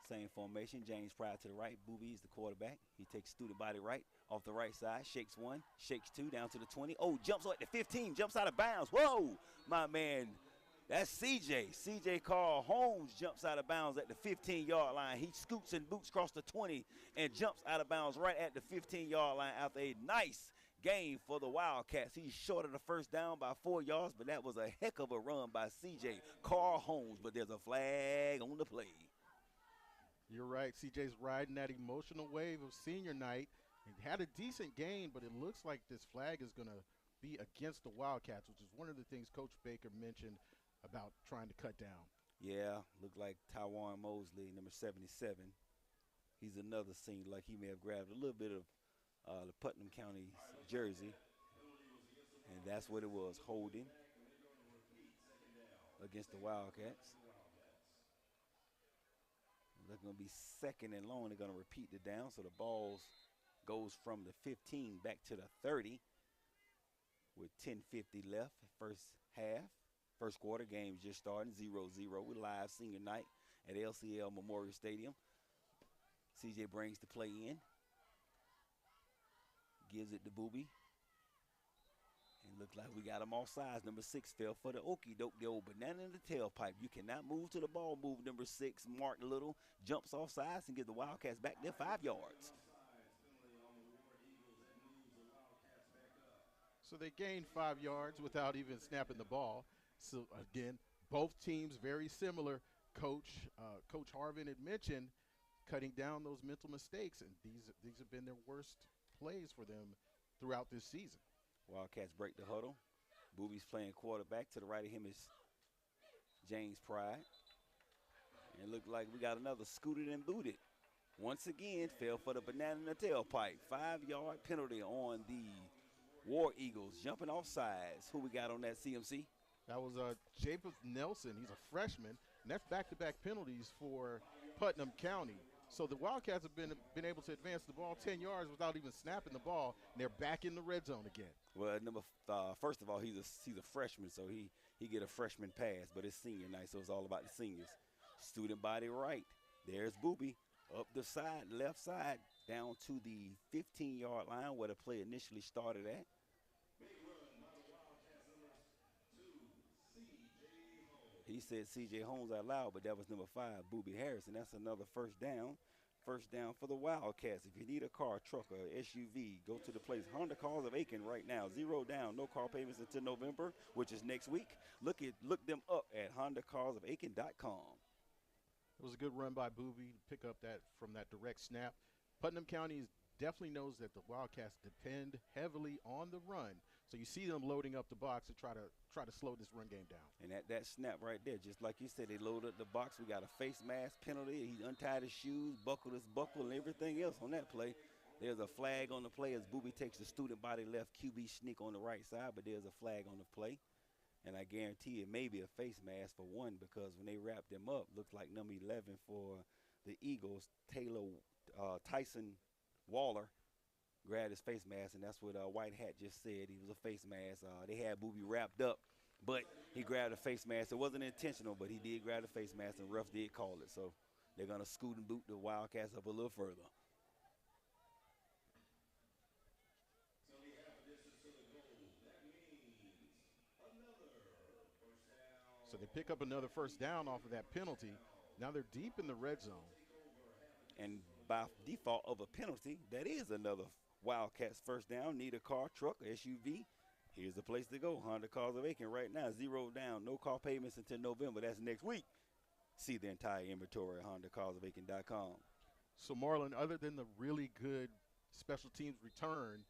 Same formation. James Pryor to the right. Booby is the quarterback. He takes student body right off the right side. Shakes one, shakes two, down to the 20. Oh, jumps at the 15, jumps out of bounds. Whoa, my man. That's CJ. CJ Carl Holmes jumps out of bounds at the 15-yard line. He scoots and boots across the 20 and jumps out of bounds right at the 15-yard line after a nice game for the Wildcats. He's short of the first down by 4 yards, but that was a heck of a run by CJ Carl Holmes. But there's a flag on the play. You're right. CJ's riding that emotional wave of senior night. He had a decent game, but it looks like this flag is going to be against the Wildcats, which is one of the things Coach Baker mentioned about trying to cut down. Yeah, looked like Tywan Mosley, number 77. He's another senior, like he may have grabbed a little bit of the Putnam County jersey. And that's what it was, holding against the Wildcats. They're going to be second and long. They're going to repeat the down, so the ball goes from the 15 back to the 30 with 10:50 left, first half. First quarter, game's just starting, 0-0 with live senior night at LCL Memorial Stadium. CJ brings the play in, gives it to Booby. And looks like we got him off sides. Number 6 fell for the okey doke, the old banana in the tailpipe. You cannot move to the ball move. Number 6, Mark Little, jumps off sides and gives the Wildcats back there 5 yards. So they gained 5 yards without even snapping the ball. So, again, both teams very similar. Coach Harvin had mentioned cutting down those mental mistakes, and these have been their worst plays for them throughout this season. Wildcats break the huddle. Booby's playing quarterback. To the right of him is James Pride. And it looked like we got another scooted and booted. Once again, fell for the banana in the tailpipe. 5-yard penalty on the War Eagles, jumping off sides. Who we got on that, CMC? That was Jacob Nelson. He's a freshman, and that's back-to-back penalties for Putnam County. So the Wildcats have been able to advance the ball 10 yards without even snapping the ball, and they're back in the red zone again. Well, first of all, he's a freshman, so he get a freshman pass, but it's senior night, so it's all about the seniors. Student body right. There's Booby up the side, left side, down to the 15-yard line where the play initially started at. He said C.J. Holmes out loud, but that was number 5, Booby Harrison. That's another first down. First down for the Wildcats. If you need a car, truck, or SUV, go to the place. Honda Cars of Aiken right now. 0 down. No car payments until November, which is next week. Look them up at HondaCarsOfAiken.com. It was a good run by Booby to pick up that from that direct snap. Putnam County definitely knows that the Wildcats depend heavily on the run. So you see them loading up the box to try to slow this run game down. And that snap right there, just like you said, they loaded up the box. We got a face mask penalty. He untied his shoes, buckled his buckle, and everything else on that play. There's a flag on the play as Booby takes the student body left, QB sneak on the right side, but there's a flag on the play. And I guarantee it may be a face mask for one, because when they wrapped him up, looked like number 11 for the Eagles, Tyson Waller, grabbed his face mask, and that's what White Hat just said. He was a face mask. They had Booby wrapped up, but he grabbed a face mask. It wasn't intentional, but he did grab the face mask, and ref did call it. So they're going to scoot and boot the Wildcats up a little further. So they pick up another first down off of that penalty. Now they're deep in the red zone. And by default of a penalty, that is another Wildcats first down. Need a car, truck, SUV. Here's the place to go. Honda Cars of Aiken right now. 0 down. No car payments until November. That's next week. See the entire inventory at HondaCarsOfAiken.com. So, Marlon, other than the really good special teams return,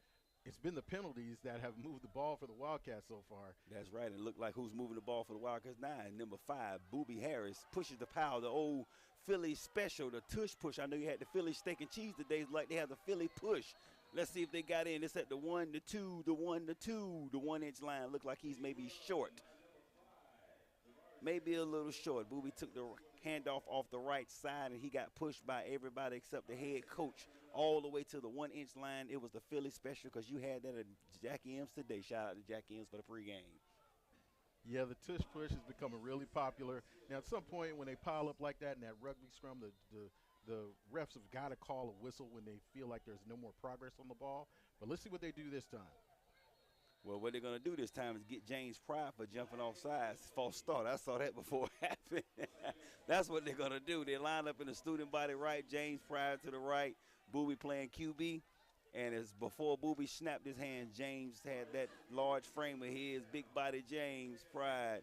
it's been the penalties that have moved the ball for the Wildcats so far. That's right. It looked like who's moving the ball for the Wildcats now. Number 5, Booby Harris, pushes the power, the old Philly special, the tush push. I know you had the Philly steak and cheese today. It's like they have the Philly push. Let's see if they got in. It's at the 1, the 2, the 1, the 2, the 1-inch line. Look like he's maybe short. Maybe a little short. Booby took the handoff off the right side, and he got pushed by everybody except the head coach all the way to the 1-inch line. It was the Philly special, because you had that at Jackie M's today. Shout out to Jackie M's for the pregame. Yeah, the tush push is becoming really popular. Now, at some point when they pile up like that in that rugby scrum, the the refs have got to call a whistle when they feel like there's no more progress on the ball. But let's see what they do this time. Well, what they're going to do this time is get James Pryor for jumping off sides. False start. I saw that before it happened. That's what they're going to do. They line up in the student body right, James Pryor to the right, Booby playing QB. And as before Booby snapped his hand, James had that large frame of his, big body James Pryor.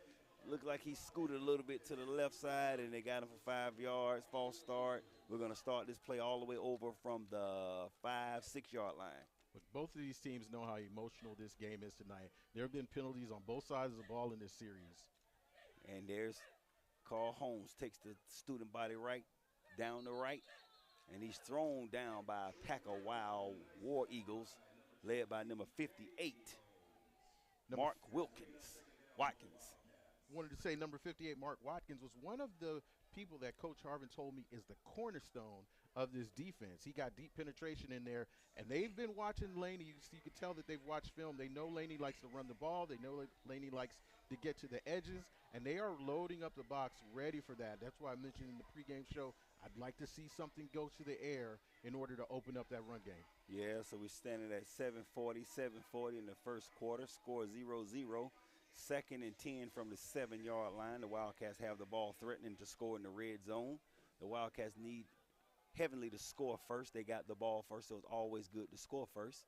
Looked like he scooted a little bit to the left side, and they got him for 5 yards. False start. We're going to start this play all the way over from the 5-6 yard line. But both of these teams know how emotional this game is tonight. There have been penalties on both sides of the ball in this series. And there's Carl Holmes, takes the student body right, down the right, and he's thrown down by a pack of Wild War Eagles, led by number 58, Mark Watkins. Wanted to say number 58, Mark Watkins, was one of the people that Coach Harvin told me is the cornerstone of this defense. He got deep penetration in there, and they've been watching Laney. You can tell that they've watched film. They know Laney likes to run the ball. They know Laney likes to get to the edges, and they are loading up the box ready for that. That's why I mentioned in the pregame show, I'd like to see something go to the air in order to open up that run game. Yeah, so we're standing at 7:40 in the first quarter, score 0-0. 2nd and 10 from the 7-yard line. The Wildcats have the ball threatening to score in the red zone. The Wildcats need heavily to score first. They got the ball first, so it's always good to score first.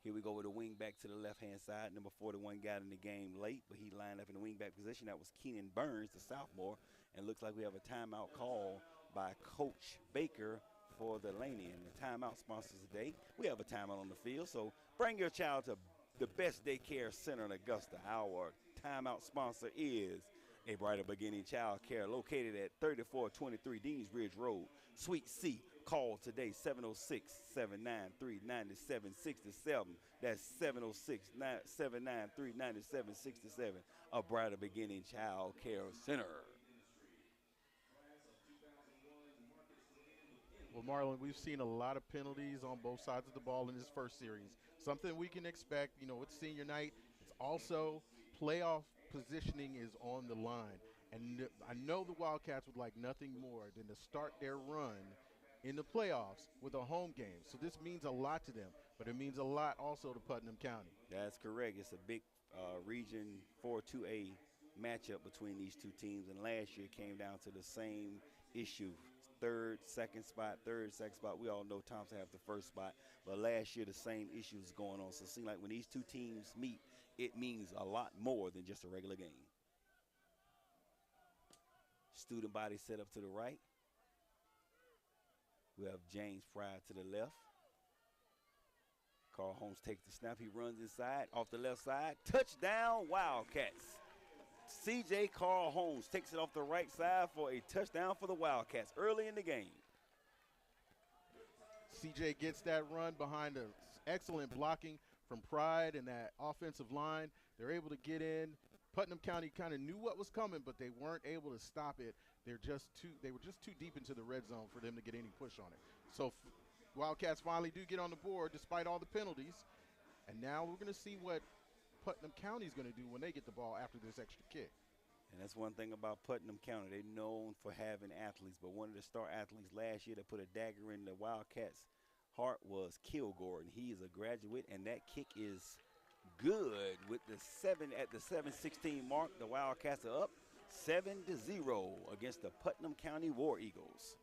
Here we go with a wing back to the left-hand side. Number 41 got in the game late, but he lined up in the wing back position. That was Keenan Burns, the sophomore, and looks like we have a timeout call by Coach Baker for the Laney. And the timeout sponsors today, we have a timeout on the field, so bring your child to the best daycare center in Augusta. Our timeout sponsor is A Brighter Beginning Child Care, located at 3423 Deans Ridge Road, Suite C. Call today, 706-793-9767. That's 706-793-9767. A Brighter Beginning Child Care Center. Well, Marlon, we've seen a lot of penalties on both sides of the ball in this first series. Something we can expect. You know, it's senior night. It's also playoff positioning is on the line. And I know the Wildcats would like nothing more than to start their run in the playoffs with a home game. So this means a lot to them, but it means a lot also to Putnam County. That's correct. It's a big Region 4-2A matchup between these two teams, and last year came down to the same issue. Third, second spot. We all know Thompson have the first spot, but last year the same issues going on. So it seems like when these two teams meet, it means a lot more than just a regular game. Student body set up to the right. We have James Pryor to the left. Carl Holmes takes the snap. He runs inside, off the left side. Touchdown, Wildcats. C.J. Carl Holmes takes it off the right side for a touchdown for the Wildcats early in the game. C.J. gets that run behind an excellent blocking from Pride and that offensive line. They're able to get in. Putnam County kind of knew what was coming, but they weren't able to stop it. They were just too deep into the red zone for them to get any push on it. So Wildcats finally do get on the board despite all the penalties. And now we're going to see what Putnam County is going to do when they get the ball after this extra kick. And that's one thing about Putnam County. They're known for having athletes, but one of the star athletes last year that put a dagger in the Wildcats' heart was Kilgore, and he is a graduate, and that kick is good with the 7:16 mark. The Wildcats are up 7-0 against the Putnam County War Eagles.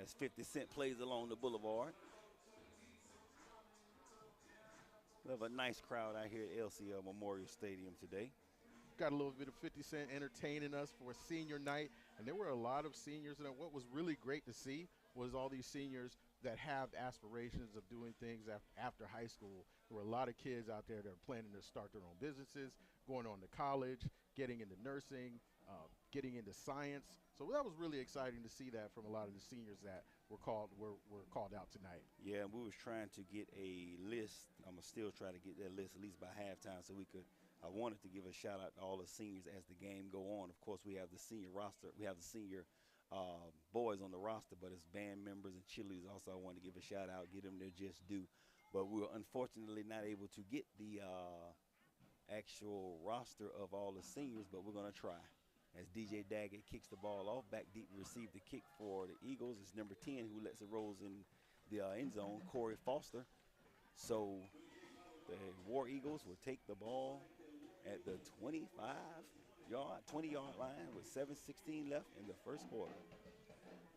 As 50 Cent plays along the boulevard. We have a nice crowd out here at LCL Memorial Stadium today. Got a little bit of 50 Cent entertaining us for senior night, and there were a lot of seniors. And what was really great to see was all these seniors that have aspirations of doing things after high school. There were a lot of kids out there that are planning to start their own businesses, going on to college, getting into nursing, getting into science. So that was really exciting to see that from a lot of the seniors that were called out tonight. Yeah, and we was trying to get a list. I'm going to still try to get that list at least by halftime so we could – I wanted to give a shout-out to all the seniors as the game go on. Of course, we have the senior roster. We have the senior boys on the roster, but as band members and cheerleaders also, I want to give a shout-out, give them their just due. but we were unfortunately not able to get the actual roster of all the seniors, but we're going to try. As DJ Daggett kicks the ball off, back deep to receive the kick for the Eagles. It's number 10 who lets it rolls in the end zone, Corey Foster. So the War Eagles will take the ball at the 20-yard line with 7:16 left in the first quarter.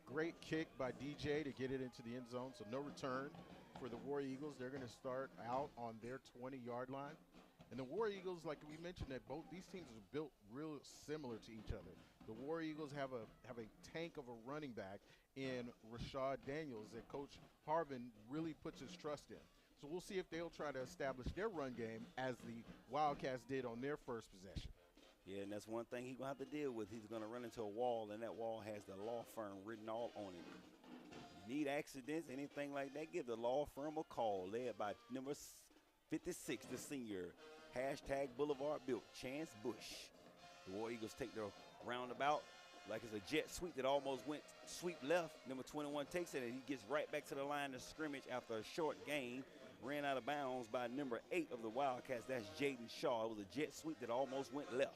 Great kick by DJ to get it into the end zone, so no return for the War Eagles. They're going to start out on their 20-yard line. And the War Eagles, like we mentioned, that both these teams are built real similar to each other. The War Eagles have a tank of a running back in Rashad Daniels that Coach Harvin really puts his trust in. So we'll see if they'll try to establish their run game as the Wildcats did on their first possession. Yeah, and that's one thing he's going to have to deal with. He's going to run into a wall, and that wall has the law firm written all on it. You need accidents, anything like that, give the law firm a call, led by number 56, the senior, #Boulevard built, Chance Bush. The War Eagles take the roundabout like it's a jet sweep that almost went sweep left. Number 21 takes it, and he gets right back to the line of scrimmage after a short gain. Ran out of bounds by number 8 of the Wildcats. That's Jaden Shaw. It was a jet sweep that almost went left.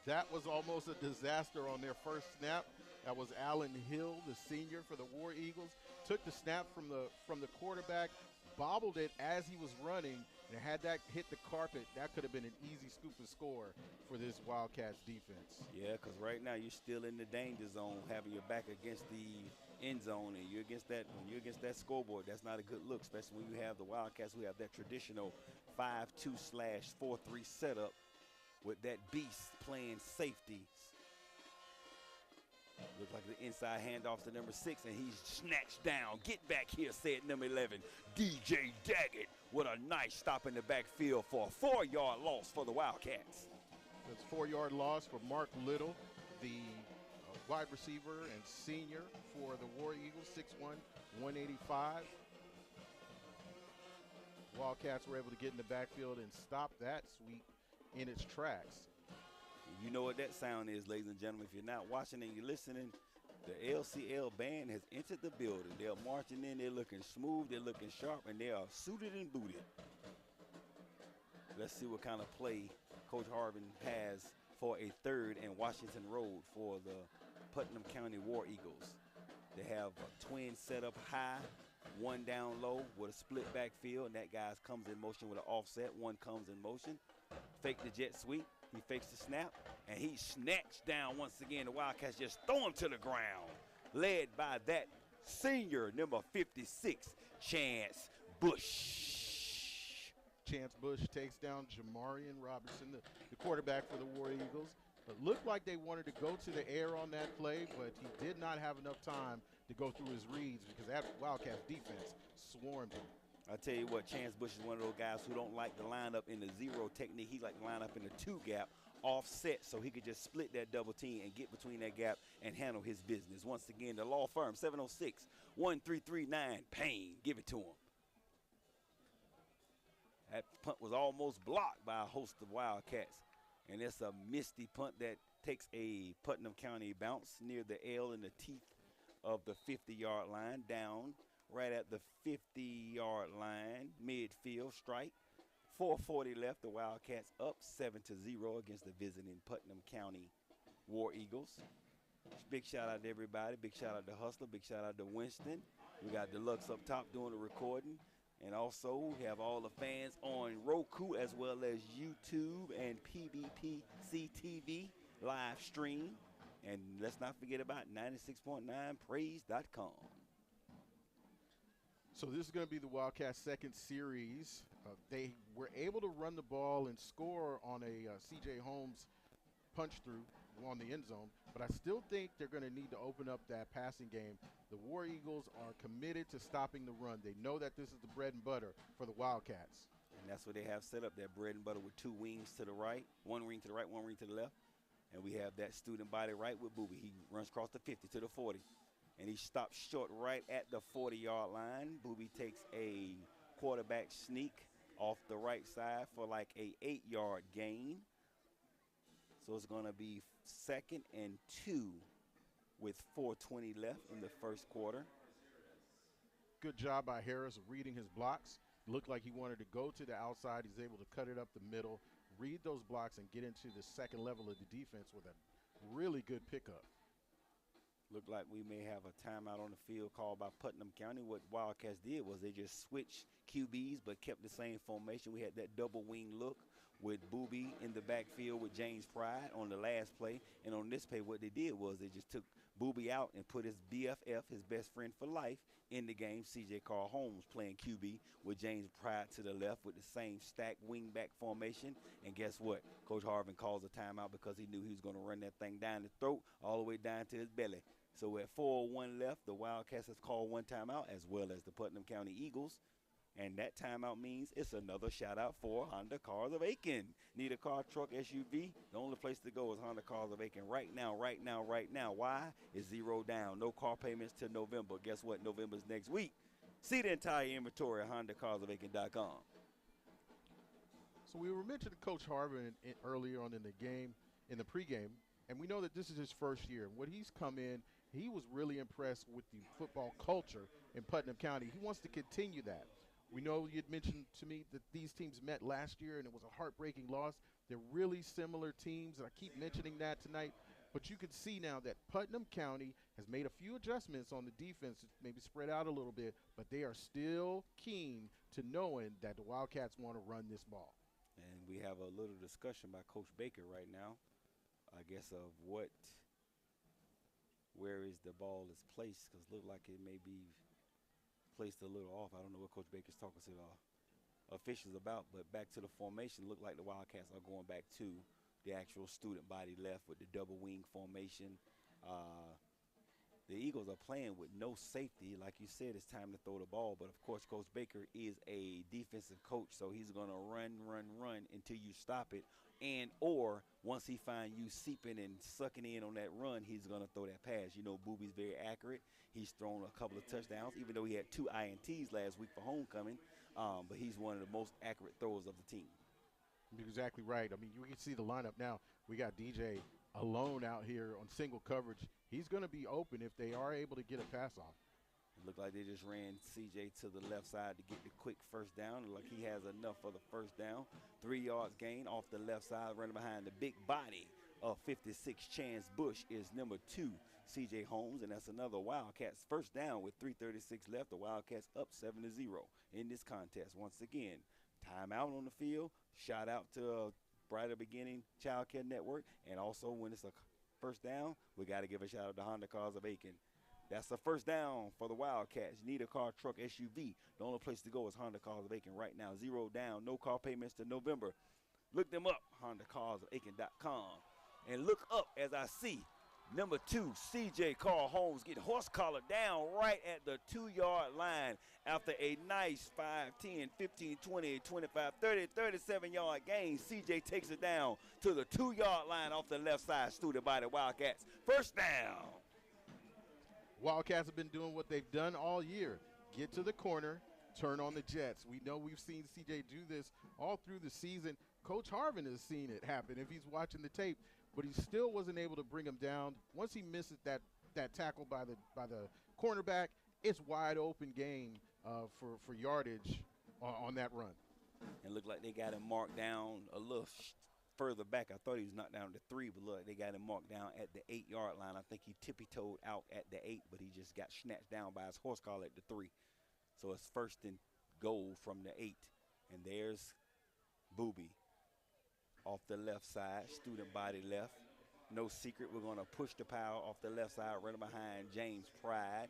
That was almost a disaster on their first snap. That was Allen Hill, the senior for the War Eagles. Took the snap from the quarterback, bobbled it as he was running, and had that hit the carpet, that could have been an easy scoop and score for this Wildcats defense. Yeah, because right now you're still in the danger zone, having your back against the end zone, and you're against that. When you're against that scoreboard, that's not a good look, especially when you have the Wildcats who have that traditional 5-2/4-3 setup with that beast playing safety. Looks like the inside handoff to number 6, and he's snatched down. Get back here, said number 11, DJ Daggett, with a nice stop in the backfield for a 4-yard loss for the Wildcats. That's a 4-yard loss for Mark Little, the wide receiver and senior for the War Eagles, 6'1", 185. Wildcats were able to get in the backfield and stop that sweep in its tracks. You know what that sound is, ladies and gentlemen. If you're not watching and you're listening, the LCL band has entered the building. They're marching in, they're looking smooth, they're looking sharp, and they are suited and booted. Let's see what kind of play Coach Harvin has for a 3rd and Washington Road for the Putnam County War Eagles. They have a twin set up high, one down low with a split backfield, and that guy comes in motion with an offset. One comes in motion. Fake the jet sweep. He fakes the snap, and he's snatched down once again. The Wildcats just throw him to the ground, led by that senior, number 56, Chance Bush. Chance Bush takes down Jamarian Robertson, the quarterback for the War Eagles. It looked like they wanted to go to the air on that play, but he did not have enough time to go through his reads because that Wildcats defense swarmed him. I tell you what, Chance Bush is one of those guys who don't like to line up in the zero technique. He like to line up in the 2 gap, offset, so he could just split that double team and get between that gap and handle his business. Once again, the law firm, 706-1339, Payne. Give it to him. That punt was almost blocked by a host of Wildcats. And it's a misty punt that takes a Putnam County bounce near the L in the teeth of the 50-yard line, down right at the 50-yard line, midfield strike. 4:40 left, the Wildcats up 7-0 against the visiting Putnam County War Eagles. Big shout out to everybody. Big shout out to Hustler. Big shout out to Winston. We got Deluxe up top doing the recording. And also, we have all the fans on Roku as well as YouTube and PPBC TV live stream. And let's not forget about 96.9praise.com. So this is going to be the Wildcats' second series. They were able to run the ball and score on a C.J. Holmes punch-through on the end zone, but I still think they're going to need to open up that passing game. The War Eagles are committed to stopping the run. They know that this is the bread and butter for the Wildcats. And that's what they have set up, that bread and butter with 2 wings to the right, 1 wing to the right, 1 wing to the left. And we have that student body right with Booby. He runs across the 50 to the 40. And he stops short right at the 40-yard line. Booby takes a quarterback sneak off the right side for like a 8-yard gain. So it's going to be 2nd and 2 with 4:20 left in the first quarter. Good job by Harris of reading his blocks. looked like he wanted to go to the outside. He's able to cut it up the middle, read those blocks, and get into the second level of the defense with a really good pickup. Looked like we may have a timeout on the field called by Putnam County. What Wildcats did was they just switched QBs but kept the same formation. We had that double wing look with Booby in the backfield with James Pride on the last play. And on this play, what they did was they just took Booby out and put his BFF, his best friend for life, in the game. C.J. Carl Holmes playing QB with James Pride to the left with the same stacked wing-back formation. And guess what? Coach Harvin calls a timeout because he knew he was going to run that thing down the throat all the way down to his belly. So at 4:01 left, the Wildcats has called one timeout, as well as the Putnam County Eagles. And that timeout means it's another shout-out for Honda Cars of Aiken. Need a car, truck, SUV? The only place to go is Honda Cars of Aiken right now, right now, right now. Why? It's zero down. No car payments till November. Guess what? November's next week. See the entire inventory at HondaCarsOfAiken.com. So we were mentioning Coach Harvin earlier on in the game, in the pregame, and we know that this is his first year. When he's come in, he was really impressed with the football culture in Putnam County. He wants to continue that. We know you'd mentioned to me that these teams met last year, and it was a heartbreaking loss. They're really similar teams, and I keep mentioning that tonight. But you can see now that Putnam County has made a few adjustments on the defense, maybe spread out a little bit, but they are still keen to knowing that the Wildcats want to run this ball. And we have a little discussion by Coach Baker right now, I guess, of where is the ball is placed, because it looked like it may be placed a little off. I don't know what Coach Baker's talking to the officials about, but back to the formation, looked like the Wildcats are going back to the actual student body left with the double wing formation. The Eagles are playing with no safety. Like you said, it's time to throw the ball, but of course Coach Baker is a defensive coach, so he's going to run until you stop it, and or once he finds you seeping and sucking in on that run, he's going to throw that pass. You know, Booby's very accurate. He's thrown a couple of touchdowns, even though he had 2 INTs last week for homecoming, but he's one of the most accurate throwers of the team. You're exactly right. I mean, you can see the lineup now. We got DJ alone out here on single coverage. He's going to be open if they are able to get a pass off. It looked like they just ran CJ to the left side to get the quick first down. It looked like he has enough for the first down. 3 yards gain off the left side, running behind the big body of 56 Chance Bush is number 2, CJ Holmes, and that's another Wildcats first down with 3:36 left. The Wildcats up 7-0 in this contest. Once again, timeout on the field. Shout out to Brighter Beginning Child Care Network, and also when it's a first down, we got to give a shout out to Honda Cars of Aiken. That's the first down for the Wildcats. You need a car, truck, SUV. The only place to go is Honda Cars of Aiken right now. 0 down, no car payments to November. Look them up, HondaCarsOfAiken.com. And look up as I see number 2, C.J. Carl Holmes get horse collar down right at the 2-yard line after a nice 5, 10, 15, 20, 25, 30, 37-yard gain. C.J. takes it down to the 2-yard line off the left side, student by the Wildcats. First down. Wildcats have been doing what they've done all year. Get to the corner, turn on the Jets. We know we've seen C.J. do this all through the season. Coach Harvin has seen it happen if he's watching the tape, but he still wasn't able to bring him down. Once he misses that tackle by the cornerback, it's wide open game for yardage on that run. And looked like they got him marked down a little further back. I thought he was knocked down to 3, but look, they got him marked down at the 8-yard line. I think he tippy-toed out at the 8, but he just got snatched down by his horse collar at the 3. So it's first and goal from the 8. And there's Booby off the left side, student body left. No secret, we're going to push the power off the left side, running behind James Pride.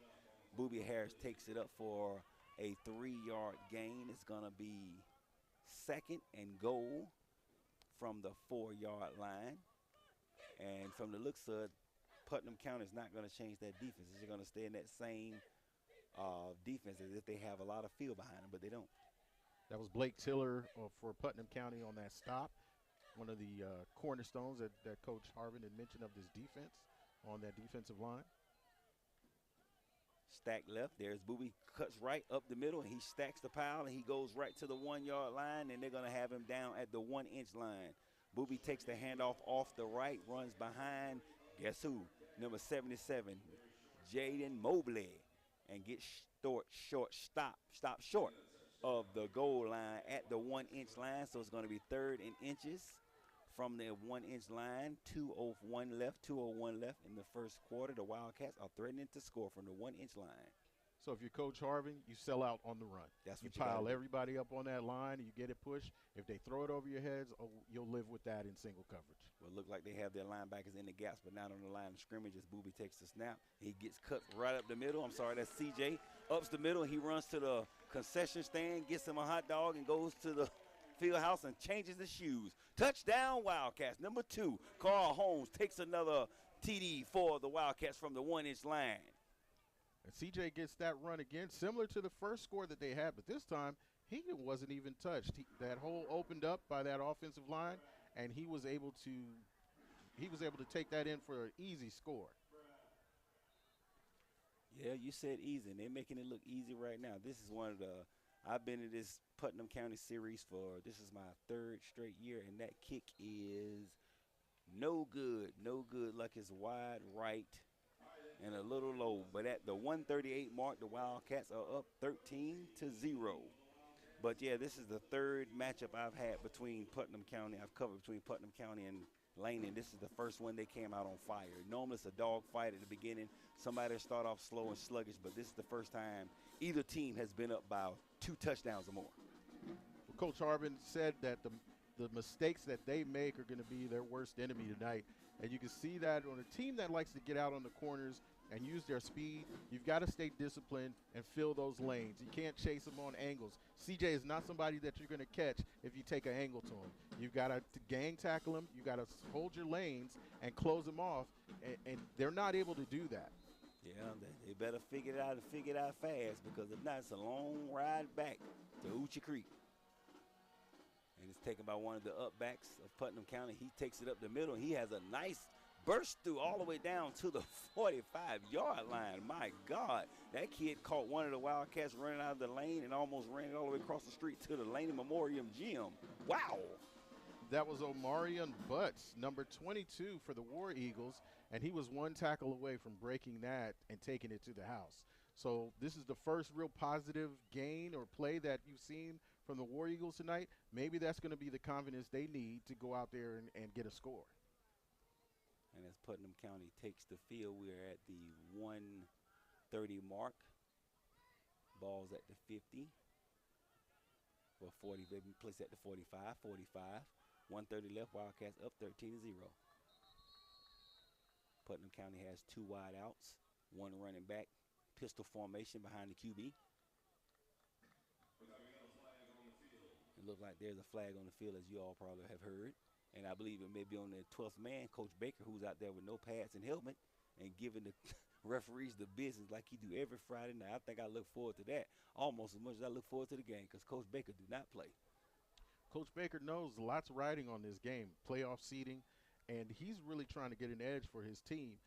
Booby Harris takes it up for a 3-yard gain. It's going to be second and goal from the 4-yard line. And from the looks of it, Putnam County is not going to change that defense. They're going to stay in that same defense as if they have a lot of field behind them, but they don't. That was Blake Tiller for Putnam County on that stop. One of the cornerstones that Coach Harvin had mentioned of this defense on that defensive line. Stack left. There's Booby, cuts right up the middle, and he stacks the pile, and he goes right to the 1-yard line, and they're going to have him down at the 1-inch line. Booby takes the handoff off the right, runs behind, guess who? Number 77, Jaden Mobley, and gets short, stop short. of the goal line at the 1 inch line. So it's going to be 3rd and inches from the 1 inch line. 2:01 left, 2:01 left in the first quarter. The Wildcats are threatening to score from the 1 inch line. So if you're Coach Harvin, you sell out on the run. That's what you pile gotta do. everybody up on that line, and you get it pushed. If they throw it over your heads, you'll live with that in single coverage. Well, it look like they have their linebackers in the gaps, but not on the line of scrimmage as Booby takes the snap. He gets cut right up the middle. I'm sorry, that's CJ. Ups the middle, and he runs to the concession stand, gets him a hot dog, and goes to the field house and changes his shoes. Touchdown, Wildcats. Number 2, Carl Holmes takes another TD for the Wildcats from the 1 inch line. And CJ gets that run again, similar to the first score that they had, but this time he wasn't even touched. That hole opened up by that offensive line, and he was able to take that in for an easy score. Yeah, you said easy, and they're making it look easy right now. This is one of the I've been in this Putnam County series this is my 3rd straight year, and that kick is no good. No good, like it's wide right and a little low. But at the 138 mark, the Wildcats are up 13-0. But, yeah, this is the 3rd matchup I've had between Putnam County. I've covered between Putnam County and Laney. This is the first one they came out on fire. Normally it's a dog fight at the beginning. Somebody will start off slow and sluggish, but this is the first time either team has been up by 2 touchdowns or more. Well, Coach Harvin said that the mistakes that they make are going to be their worst enemy tonight. And you can see that on a team that likes to get out on the corners and use their speed, you've got to stay disciplined and fill those lanes. You can't chase them on angles. CJ is not somebody that you're going to catch if you take an angle to him. You've got to gang tackle him. You've got to hold your lanes and close them off, and they're not able to do that. Yeah, they better figure it out and figure it out fast, because if not, it's a long ride back to Oochie Creek. And it's taken by one of the upbacks of Putnam County. He takes it up the middle, and he has a nice burst through all the way down to the 45-yard line. My God, that kid caught one of the Wildcats running out of the lane and almost ran it all the way across the street to the Laney Memorial Gym. Wow. That was Omarion Butts, number 22 for the War Eagles, and he was 1 tackle away from breaking that and taking it to the house. So this is the first real positive gain or play that you've seen from the War Eagles tonight. Maybe that's going to be the confidence they need to go out there and get a score. And as Putnam County takes the field, we're at the 130 mark. Ball's at the 50. Well, 40, they placed at the 45, 130 left, Wildcats up 13-0. Putnam County has 2 wide outs, 1 running back, pistol formation behind the QB. It looks like there's a flag on the field, as you all probably have heard. And I believe it may be on the 12th man, Coach Baker, who's out there with no pads and helmet and giving the referees the business like he do every Friday night. I think I look forward to that almost as much as I look forward to the game, because Coach Baker do not play. Coach Baker knows lots riding on this game, playoff seeding, and he's really trying to get an edge for his team.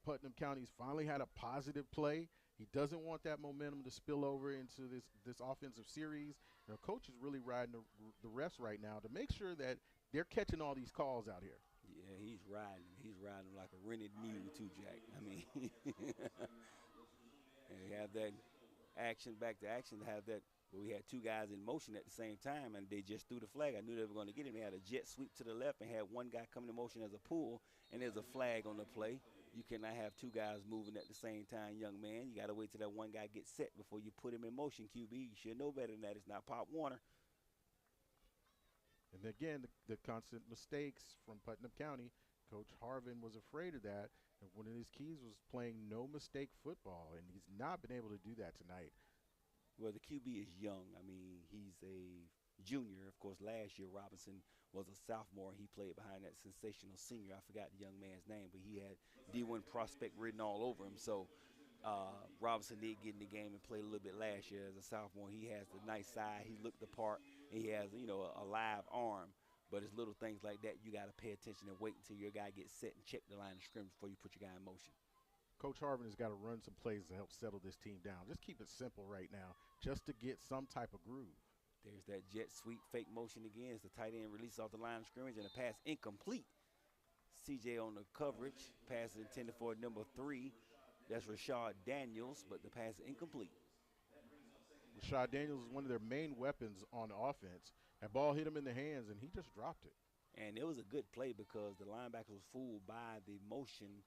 Putnam County's finally had a positive play. He doesn't want that momentum to spill over into this offensive series. You know, Coach is really riding the refs right now to make sure that they're catching all these calls out here. Yeah, he's riding. He's riding like a rented mule too, Jack. I mean, and they have that action back to action. Have that. We had 2 guys in motion at the same time, and they just threw the flag. I knew they were going to get him. They had a jet sweep to the left and had 1 guy coming in motion as a pull, and there's a flag on the play. You cannot have 2 guys moving at the same time, young man. You got to wait till that 1 guy gets set before you put him in motion, QB. You should know better than that. It's not Pop Warner. And again, the constant mistakes from Putnam County. Coach Harvin was afraid of that. And one of his keys was playing no-mistake football, and he's not been able to do that tonight. Well, the QB is young. I mean, he's a junior. Of course, last year Robinson was a sophomore. He played behind that sensational senior. I forgot the young man's name, but he had D1 prospect written all over him. So Robinson did get in the game and play a little bit last year as a sophomore. He has the nice side. He looked the part. He has, you know, a live arm. But it's little things like that you got to pay attention and wait until your guy gets set and check the line of scrimmage before you put your guy in motion. Coach Harvin has got to run some plays to help settle this team down. Just keep it simple right now, just to get some type of groove. There's that jet sweep fake motion again. It's the tight end release off the line of scrimmage, and a pass incomplete. CJ on the coverage. Pass intended for number 3. That's Rashad Daniels, but the pass is incomplete. Rashad Daniels is one of their main weapons on offense. That ball hit him in the hands, and he just dropped it. And it was a good play because the linebacker was fooled by the motion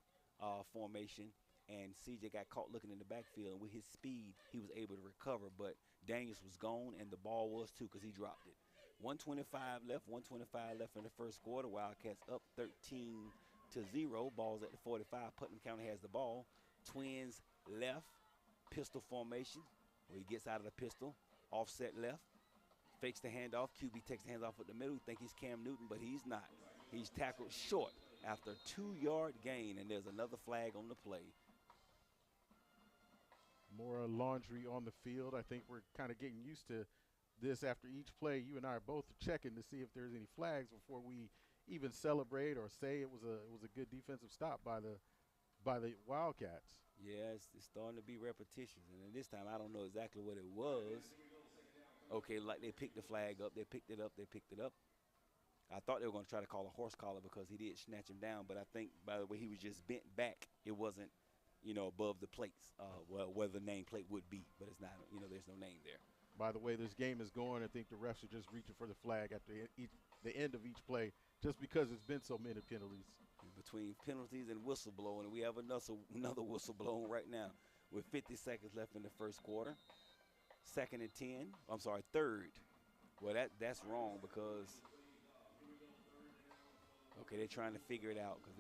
formation, and CJ got caught looking in the backfield. And with his speed, he was able to recover. But Daniels was gone, and the ball was too because he dropped it. 125 left, 125 left in the first quarter. Wildcats up 13-0. Ball's at the 45. Putnam County has the ball. Twins left, pistol formation, where he gets out of the pistol, offset left. Fakes the handoff. QB takes the hands off at the middle. Think he's Cam Newton, but he's not. He's tackled short after a 2-yard gain, and there's another flag on the play. More laundry on the field. I think we're kind of getting used to this after each play. You and I are both checking to see if there's any flags before we even celebrate or say it was a good defensive stop by the Wildcats. Yeah, it's starting to be repetitious, and then this time I don't know exactly what it was. Okay, like they picked the flag up, they picked it up. I thought they were going to try to call a horse collar because he did snatch him down, but I think by the way he was just bent back, it wasn't, above the plates, where the name plate would be, but it's not, there's no name there. By the way this game is going, I think the refs are just reaching for the flag at the end of each play just because it's been so many penalties. Between penalties and whistle blowing, we have another whistle blown right now with 50 seconds left in the first quarter. Third. Well, that's wrong because, okay, they're trying to figure it out because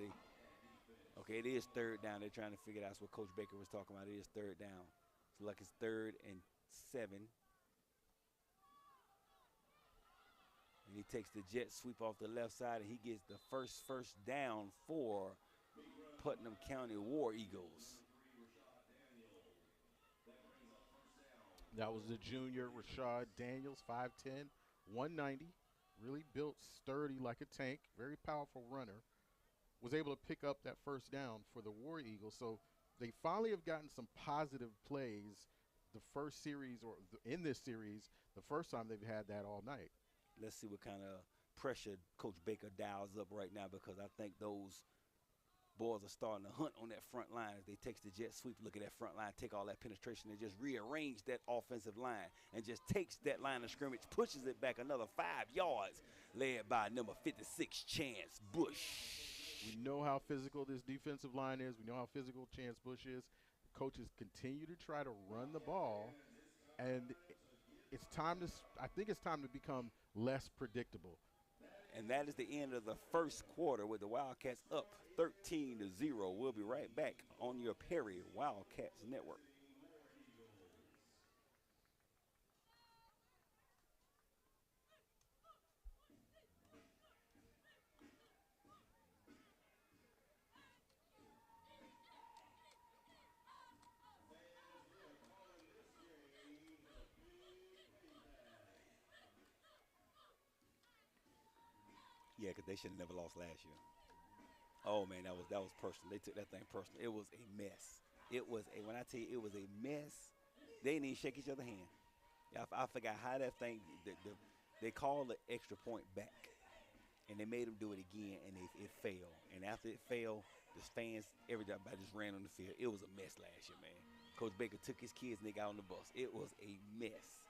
it is third down. They're trying to figure it out. That's what Coach Baker was talking about. It is third down. So like it's 3rd and 7. And he takes the jet sweep off the left side, and he gets the first down for Putnam County War Eagles. That was the junior Rashad Daniels, 5'10", 190, really built sturdy like a tank, very powerful runner. Was able to pick up that first down for the War Eagles. So they finally have gotten some positive plays the first series in this series, the first time they've had that all night. Let's see what kind of pressure Coach Baker dials up right now because I think those boys are starting to hunt on that front line as they takes the jet sweep, look at that front line, take all that penetration and just rearrange that offensive line and just takes that line of scrimmage, pushes it back another 5 yards, led by number 56, Chance Bush. We know how physical this defensive line is. We know how physical Chance Bush is. Coaches continue to try to run the ball, and I think it's time to become less predictable. And that is the end of the first quarter with the Wildcats up 13-0. We'll be right back on your Perry Wildcats Network. Yeah, because they should have never lost last year. Oh, man, that was personal. They took that thing personal. It was a mess. When I tell you it was a mess, they didn't even shake each other's hand. I forgot how that thing, they called the extra point back, and they made them do it again, and it failed. And after it failed, the fans, everybody just ran on the field. It was a mess last year, man. Coach Baker took his kids and they got on the bus. It was a mess.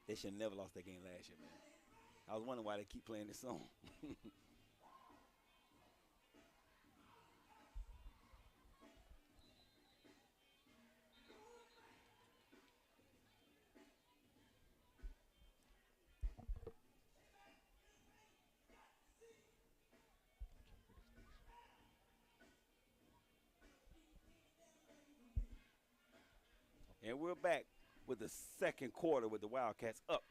They should have never lost that game last year, man. I was wondering why they keep playing this song. And we're back with the second quarter with the Wildcats up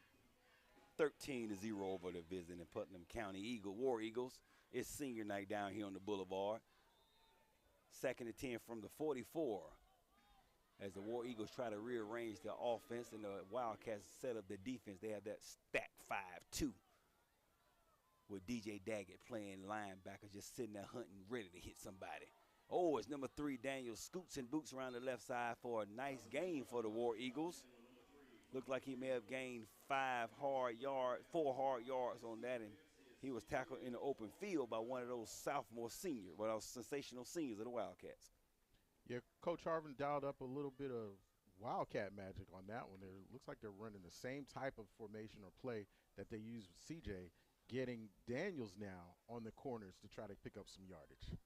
13-0 over the visiting Putnam County War Eagles. It's senior night down here on the boulevard. 2nd and 10 from the 44 as the War Eagles try to rearrange their offense and the Wildcats set up the defense. They have that stack 5-2 with DJ Daggett playing linebacker, just sitting there hunting, ready to hit somebody. Oh, it's number 3, Daniel scoots and boots around the left side for a nice gain for the War Eagles. Looked like he may have gained 4 hard yards on that, and he was tackled in the open field by one of those sophomore seniors, those sensational seniors of the Wildcats. Yeah, Coach Harvin dialed up a little bit of Wildcat magic on that one. There looks like they're running the same type of formation or play that they used with CJ, getting Daniels now on the corners to try to pick up some yardage.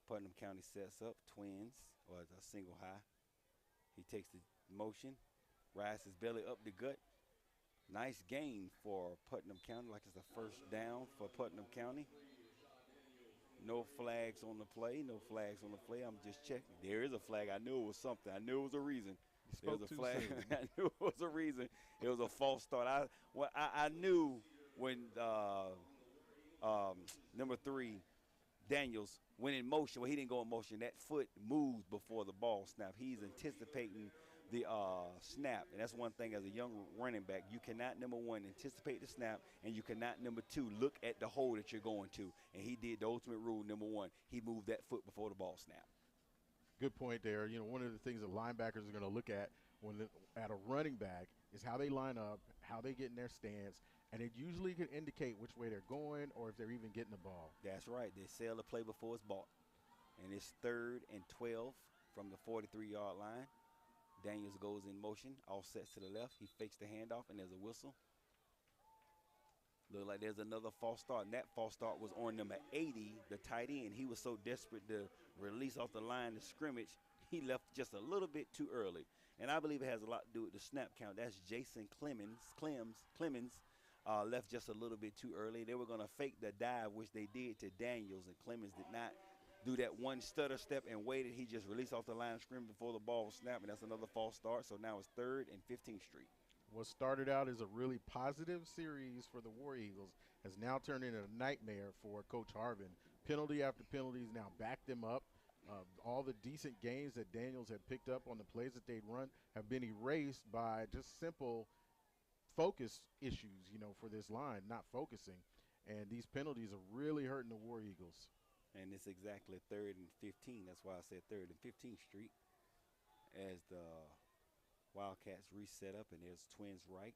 Putnam County sets up twins, or a single high. He takes the motion, rides his belly up the gut. Nice gain for Putnam County, like it's a first down for Putnam County. No flags on the play, no flags on the play. I'm just checking. There is a flag. I knew it was something. I knew it was a reason. There was a flag. I knew it was a reason. It was a false start. I knew when number 3, Daniels, went in motion. Well, he didn't go in motion. That foot moved before the ball snapped. He's anticipating the snap, and that's one thing as a young running back. You cannot, number 1, anticipate the snap, and you cannot, number 2, look at the hole that you're going to. And he did the ultimate rule, number 1. He moved that foot before the ball snapped. Good point there. You know, one of the things that linebackers are going to look at at a running back is how they line up, how they get in their stance, and it usually can indicate which way they're going or if they're even getting the ball. That's right. They sell the play before it's bought. And it's 3rd and 12 from the 43-yard line. Daniels goes in motion, offsets to the left. He fakes the handoff, and there's a whistle. Look like there's another false start, and that false start was on number 80, the tight end. He was so desperate to release off the line of scrimmage, he left just a little bit too early. And I believe it has a lot to do with the snap count. That's Jason Clemens left just a little bit too early. They were going to fake the dive, which they did to Daniels, and Clemens did not do that one stutter step and waited. He just released off the line of scrimmage before the ball was snapped, and that's another false start. So now it's 3rd and 15th Street. What started out as a really positive series for the War Eagles has now turned into a nightmare for Coach Harvin. Penalty after penalties now backed them up. All the decent gains that Daniels had picked up on the plays that they'd run have been erased by just simple focus issues, you know, for this line, not focusing. And these penalties are really hurting the War Eagles. And it's exactly 3rd and 15. That's why I said 3rd and 15th Street as the Wildcats reset up, and there's twins right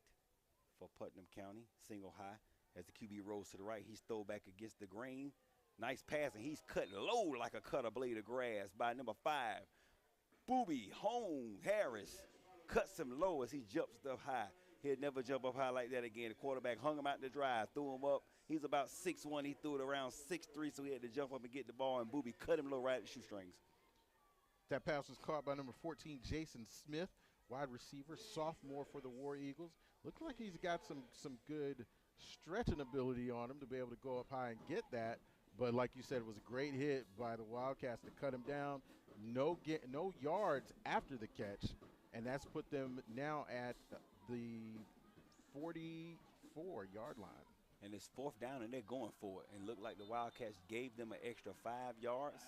for Putnam County. Single high as the QB rolls to the right. He's thrown back against the grain. Nice pass, and he's cut low like a cutter blade of grass by number 5. Booby Harris cuts him low as he jumps up high. He'll never jump up high like that again. The quarterback hung him out the drive, threw him up. He's about 6'1". He threw it around 6'3", so he had to jump up and get the ball, and Booby cut him low right at the shoestrings. That pass was caught by number 14, Jason Smith, wide receiver, sophomore for the War Eagles. Looks like he's got some good stretching ability on him to be able to go up high and get that. But like you said, it was a great hit by the Wildcats to cut him down. No yards after the catch, and that's put them now at the 44-yard line. And it's 4th down, and they're going for it. And looked like the Wildcats gave them an extra 5 yards.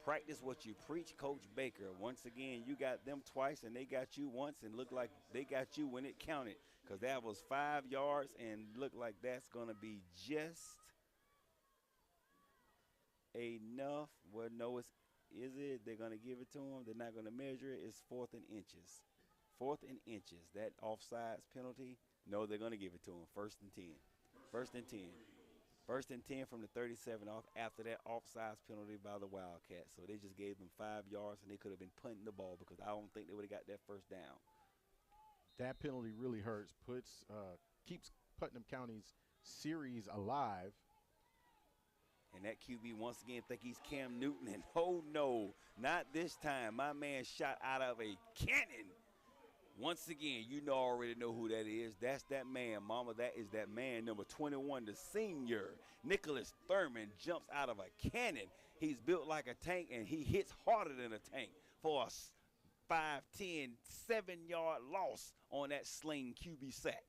Practice what you preach, Coach Baker. Once again, you got them twice, and they got you once, and looked like they got you when it counted, because that was 5 yards, and looked like that's going to be just enough. Well, no, is it? They're going to give it to them. They're not going to measure it. It's 4th and inches. 4th and inches. That offsides penalty, no, they're going to give it to them. 1st and 10. 1st and 10. 1st and 10 from the 37 off after that offsides penalty by the Wildcats. So they just gave them 5 yards, and they could have been punting the ball because I don't think they would have got that 1st down. That penalty really hurts. Keeps Putnam County's series alive. And that QB once again think he's Cam Newton, and oh no, not this time. My man shot out of a cannon. Once again, you already know who that is. That's that man, mama. That is that man, number 21, the senior. Nicholas Thurman jumps out of a cannon. He's built like a tank, and he hits harder than a tank for a 5-10, 7-yard loss on that sling QB sack.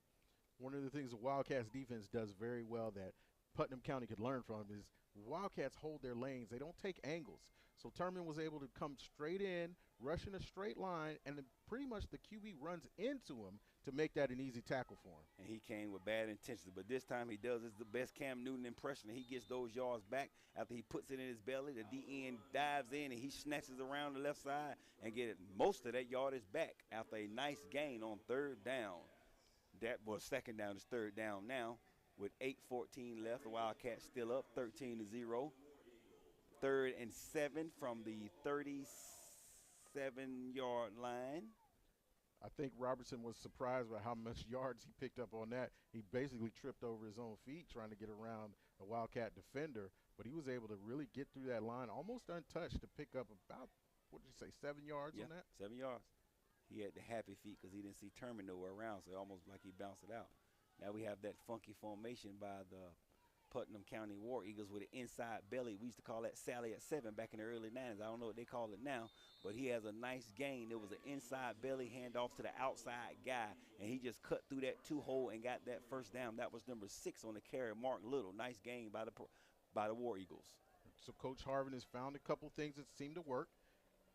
One of the things the Wildcats defense does very well that Putnam County could learn from is Wildcats hold their lanes. They don't take angles. So Thurman was able to come straight in, rush in a straight line, and then pretty much the QB runs into him to make that an easy tackle for him. And he came with bad intentions, but this time he does. It's the best Cam Newton impression. He gets those yards back after he puts it in his belly. The DN dives in, and he snatches around the left side and get it. Most of that yardage back after a nice gain on 3rd down. That was 2nd down. It's 3rd down now with 8:14 left. The Wildcats still up 13-0. 3rd and 7 from the 37. 7-yard line. I think Robertson was surprised by how much yards he picked up on that. He basically tripped over his own feet trying to get around a Wildcat defender, but he was able to really get through that line almost untouched to pick up about, what did you say, 7 yards on that? 7 yards. He had the happy feet because he didn't see Terman nowhere around, so almost like he bounced it out. Now we have that funky formation by the Putnam County War Eagles with an inside belly. We used to call that Sally at 7 back in the early 90s. I don't know what they call it now, but he has a nice gain. It was an inside belly handoff to the outside guy, and he just cut through that 2-hole and got that first down. That was number 6 on the carry, Mark Little. Nice gain by the War Eagles. So Coach Harvin has found a couple things that seem to work.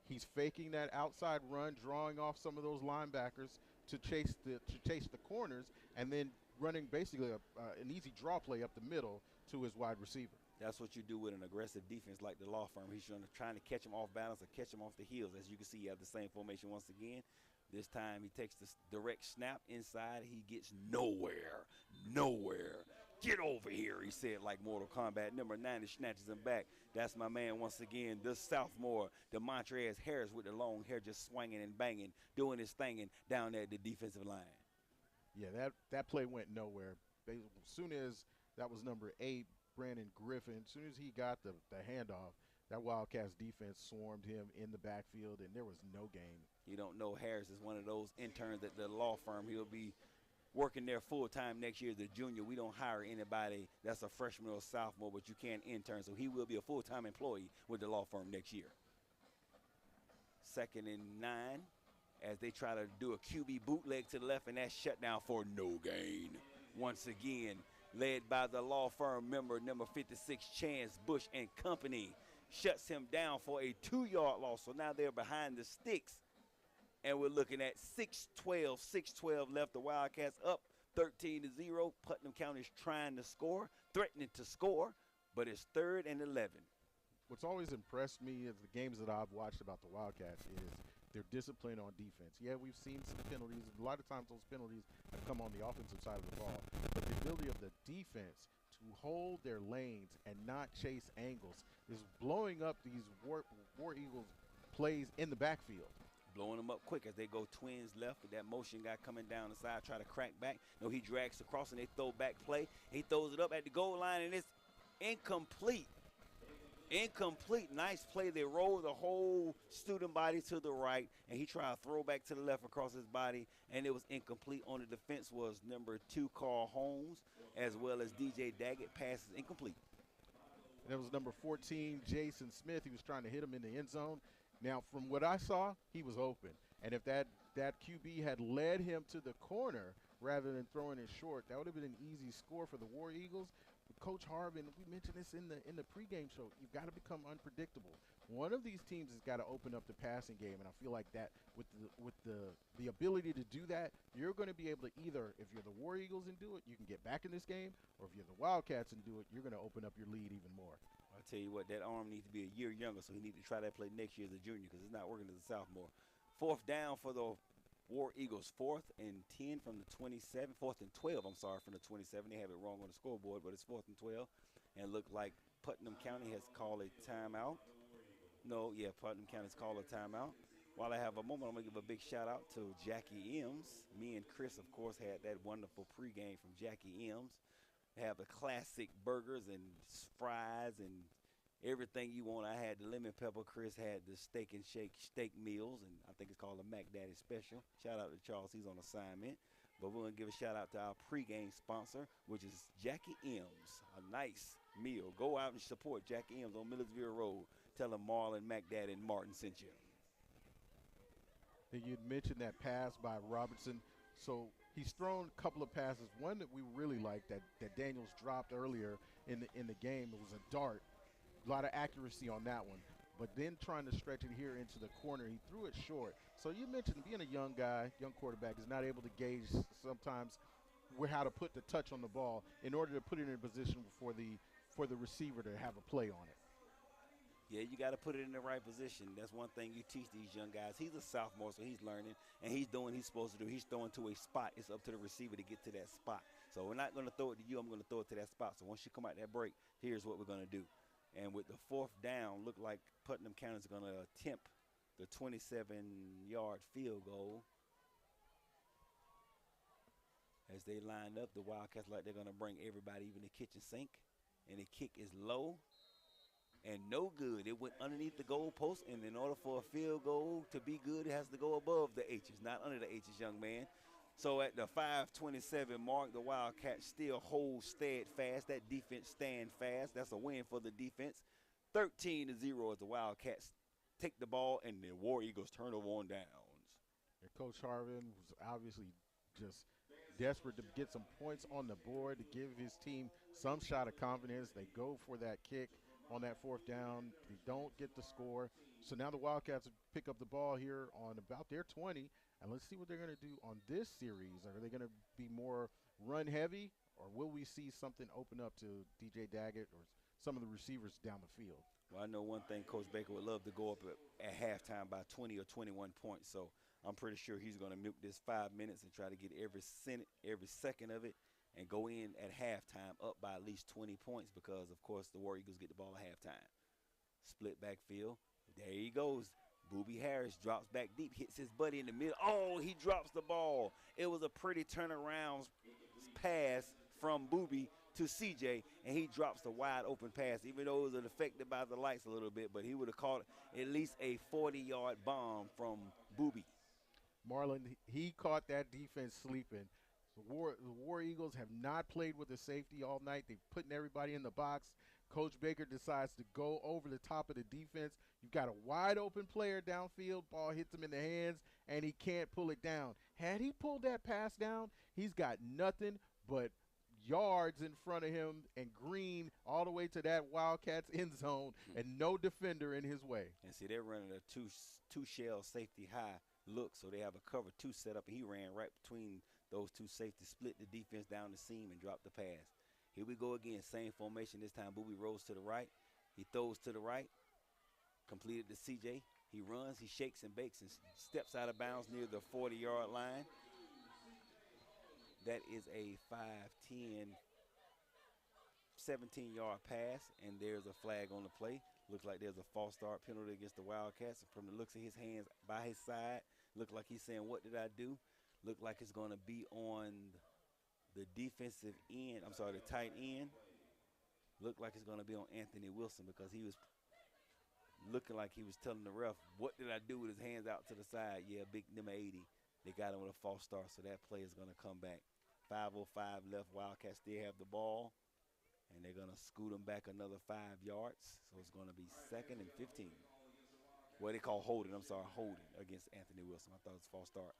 He's faking that outside run, drawing off some of those linebackers to chase the corners, and then running basically an easy draw play up the middle to his wide receiver. That's what you do with an aggressive defense like the law firm. He's trying to catch him off balance or catch him off the heels. As you can see, you have the same formation once again. This time he takes the direct snap inside. He gets nowhere. Get over here, he said, like Mortal Kombat. Number 9 snatches him back. That's my man once again, the sophomore, DeMontrez Harris with the long hair just swinging and banging, doing his thing and down there at the defensive line. Yeah, that play went nowhere. As soon as that was number 8, Brandon Griffin, as soon as he got the handoff, that Wildcats defense swarmed him in the backfield, and there was no gain. You don't know Harris is one of those interns at the law firm. He'll be working there full-time next year as a junior. We don't hire anybody that's a freshman or a sophomore, but you can intern. So he will be a full-time employee with the law firm next year. 2nd and 9 as they try to do a QB bootleg to the left, and that's shut down for no gain. Once again, led by the law firm member, number 56, Chance Bush and Company, shuts him down for a 2-yard loss. So now they're behind the sticks. And we're looking at 6-12 left. The Wildcats up 13-0. Putnam County's trying to score, threatening to score, but it's 3rd and 11. What's always impressed me is the games that I've watched about the Wildcats is their discipline on defense. Yeah, we've seen some penalties. A lot of times those penalties have come on the offensive side of the ball. But the ability of the defense to hold their lanes and not chase angles is blowing up these War Eagles plays in the backfield. Blowing them up quick as they go twins left with that motion guy coming down the side, try to crack back. No, he drags across and they throw back play. He throws it up at the goal line and it's incomplete. Nice play. They roll the whole student body to the right, and he tried to throw back to the left across his body, and it was incomplete. On the defense was number 2, Carl Holmes, as well as DJ Daggett. Passes incomplete. And it was number 14, Jason Smith. He was trying to hit him in the end zone. Now, from what I saw, he was open. And if that QB had led him to the corner rather than throwing it short, that would have been an easy score for the War Eagles. But Coach Harvin, we mentioned this in the pregame show, you've got to become unpredictable. One of these teams has got to open up the passing game, and I feel like that with the ability to do that, you're going to be able to either, if you're the War Eagles and do it, you can get back in this game, or if you're the Wildcats and do it, you're going to open up your lead even more. I'll tell you what, that arm needs to be a year younger, so he needs to try that play next year as a junior because it's not working as a sophomore. 4th down for the War Eagles, 4th and 10 from the 27, 4th and 12, I'm sorry, from the 27. They have it wrong on the scoreboard, but it's 4th and 12. And it looked like Putnam County has called a timeout. Putnam County's called a timeout. While I have a moment, I'm going to give a big shout-out to Jackie Ems. Me and Chris, of course, had that wonderful pregame from Jackie Ems. They have the classic burgers and fries and everything you want. I had the lemon pepper. Chris had the steak and shake steak meals, and I think it's called a Mac Daddy Special. Shout out to Charles. He's on assignment. But we're going to give a shout-out to our pregame sponsor, which is Jackie Ems. A nice meal. Go out and support Jackie Ems on Millersville Road. Tell them Marlon, Mac Daddy, and Martin sent you. And you'd mentioned that pass by Robertson. So he's thrown a couple of passes. One that we really liked that Daniels dropped earlier in the game. It was a dart. A lot of accuracy on that one. But then trying to stretch it here into the corner, he threw it short. So you mentioned being a young guy, young quarterback, is not able to gauge sometimes how to put the touch on the ball in order to put it in a position for the receiver to have a play on it. Yeah, you got to put it in the right position. That's one thing you teach these young guys. He's a sophomore, so he's learning, and he's doing what he's supposed to do. He's throwing to a spot. It's up to the receiver to get to that spot. So we're not going to throw it to you. I'm going to throw it to that spot. So once you come out that break, here's what we're going to do. And with the 4th down, look like Putnam County is going to attempt the 27-yard field goal. As they line up, the Wildcats like they're going to bring everybody, even the kitchen sink. And the kick is low and no good. It went underneath the goal post, and in order for a field goal to be good, it has to go above the H's, not under the H's, young man. So at the 5:27 mark, the Wildcats still hold steadfast. That defense stand fast. That's a win for the defense. 13-0 as the Wildcats take the ball, and the War Eagles turn over on downs. And Coach Harvin was obviously just desperate to get some points on the board to give his team some shot of confidence. They go for that kick on that 4th down. They don't get the score. So now the Wildcats pick up the ball here on about their 20, and let's see what they're going to do on this series. Are they going to be more run heavy, or will we see something open up to DJ Daggett or some of the receivers down the field? Well, I know one thing, Coach Baker would love to go up at halftime by 20 or 21 points. So I'm pretty sure he's going to milk this 5 minutes and try to get every second of it and go in at halftime up by at least 20 points because, of course, the War Eagles get the ball at halftime. Split backfield. There he goes. Booby Harris drops back deep, hits his buddy in the middle. Oh, he drops the ball. It was a pretty turnaround pass from Booby to CJ, and he drops the wide open pass, even though it was affected by the lights a little bit, but he would have caught at least a 40-yard bomb from Booby. Marlon, he caught that defense sleeping. The War Eagles have not played with a safety all night. They're putting everybody in the box. Coach Baker decides to go over the top of the defense. You've got a wide open player downfield. Ball hits him in the hands, and he can't pull it down. Had he pulled that pass down, he's got nothing but yards in front of him and green all the way to that Wildcats end zone and no defender in his way. And see, they're running a two-shell safety high look, so they have a cover 2 set up, and he ran right between those two safeties, split the defense down the seam, and dropped the pass. Here we go again, same formation. This time Booby rolls to the right. He throws to the right, completed to CJ. He runs, he shakes and bakes and steps out of bounds near the 40-yard line. That is a 5-10, 17-yard pass, and there's a flag on the play. Looks like there's a false start penalty against the Wildcats. And from the looks of his hands by his side, look like he's saying, what did I do? Look like it's going to be on the defensive end. I'm sorry, the tight end. Look like it's going to be on Anthony Wilson because he was looking like he was telling the ref, what did I do with his hands out to the side? Yeah, big number 80. They got him with a false start, so that play is going to come back. 5:05 left. Wildcats still have the ball, and they're going to scoot them back another 5 yards. So it's going to be 2nd and 15. What they call holding. I'm sorry, holding against Anthony Wilson. I thought it was a false start.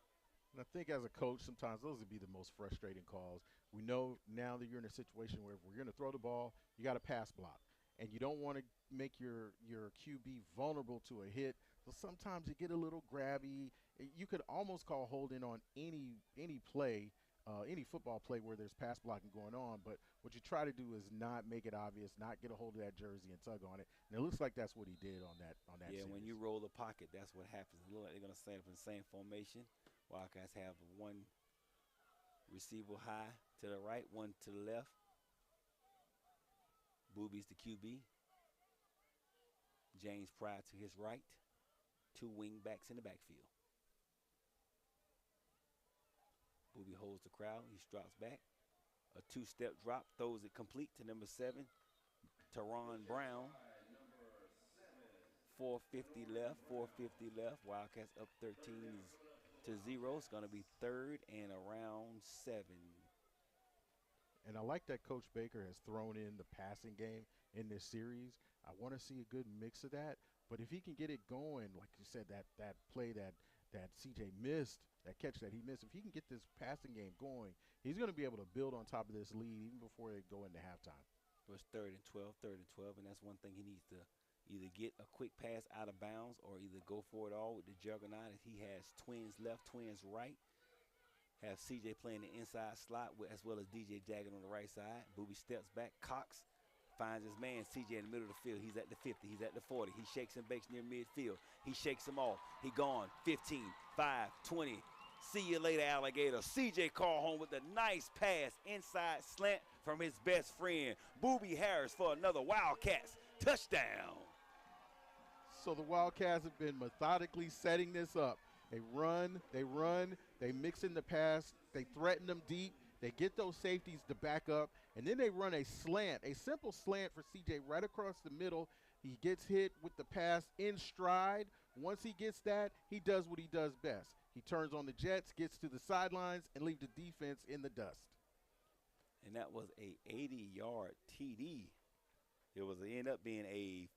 And I think as a coach, sometimes those would be the most frustrating calls. We know now that you're in a situation where if we're going to throw the ball, you got to pass block. And you don't want to make your QB vulnerable to a hit. So sometimes you get a little grabby. You could almost call holding on any play, any football play where there's pass blocking going on. But what you try to do is not make it obvious, not get a hold of that jersey and tug on it. And it looks like that's what he did on that Yeah, series. when you roll the pocket, that's what happens. It looks like they're going to stand up in the same formation. Wildcats have one receiver high to the right, one to the left. Booby's the QB. James Pryor to his right. 2 wing backs in the backfield. Booby holds the crowd. He drops back. A 2-step drop, throws it complete to number 7, Teron Brown. 4:50 left. Wildcats up 13-0. It's going to be 3rd and around 7. And I like that Coach Baker has thrown in the passing game in this series. I want to see a good mix of that. But if he can get it going, like you said, that play that CJ missed, that catch that he missed, if he can get this passing game going, he's going to be able to build on top of this lead even before they go into halftime. It was 3rd and 12, and that's one thing he needs to either get a quick pass out of bounds or either go for it all with the juggernaut. He has twins left, twins right. Have CJ playing the inside slot as well as DJ Daggett on the right side. Booby steps back. Cox finds his man, CJ, in the middle of the field. He's at the 50. He's at the 40. He shakes and bakes near midfield. He shakes him off. He gone. 15, 5, 20. See you later, alligator. CJ Carhome with a nice pass, inside slant from his best friend, Booby Harris, for another Wildcats touchdown. So the Wildcats have been methodically setting this up. They run, they mix in the pass, they threaten them deep, they get those safeties to back up, and then they run a slant, a simple slant for CJ right across the middle. He gets hit with the pass in stride. Once he gets that, he does what he does best. He turns on the jets, gets to the sidelines, and leaves the defense in the dust. And that was a 80-yard TD. It was end up being a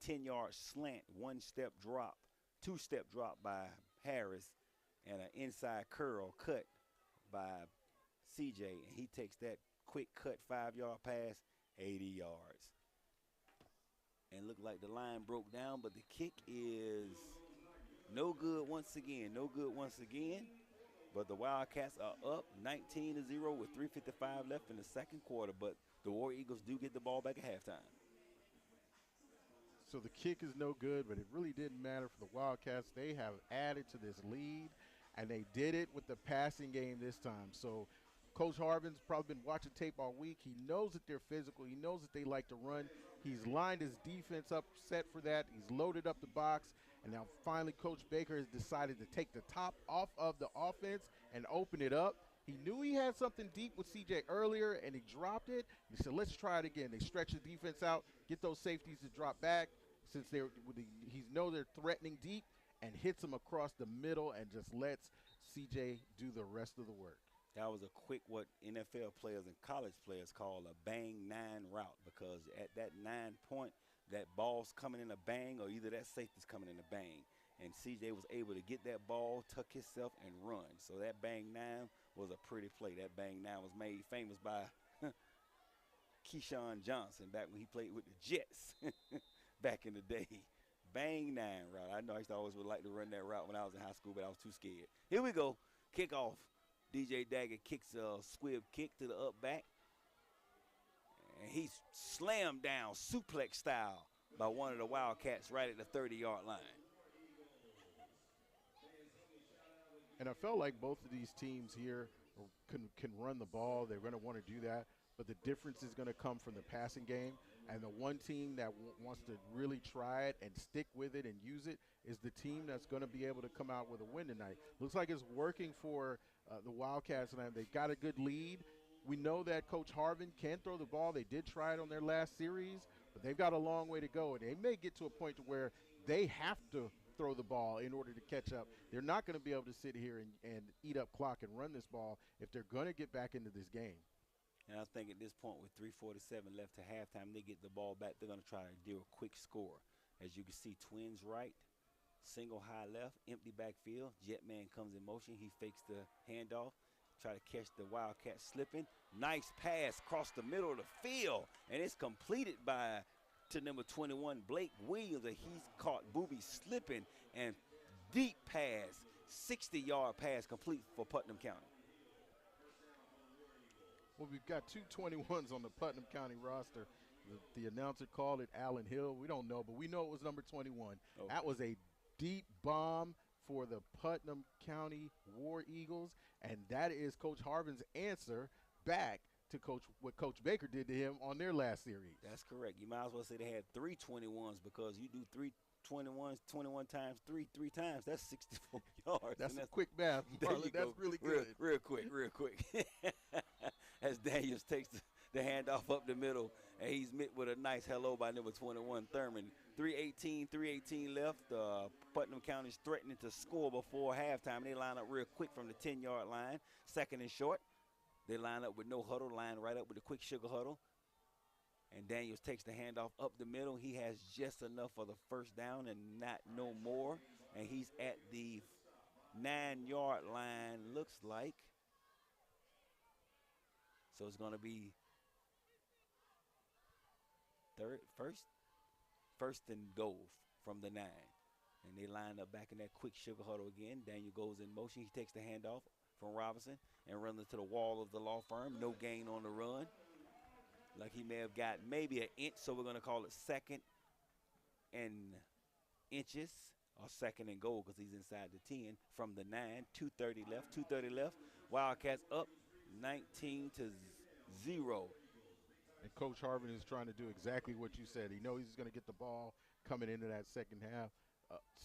10-yard slant, one-step drop, two-step drop by Harris, and an inside curl cut by CJ. And he takes that quick cut 5-yard pass, 80 yards. And looked like the line broke down, but the kick is no good once again. No good once again. But the Wildcats are up 19-0 with 3:55 left in the second quarter. But the War Eagles do get the ball back at halftime. So the kick is no good, but it really didn't matter for the Wildcats. They have added to this lead, and they did it with the passing game this time. So Coach Harvin's probably been watching tape all week. He knows that they're physical. He knows that they like to run. He's lined his defense up, set for that. He's loaded up the box. And now finally Coach Baker has decided to take the top off of the offense and open it up. He knew he had something deep with CJ earlier, and he dropped it. He said, let's try it again. They stretch the defense out, get those safeties to drop back since he knows they're threatening deep, and hits them across the middle and just lets CJ do the rest of the work. That was a quick what NFL players and college players call a bang 9 route, because at that 9 point, that ball's coming in a bang, or either that safety's coming in a bang. And CJ was able to get that ball, tuck himself, and run. So that bang 9 was a pretty play. That bang 9 was made famous by Keyshawn Johnson back when he played with the Jets back in the day. Bang 9 route. I know I used to always would like to run that route when I was in high school, but I was too scared. Here we go. Kickoff. DJ Daggett kicks a squib kick to the up back. And he's slammed down suplex style by one of the Wildcats right at the 30-yard line. And I felt like both of these teams here can run the ball. They're going to want to do that. But the difference is going to come from the passing game. And the one team that wants to really try it and stick with it and use it is the team that's going to be able to come out with a win tonight. Looks like it's working for the Wildcats tonight. They've got a good lead. We know that Coach Harvin can throw the ball. They did try it on their last series, but they've got a long way to go. And they may get to a point to where they have to throw the ball in order to catch up. They're not going to be able to sit here and eat up clock and run this ball if they're going to get back into this game. And I think at this point with 3:47 left to halftime, they get the ball back. They're going to try to do a quick score. As you can see, twins right, single high left, empty backfield. Jetman comes in motion. He fakes the handoff, try to catch the Wildcat slipping. Nice pass across the middle of the field, and it's completed to number 21, Blake Williams. And he's caught Booby slipping, and deep pass, 60-yard pass complete for Putnam County. Well, we've got two 21s on the Putnam County roster. The announcer called it Allen Hill. We don't know, but we know it was number 21. Okay. That was a deep bomb for the Putnam County War Eagles, and that is Coach Harvin's answer back to what Coach Baker did to him on their last series. That's correct. You might as well say they had 3 21s, because you do 3 21s, 21 times 3 times. That's 64 yards. That's a quick math, Marlon. That's really good. Real quick. As Daniels takes the handoff up the middle, and he's met with a nice hello by number 21, Thurman. 3:18 left. Putnam County's threatening to score before halftime. They line up real quick from the 10-yard line, second and short. They line up with no huddle, line right up with the quick sugar huddle. And Daniels takes the handoff up the middle. He has just enough for the first down and not no more. And he's at the 9-yard line, looks like. So it's going to be first and goal from the 9. And they line up back in that quick sugar huddle again. Daniel goes in motion. He takes the handoff from Robinson and runs into the wall of the law firm. No gain on the run. Like he may have got maybe an inch, so we're going to call it second and inches, or second and goal, because he's inside the 10 from the 9. 2:30 left. Wildcats up 19-0. And Coach Harvin is trying to do exactly what you said. He knows he's going to get the ball coming into that second half.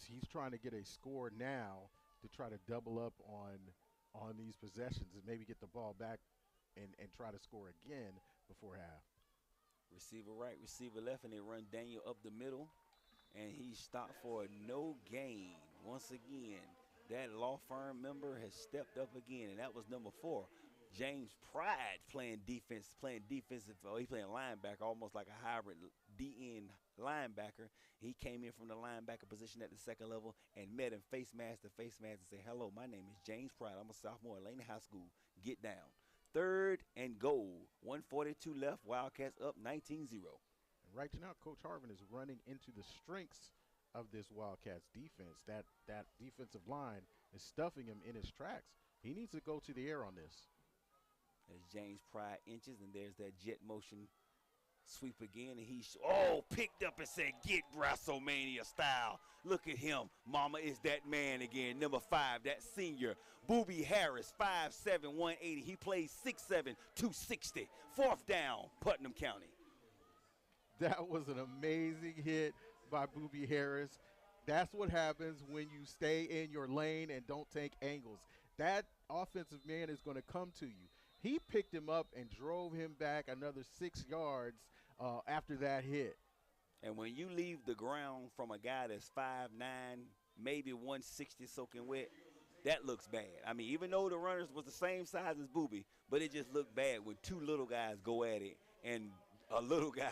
He's trying to get a score now to try to double up on these possessions and maybe get the ball back and try to score again before half. Receiver right, receiver left, and they run Daniel up the middle, and he stopped for no gain. Once again, that law firm member has stepped up again, and that was number 4. James Pride playing defense, he's playing linebacker, almost like a hybrid DN linebacker. He came in from the linebacker position at the second level and met him face mask to face mask and said, hello, my name is James Pride. I'm a sophomore at Laney High School. Get down. 3rd and goal. 1:42 left. Wildcats up 19-0. And right now, Coach Harvin is running into the strengths of this Wildcats defense. That defensive line is stuffing him in his tracks. He needs to go to the air on this. As James Pride inches, and there's that jet motion sweep again, and he picked up and said, get WrestleMania style. Look at him. Mama is that man again. Number 5, that senior. Booby Harris, 5'7", 180. He plays 6'7", 260. 4th down, Putnam County. That was an amazing hit by Booby Harris. That's what happens when you stay in your lane and don't take angles. That offensive man is going to come to you. He picked him up and drove him back another 6 yards after that hit. And when you leave the ground from a guy that's 5'9", maybe 160 soaking wet, that looks bad. I mean, even though the runners was the same size as Booby, but it just looked bad when 2 little guys go at it, and a little guy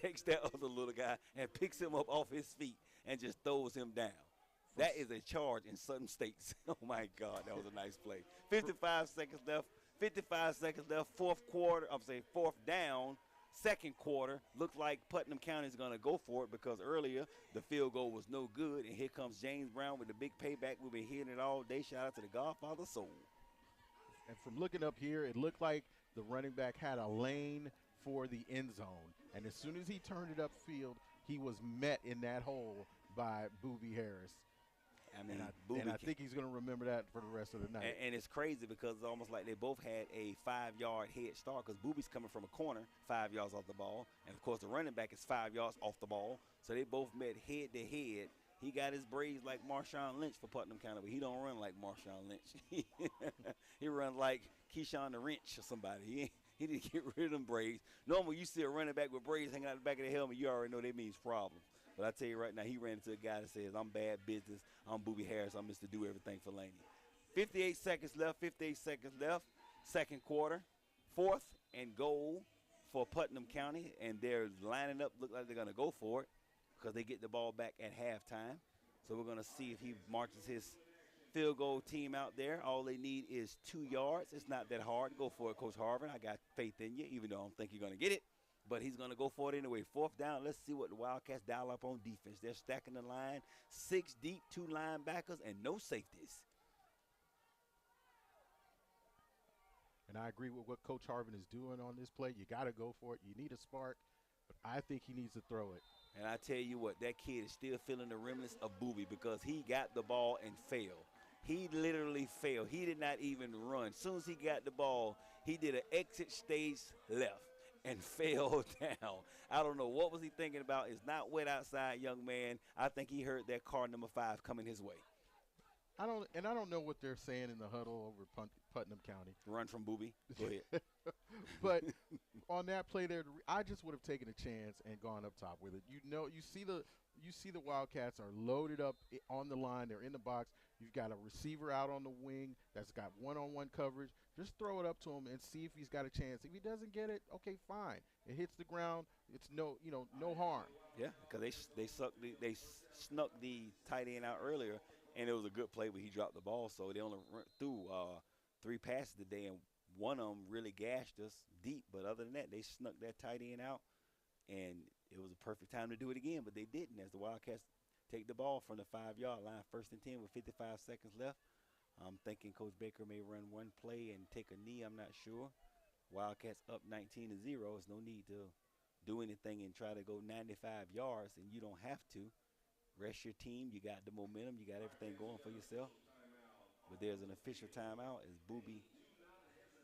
takes that other little guy and picks him up off his feet and just throws him down. That is a charge in Southern States. Oh, my God, that was a nice play. 55 seconds left. 55 seconds left, 4th down, 2nd quarter. Looks like Putnam County is going to go for it because earlier the field goal was no good, and here comes James Brown with the big payback. We've been hearing it all day. Shout out to the Godfather Soul. And from looking up here, it looked like the running back had a lane for the end zone, and as soon as he turned it upfield, he was met in that hole by Booby Harris. I mean, and I think he's going to remember that for the rest of the night. And it's crazy because it's almost like they both had a 5-yard head start because Booby's coming from a corner 5 yards off the ball. And, of course, the running back is 5 yards off the ball. So they both met head-to-head. He got his braids like Marshawn Lynch for Putnam County, but he don't run like Marshawn Lynch. He run like Keyshawn the Wrench or somebody. He didn't get rid of them braids. Normally, you see a running back with braids hanging out the back of the helmet, you already know that means problems. But I tell you right now, he ran into a guy that says, I'm bad business. I'm Booby Harris. I'm Mr. Do Everything for Laney. 58 seconds left, 2nd quarter. 4th and goal for Putnam County, and they're lining up, look like they're going to go for it because they get the ball back at halftime. So we're going to see if he marches his field goal team out there. All they need is 2 yards. It's not that hard. Go for it, Coach Harvin. I got faith in you, even though I don't think you're going to get it. But he's going to go for it anyway. 4th down. Let's see what the Wildcats dial up on defense. They're stacking the line. 6 deep, 2 linebackers, and no safeties. And I agree with what Coach Harvin is doing on this play. You got to go for it. You need a spark, but I think he needs to throw it. And I tell you what, that kid is still feeling the remnants of Booby because he got the ball and failed. He literally failed. He did not even run. As soon as he got the ball, he did an exit stage left and fell down. I don't know what was he thinking about. It's not wet outside, young man. I think he heard that car number 5 coming his way. I don't know what they're saying in the huddle over Putnam County. Run from Booby. Go ahead. But on that play there, I just would have taken a chance and gone up top with it. You see the Wildcats are loaded up on the line. They're in the box. You've got a receiver out on the wing that's got one-on-one coverage. Just throw it up to him and see if he's got a chance. If he doesn't get it, okay, fine. It hits the ground. It's no harm. Yeah, because they snuck the tight end out earlier, and it was a good play, but he dropped the ball. So they only threw 3 passes today, and one of them really gashed us deep. But other than that, they snuck that tight end out, and it was a perfect time to do it again, but they didn't as the Wildcats take the ball from the 5-yard line, 1st and 10 with 55 seconds left. I'm thinking Coach Baker may run one play and take a knee. I'm not sure. Wildcats up 19-0. There's no need to do anything and try to go 95 yards, and you don't have to. Rest your team. You got the momentum. You got everything going for yourself. But there's an official timeout as Booby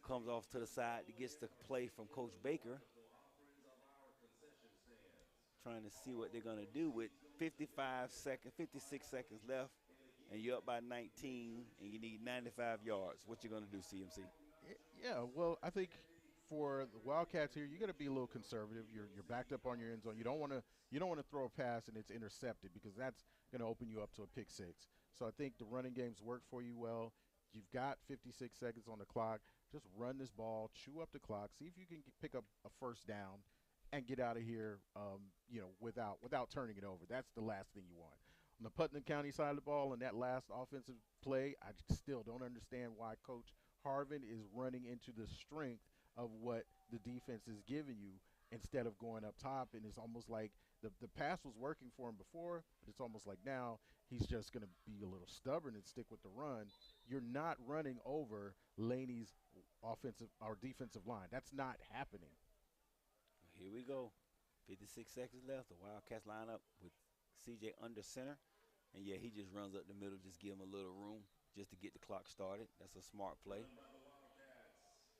comes off to the side. He gets the play from Coach Baker. trying to see what they're going to do with 56 seconds left, and you're up by 19, and you need 95 yards. What you going to do, CMC? Yeah, well, I think for the Wildcats here, you got to be a little conservative. You're backed up on your end zone. You don't want to throw a pass and it's intercepted, because that's going to open you up to a pick six. So I think the running games work for you well. You've got 56 seconds on the clock. Just run this ball, chew up the clock, see if you can pick up a first down, and get out of here, without turning it over. That's the last thing you want. On the Putnam County side of the ball, in that last offensive play, I still don't understand why Coach Harvin is running into the strength of what the defense is giving you instead of going up top. And it's almost like the pass was working for him before, but it's almost like now he's just going to be a little stubborn and stick with the run. You're not running over Laney's offensive or defensive line. That's not happening. Here we go. 56 seconds left. The Wildcats line up with CJ under center. And, yeah, he just runs up the middle, just give him a little room just to get the clock started. That's a smart play.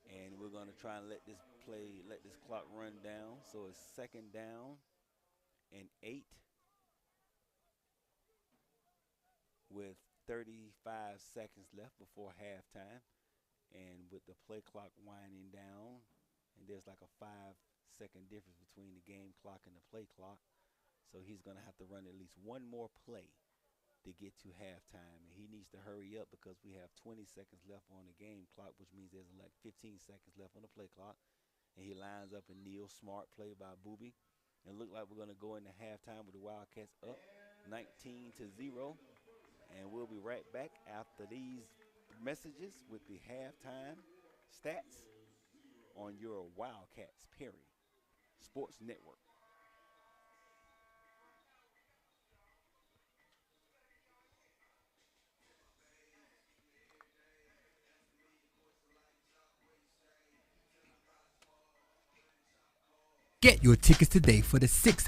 And we're going to try and let this clock run down. So it's second down and 8 with 35 seconds left before halftime. And with the play clock winding down, and there's like a 5-second difference between the game clock and the play clock. So he's going to have to run at least one more play to get to halftime. And he needs to hurry up because we have 20 seconds left on the game clock, which means there's like 15 seconds left on the play clock. And he lines up a Neil smart play by Booby. And look like we're going to go into halftime with the Wildcats up 19-0. And we'll be right back after these messages with the halftime stats on your Wildcats Perry Sports Network. Get your tickets today for the 6th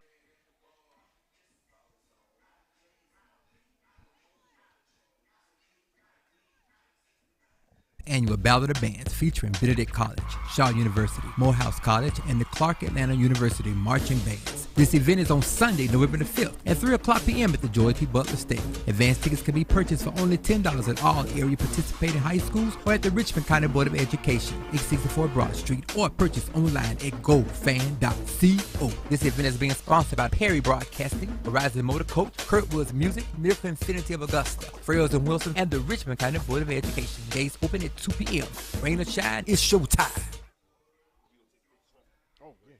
annual Ballad of Bands featuring Benedict College, Shaw University, Morehouse College, and the Clark Atlanta University Marching Bands. This event is on Sunday, November the 5th at 3 o'clock p.m. at the George P. Butler Stadium. Advance tickets can be purchased for only $10 at all area participating high schools or at the Richmond County Board of Education, 864 Broad Street, or purchase online at gofan.co. This event is being sponsored by Perry Broadcasting, Horizon Motor Coach, Kurtwood's Music, Miracle Infinity of Augusta, Frails and Wilson, and the Richmond County Board of Education. Days open at 2 p.m. Rain or shine, it's showtime. Oh, yeah.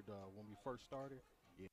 compared when we first started. Yeah.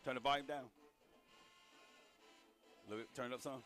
Turn the volume down. Turn it up some.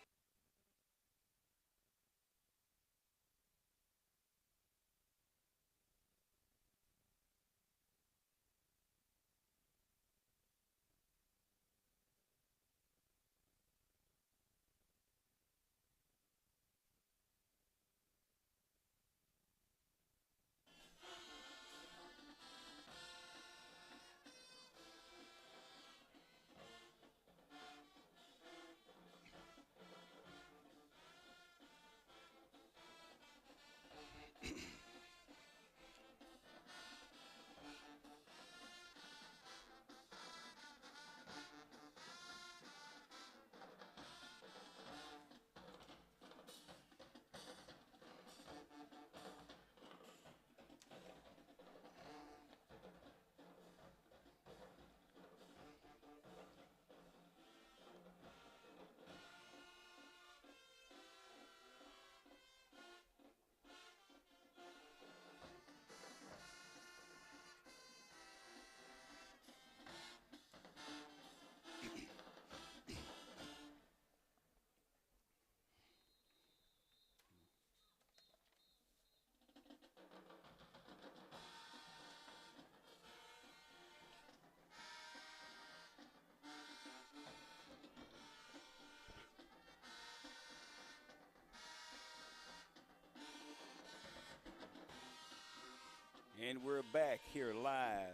And we're back here live,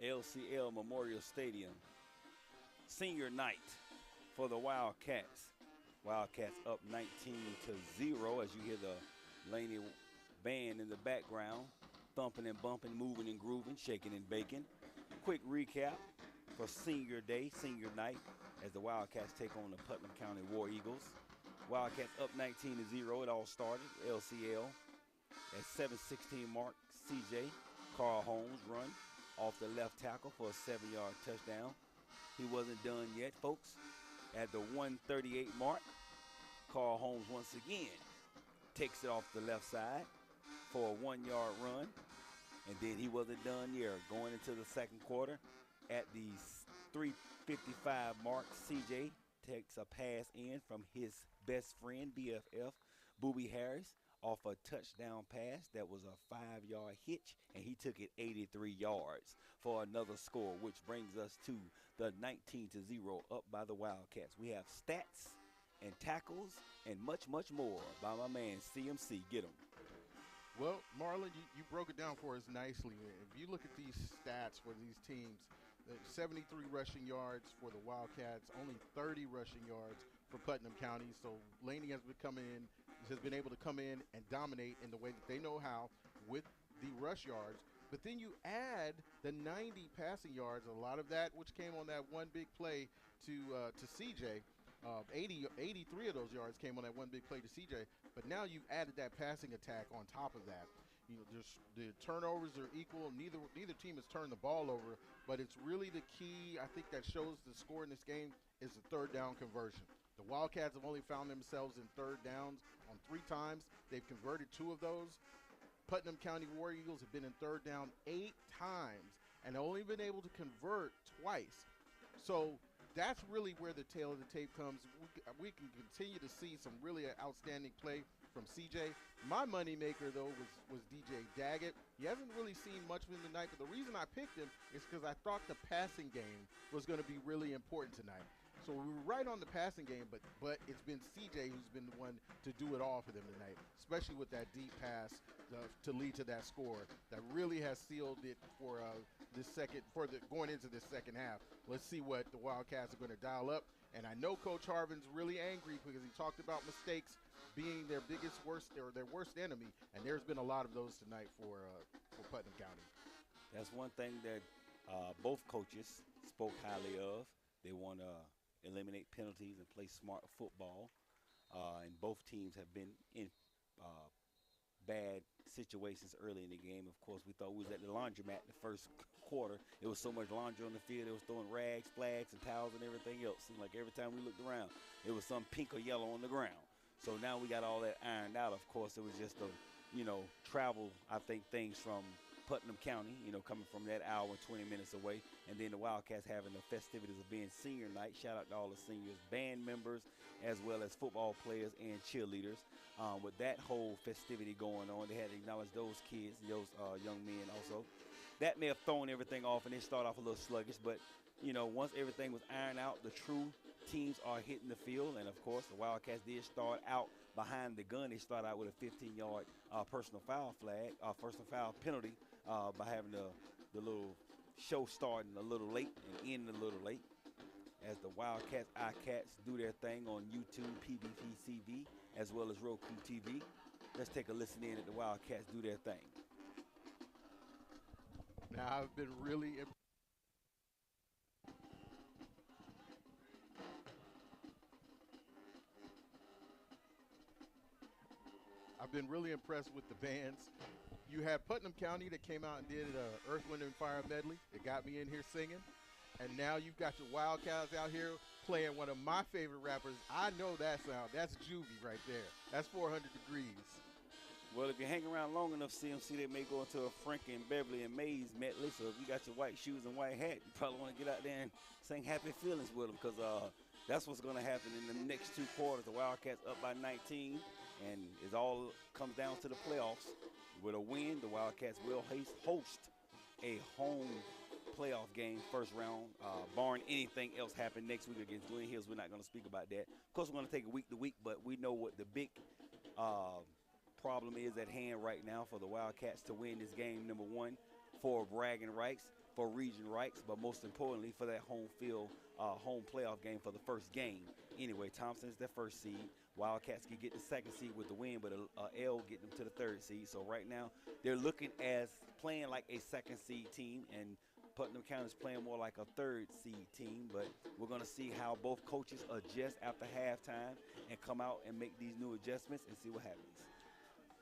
LCL Memorial Stadium. Senior night for the Wildcats. Wildcats up 19-0 as you hear the Laney band in the background, thumping and bumping, moving and grooving, shaking and baking. Quick recap for senior day, senior night, as the Wildcats take on the Putnam County War Eagles. Wildcats up 19-0. It all started, LCL. At 7:16 mark, CJ Carl Holmes run off the left tackle for a 7-yard touchdown. He wasn't done yet, folks. At the 1:38 mark, Carl Holmes once again takes it off the left side for a 1-yard run. And then he wasn't done yet. Going into the second quarter, at the 3:55 mark, CJ takes a pass in from his best friend, BFF, Booby Harris, off a touchdown pass that was a 5-yard hitch, and he took it 83 yards for another score, which brings us to the 19-0 up by the Wildcats. We have stats and tackles and much, much more by my man CMC. Get him. Well, Marlon, you broke it down for us nicely. If you look at these stats for these teams, 73 rushing yards for the Wildcats, only 30 rushing yards for Putnam County. So Laney has been able to come in and dominate in the way that they know how with the rush yards. But then you add the 90 passing yards, a lot of that which came on that one big play to CJ. 83 of those yards came on that one big play to CJ. But now you've added that passing attack on top of that. You know, the turnovers are equal. Neither team has turned the ball over, but it's really the key, I think, that shows the score in this game is the third down conversion. The Wildcats have only found themselves in third downs on 3 times. They've converted 2 of those. Putnam County War Eagles have been in third down 8 times and only been able to convert twice. So that's really where the tail of the tape comes. We can continue to see some really outstanding play from CJ. My moneymaker, though, was DJ Daggett. He hasn't really seen much of him tonight, but the reason I picked him is because I thought the passing game was going to be really important tonight. So we were right on the passing game, but it's been CJ who's been the one to do it all for them tonight, especially with that deep pass to lead to that score that really has sealed it for going into this second half. Let's see what the Wildcats are going to dial up. And I know Coach Harvin's really angry because he talked about mistakes being their worst enemy, and there's been a lot of those tonight for Putnam County. That's one thing that both coaches spoke highly of. They want to eliminate penalties and play smart football. And both teams have been in bad situations early in the game. Of course, we thought we was at the laundromat the first quarter. It was so much laundry on the field. It was throwing rags, flags, and towels and everything else. Seemed like every time we looked around, it was some pink or yellow on the ground. So now we got all that ironed out. Of course, it was just travel, I think, things from Putnam County, coming from that hour and 20 minutes away. And then the Wildcats having the festivities of being senior night. Shout out to all the seniors, band members, as well as football players and cheerleaders. With that whole festivity going on, they had to acknowledge those kids, those young men also. That may have thrown everything off, and they start off a little sluggish. But, once everything was ironed out, the true teams are hitting the field. And, of course, the Wildcats did start out behind the gun. They start out with a 15-yard personal foul penalty by having the little show starting a little late and ending a little late. As the Wildcats, iCats do their thing on YouTube, PPBC TV, as well as Roku TV. Let's take a listen in at the Wildcats do their thing. Now, I've been really impressed with the bands. You had Putnam County that came out and did Earth, Wind, and Fire medley. It got me in here singing. And now you've got your Wildcats out here playing one of my favorite rappers. I know that sound. That's Juvie right there. That's 400 Degrees. Well, if you hang around long enough, CMC, they may go into a Frankie and Beverly and Mays medley. So if you got your white shoes and white hat, you probably want to get out there and sing Happy Feelings with them, because that's what's going to happen in the next two quarters. The Wildcats up by 19, and it all comes down to the playoffs. With a win, the Wildcats will host a home playoff game, first round, barring anything else happen next week against Glen Hills. We're not going to speak about that. Of course, we're going to take it week to week, but we know what the big problem is at hand right now for the Wildcats to win this game, number one, for bragging rights, for region rights, but most importantly for that home field, home playoff game for the first game. Anyway, Thompson's their first seed. Wildcats can get the second seed with the win, but a L get them to the third seed. So right now they're looking as playing like a second seed team, and Putnam County is playing more like a third seed team. But we're going to see how both coaches adjust after halftime and come out and make these new adjustments and see what happens.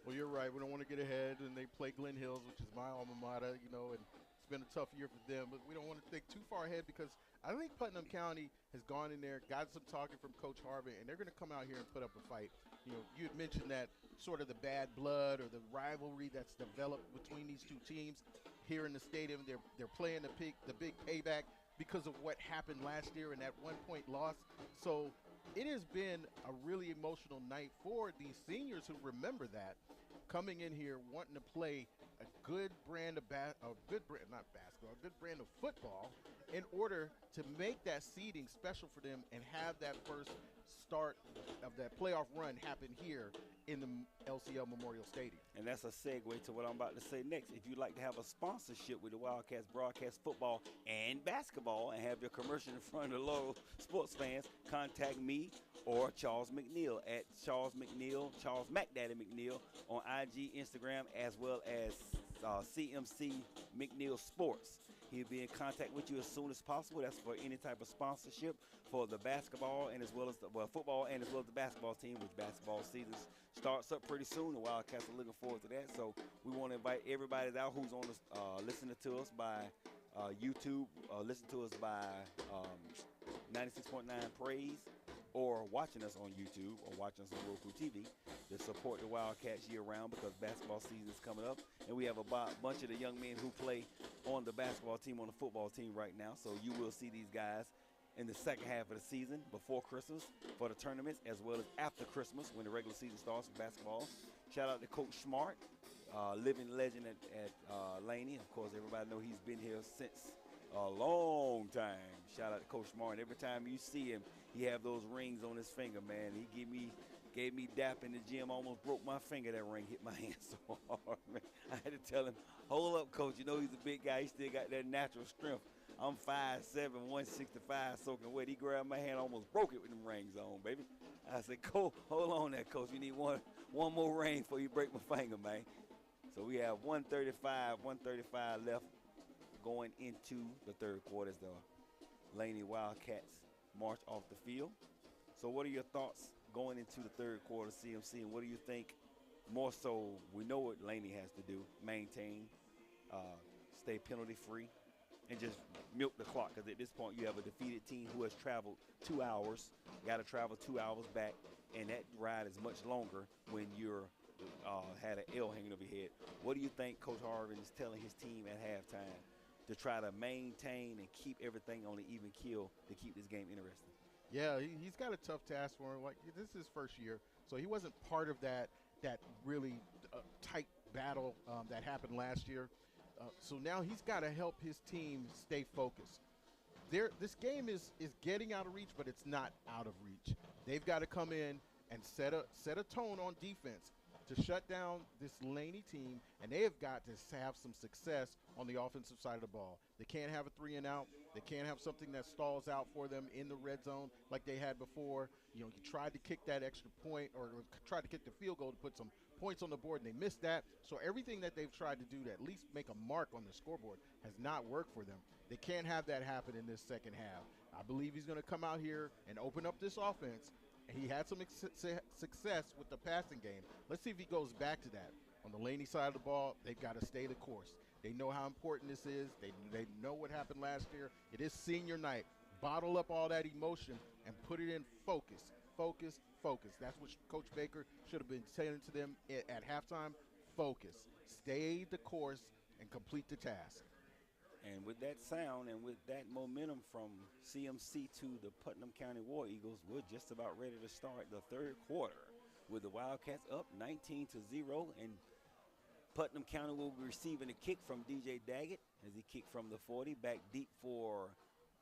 Well, you're right. We don't want to get ahead, and they play Glen Hills, which is my alma mater, and it's been a tough year for them. But we don't want to think too far ahead, because I think Putnam County has gone in there, got some talking from Coach Harvin, and they're going to come out here and put up a fight. You had mentioned that sort of the bad blood or the rivalry that's developed between these two teams here in the stadium. They're playing the big payback because of what happened last year and that 1-point loss. So it has been a really emotional night for these seniors who remember that, coming in here wanting to play a good brand of good brand of football in order to make that seeding special for them and have that first start of that playoff run happen here in the LCL Memorial Stadium. And that's a segue to what I'm about to say next. If you'd like to have a sponsorship with the Wildcats broadcast football and basketball and have your commercial in front of the local sports fans, contact me or Charles McNeil at Charles McDaddy McNeil on IG, Instagram, as well as CMC McNeil Sports. He'll be in contact with you as soon as possible. That's for any type of sponsorship for the basketball and as well as the football and as well as the basketball team, which basketball season starts up pretty soon. The Wildcats are looking forward to that. So we want to invite everybody out who's on this, listening to us by YouTube, listen to us by 96.9 Praise, or watching us on YouTube or watching us on Roku TV to support the Wildcats year-round, because basketball season is coming up. And we have a bunch of the young men who play on the basketball team, on the football team right now. So you will see these guys in the second half of the season, before Christmas for the tournaments, as well as after Christmas when the regular season starts for basketball. Shout out to Coach Smart, living legend at Laney. Of course, everybody know he's been here since a long time. Shout out to Coach Smart. Every time you see him, he have those rings on his finger, man. He gave me dap in the gym, almost broke my finger. That ring hit my hand so hard, man. I had to tell him, hold up, Coach. You know he's a big guy. He still got that natural strength. I'm 5'7", 165, soaking wet. He grabbed my hand, almost broke it with them rings on, baby. I said, hold on there, Coach. You need one more ring before you break my finger, man. So we have 135 left going into the third quarter as the Laney Wildcats march off the field. So what are your thoughts going into the third quarter, CMC, and what do you think more so? We know what Laney has to do: maintain, stay penalty-free, and just milk the clock, because at this point you have a defeated team who has traveled 2 hours, got to travel 2 hours back, and that ride is much longer when you're had an L hanging over your head. What do you think Coach Harvin is telling his team at halftime to try to maintain and keep everything on an even keel to keep this game interesting? Yeah, he's got a tough task for him. Like, this is his first year, so he wasn't part of that really tight battle that happened last year. So now he's got to help his team stay focused. This game is getting out of reach, but it's not out of reach. They've got to come in and set a tone on defense to shut down this Laney team, and they have got to have some success on the offensive side of the ball. They can't have a 3 and out. They can't have something that stalls out for them in the red zone like they had before. You tried to kick that extra point or tried to kick the field goal to put some points on the board, and they missed that. So everything that they've tried to do to at least make a mark on the scoreboard has not worked for them. They can't have that happen in this second half. I believe he's going to come out here and open up this offense. He had some success with the passing game. Let's see if he goes back to that. On the Laney side of the ball, they've got to stay the course. They know how important this is. They know what happened last year. It is senior night. Bottle up all that emotion and put it in focus. Focus, focus. That's what Coach Baker should have been saying to them at halftime. Focus. Stay the course and complete the task. And with that sound and with that momentum from CMC to the Putnam County War Eagles, we're just about ready to start the third quarter with the Wildcats up 19-0. And Putnam County will be receiving a kick from DJ Daggett as he kicked from the 40 back deep for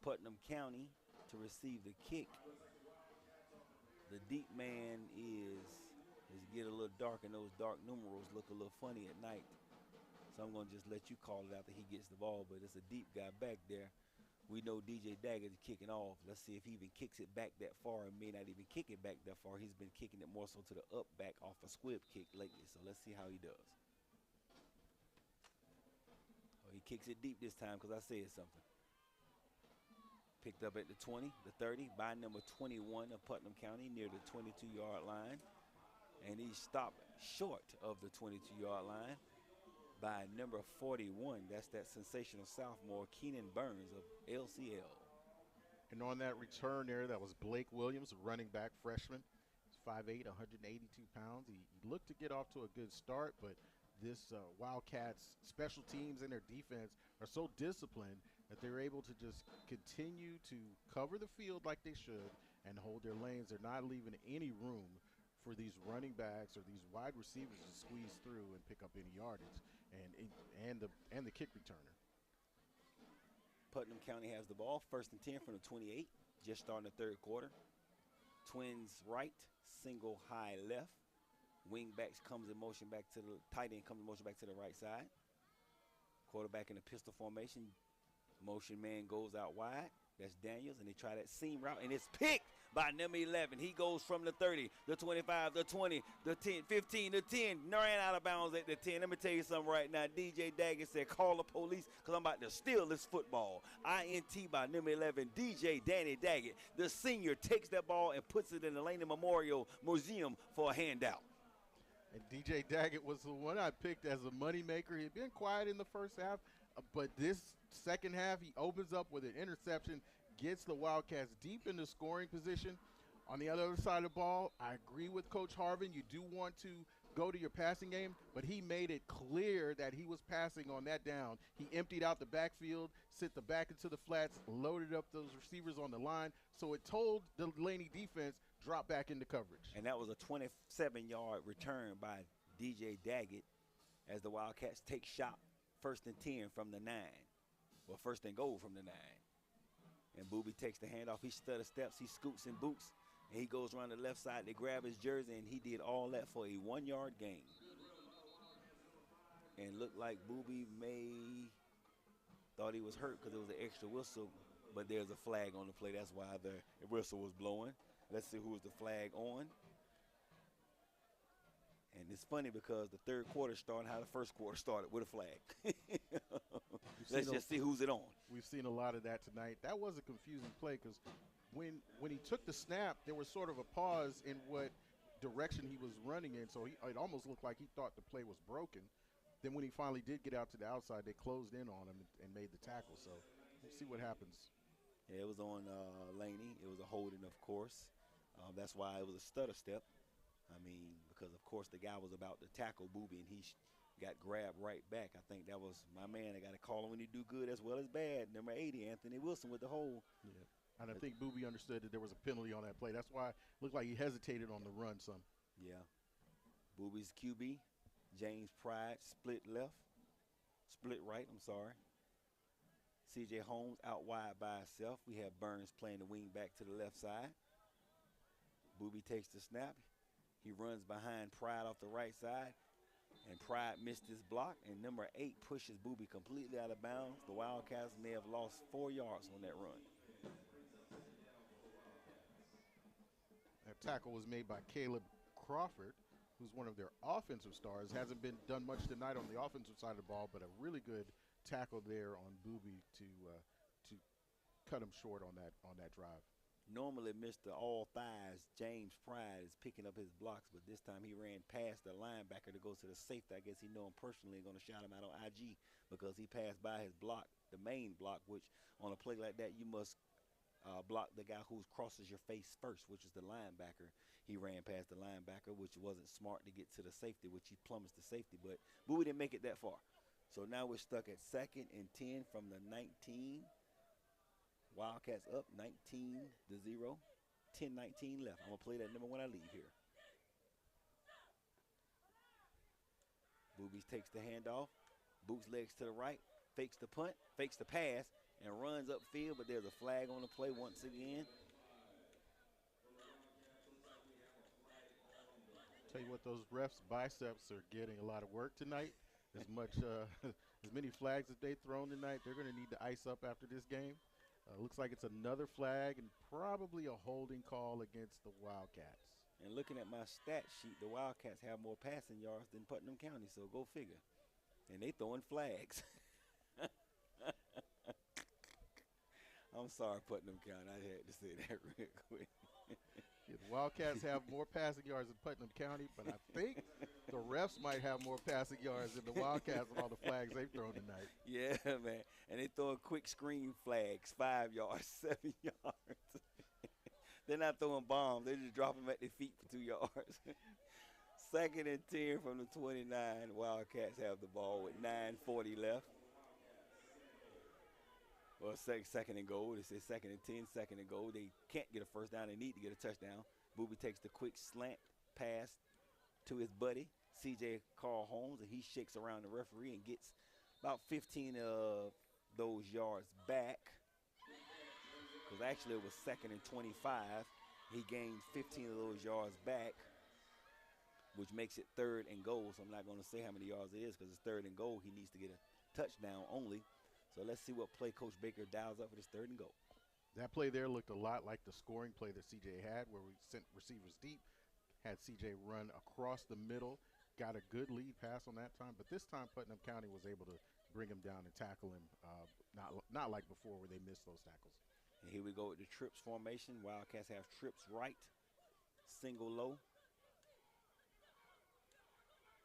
Putnam County to receive the kick. The deep man is get a little dark, and those dark numerals look a little funny at night. So I'm going to just let you call it after he gets the ball, but it's a deep guy back there. We know DJ Daggett is kicking off. Let's see if he even kicks it back that far, and may not even kick it back that far. He's been kicking it more so to the up back off a squib kick lately, so let's see how he does. Oh, he kicks it deep this time because I said something. Picked up at the 20, the 30, by number 21 of Putnam County near the 22-yard line. And he stopped short of the 22-yard line by number 41. That's that sensational sophomore, Keenan Burns of LCL. And on that return there, that was Blake Williams, a running back freshman. He's 5'8", 182 pounds. He looked to get off to a good start, but this Wildcats special teams and their defense are so disciplined that they're able to just continue to cover the field like they should and hold their lanes. They're not leaving any room for these running backs or these wide receivers to squeeze through and pick up any yardage, and the kick returner. Putnam County has the ball, 1st and 10 from the 28, just starting the third quarter. Twins right, single high left. Wing backs comes in motion back to the tight end, comes in motion back to the right side. Quarterback in a pistol formation. Motion man goes out wide. That's Daniels, and they try that seam route, and it's picked by number 11. He goes from the 30, the 25, the 20, the 10, 15, the 10, ran out of bounds at the 10. Let me tell you something right now. DJ Daggett said, call the police because I'm about to steal this football. INT by number 11, DJ Danny Daggett. The senior takes that ball and puts it in the Laney Memorial Museum for a handout. And DJ Daggett was the one I picked as a moneymaker. He had been quiet in the first half, but this second half, he opens up with an interception, gets the Wildcats deep in the scoring position. On the other side of the ball, I agree with Coach Harvin. You do want to go to your passing game, but he made it clear that he was passing on that down. He emptied out the backfield, sent the back into the flats, loaded up those receivers on the line. So it told the Laney defense, drop back into coverage. And that was a 27-yard return by DJ Daggett as the Wildcats take shot, 1st and 10 from the 9. Well, 1st and goal from the 9. And Booby takes the handoff. He stutter steps. He scoots and boots. And he goes around the left side. They grab his jersey, and he did all that for a 1-yard gain. And looked like Booby thought he was hurt because it was an extra whistle. But there's a flag on the play. That's why the whistle was blowing. Let's see who was the flag on. And it's funny because the third quarter started how the first quarter started with a flag. Let's just see who's it on. We've seen a lot of that tonight. That was a confusing play because when he took the snap, there was sort of a pause in what direction he was running in. So it almost looked like he thought the play was broken. Then when he finally did get out to the outside, they closed in on him and made the tackle. So we'll see what happens. Yeah, it was on Laney. It was a holding, of course. That's why it was a stutter step. I mean, because, of course, the guy was about to tackle Booby, and he got grabbed right back. I think that was my man. I got to call him when he do good as well as bad. Number 80, Anthony Wilson with the hole. Yeah. And I think Booby understood that there was a penalty on that play. That's why it looked like he hesitated on the run some. Yeah. Booby's QB, James Pride, split right, I'm sorry. C.J. Holmes out wide by himself. We have Burns playing the wing back to the left side. Booby takes the snap. He runs behind Pride off the right side, and Pride missed his block, and number 8 pushes Booby completely out of bounds. The Wildcats may have lost 4 yards on that run. That tackle was made by Caleb Crawford, who's one of their offensive stars. Hasn't been done much tonight on the offensive side of the ball, but a really good tackle there on Booby to cut him short on that drive. Normally, Mr. All Thighs, James Pride, is picking up his blocks, but this time he ran past the linebacker to go to the safety. I guess he know him personally and going to shout him out on IG because he passed by his block, the main block, which on a play like that, you must block the guy who crosses your face first, which is the linebacker. He ran past the linebacker, which wasn't smart to get to the safety, which he plummets the safety, but Booby didn't make it that far. So now we're stuck at 2nd and 10 from the 19. Wildcats up 19-0. 10-19 left. I'm going to play that number when I leave here. Boobies takes the handoff. Boots legs to the right. Fakes the punt. Fakes the pass. And runs upfield, but there's a flag on the play once again. Tell you what, those refs' biceps are getting a lot of work tonight. As many flags as they've thrown tonight, they're going to need to ice up after this game. Looks like it's another flag and probably a holding call against the Wildcats. And looking at my stat sheet, the Wildcats have more passing yards than Putnam County, so go figure. And they throwing flags. I'm sorry, Putnam County. I had to say that real quick. Yeah, the Wildcats have more passing yards than Putnam County, but I think the refs might have more passing yards than the Wildcats with all the flags they've thrown tonight. Yeah, man. And they throwing quick screen flags, 5 yards, 7 yards. They're not throwing bombs. They just drop them at their feet for 2 yards. 2nd and 10 from the 29. Wildcats have the ball with 9:40 left. Well, second and goal. They say 2nd and 10, 2nd and goal. They can't get a first down. They need to get a touchdown. Booby takes the quick slant pass to his buddy, C.J. Carl Holmes, and he shakes around the referee and gets about 15 of those yards back. Because actually it was 2nd and 25. He gained 15 of those yards back, which makes it 3rd and goal. So I'm not going to say how many yards it is because it's 3rd and goal. He needs to get a touchdown only. So let's see what play Coach Baker dials up for this 3rd and goal. That play there looked a lot like the scoring play that C.J. had, where we sent receivers deep, had C.J. run across the middle, got a good lead pass on that time. But this time Putnam County was able to bring him down and tackle him, not like before where they missed those tackles. And here we go with the trips formation. Wildcats have trips right, single low.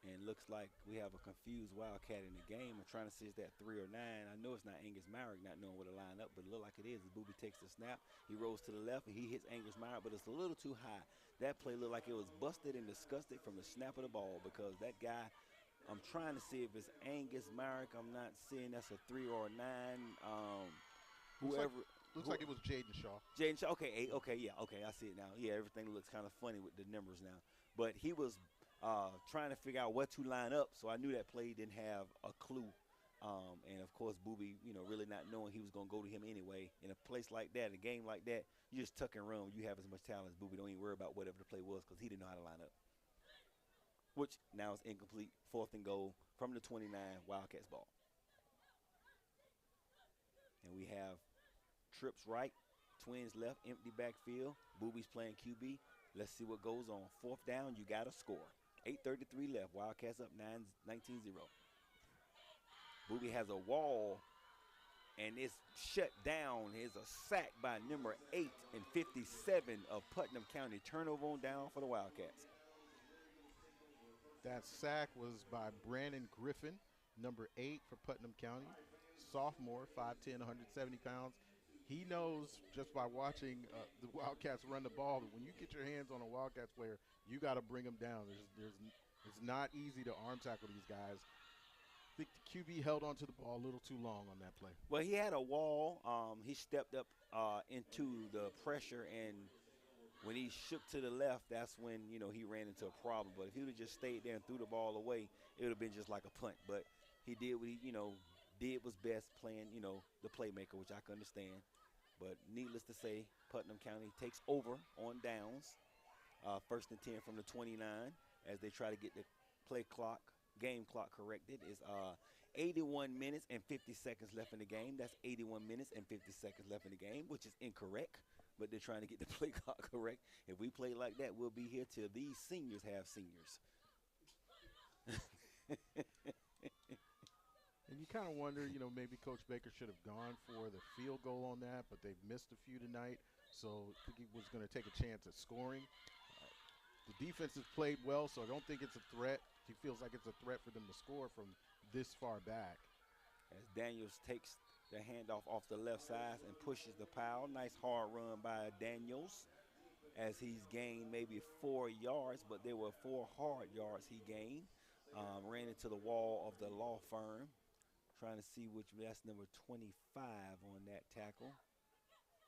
And looks like we have a confused Wildcat in the game. I'm trying to see is that 3 or 9. I know it's not Angus Myrick, not knowing where to line up, but it look like it is. As Booby takes the snap, he rolls to the left, and he hits Angus Myrick, but it's a little too high. That play looked like it was busted and disgusted from the snap of the ball because that guy, I'm trying to see if it's Angus Myrick. I'm not seeing that's a 3 or a 9. Looks like it was Jaden Shaw. Jaden Shaw, okay, 8, okay, yeah, okay, I see it now. Yeah, everything looks kind of funny with the numbers now. But he was trying to figure out what to line up, so I knew that play didn't have a clue. And, of course, Booby, really not knowing he was going to go to him anyway. In a place like that, a game like that, you just tuck and run when you have as much talent as Booby. Don't even worry about whatever the play was because he didn't know how to line up. Which now is incomplete. 4th and goal from the 29, Wildcats ball. And we have trips right, twins left, empty backfield. Booby's playing QB. Let's see what goes on. 4th down, you got to score. 8:33 left. Wildcats up 19-0. Booby has a wall, and it's shut down. Here's a sack by number 8 and 57 of Putnam County. Turnover on down for the Wildcats. That sack was by Brandon Griffin, number 8 for Putnam County. Sophomore, 5'10", 170 pounds. he knows just by watching the Wildcats run the ball that when you get your hands on a Wildcats player, you got to bring them down. It's not easy to arm tackle these guys. I think the QB held onto the ball a little too long on that play. Well, he had a wall. He stepped up into the pressure, and when he shook to the left, that's when, he ran into a problem. But if he would have just stayed there and threw the ball away, it would have been just like a punt. But he did what he, did was best, playing, the playmaker, which I can understand. But needless to say, Putnam County takes over on downs. 1st and 10 from the 29 as they try to get the game clock corrected. It's 81 minutes and 50 seconds left in the game. That's 81 minutes and 50 seconds left in the game, which is incorrect. But they're trying to get the play clock correct. If we play like that, we'll be here till these seniors have seniors. And you kind of wonder, maybe Coach Baker should have gone for the field goal on that, but they've missed a few tonight, so I think he was going to take a chance at scoring. The defense has played well, so I don't think it's a threat. He feels like it's a threat for them to score from this far back. As Daniels takes the handoff off the left side and pushes the pile. Nice hard run by Daniels as he's gained maybe 4 yards, but there were 4 hard yards he gained. Ran into the wall of the law firm. Trying to see that's number 25 on that tackle.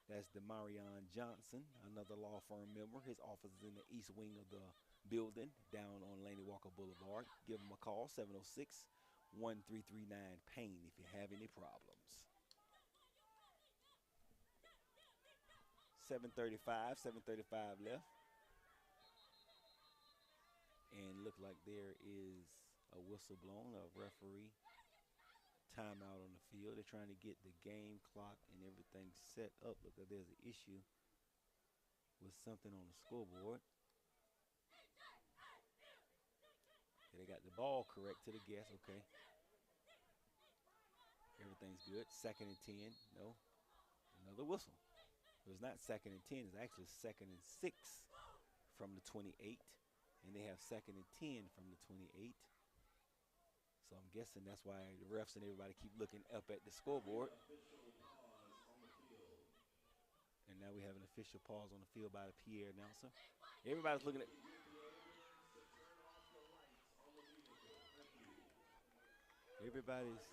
That's Demarion Johnson, another law firm member. His office is in the east wing of the building down on Laney Walker Boulevard. Give him a call, 706-1339-PAIN if you have any problems. 7:35 left. And look like there is a whistle blown, a referee timeout on the field. They're trying to get the game clock and everything set up. Look like there's an issue with something on the scoreboard. Okay, they got the ball correct to the guess. Okay. Everything's good. 2nd and 10. No. Another whistle. It's not 2nd and 10. It's actually 2nd and 6 from the 28. And they have 2nd and 10 from the 28. So I'm guessing that's why the refs and everybody keep looking up at the scoreboard. And now we have an official pause on the field by the PA announcer. Everybody's looking at. Everybody's.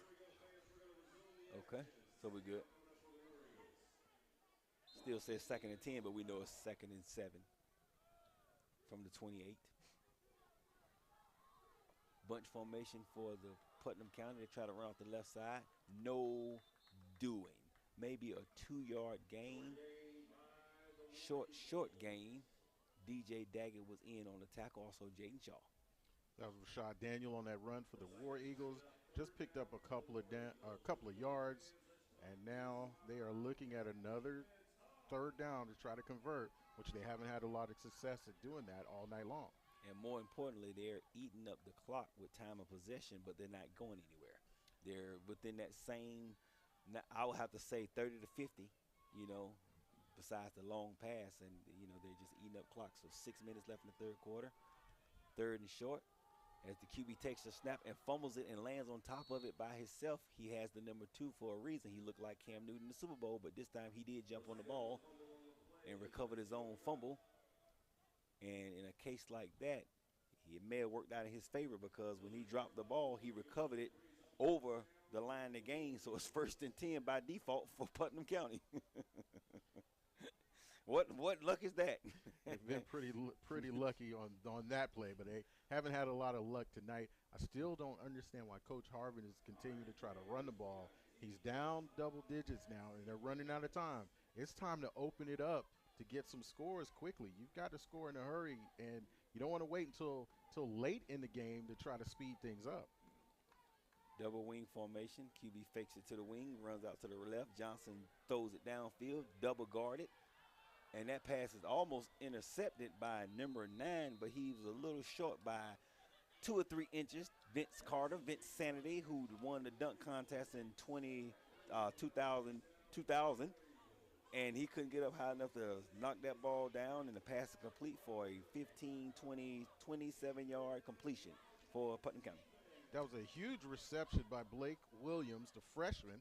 Okay, so we're good. Still says 2nd and 10, but we know it's 2nd and 7 from the 28. Bunch formation for the Putnam County. They try to run off the left side. No doing. Maybe a 2-yard gain. Short gain. DJ Daggett was in on the tackle. Also Jaden Shaw. That was Rashad Daniel on that run for the War Eagles. Just picked up a couple of yards, and now they are looking at another 3rd down to try to convert, which they haven't had a lot of success at doing that all night long. And more importantly, they're eating up the clock with time of possession, but they're not going anywhere. They're within that same, I would have to say 30 to 50, besides the long pass. And, they're just eating up clock. So 6 minutes left in the 3rd quarter. 3rd and short. As the QB takes the snap and fumbles it and lands on top of it by himself, he has the number 2 for a reason. He looked like Cam Newton in the Super Bowl, but this time he did jump on the ball and recovered his own fumble. And in a case like that, it may have worked out in his favor because when he dropped the ball, he recovered it over the line of gain. So it's 1st and 10 by default for Putnam County. What luck is that? They've been pretty lucky on that play, but they haven't had a lot of luck tonight. I still don't understand why Coach Harvin is continuing to try to run the ball. He's down double digits now, and they're running out of time. It's time to open it up to get some scores quickly. You've got to score in a hurry, and you don't want to wait until late in the game to try to speed things up. Double wing formation. QB fakes it to the wing, runs out to the left. Johnson throws it downfield, double guarded. And that pass is almost intercepted by number 9, but he was a little short by 2 or 3 inches. Vince Sanity, who won the dunk contest in 2000. And he couldn't get up high enough to knock that ball down, and the pass is complete for a 15, 20, 27-yard completion for Putnam County. That was a huge reception by Blake Williams, the freshman,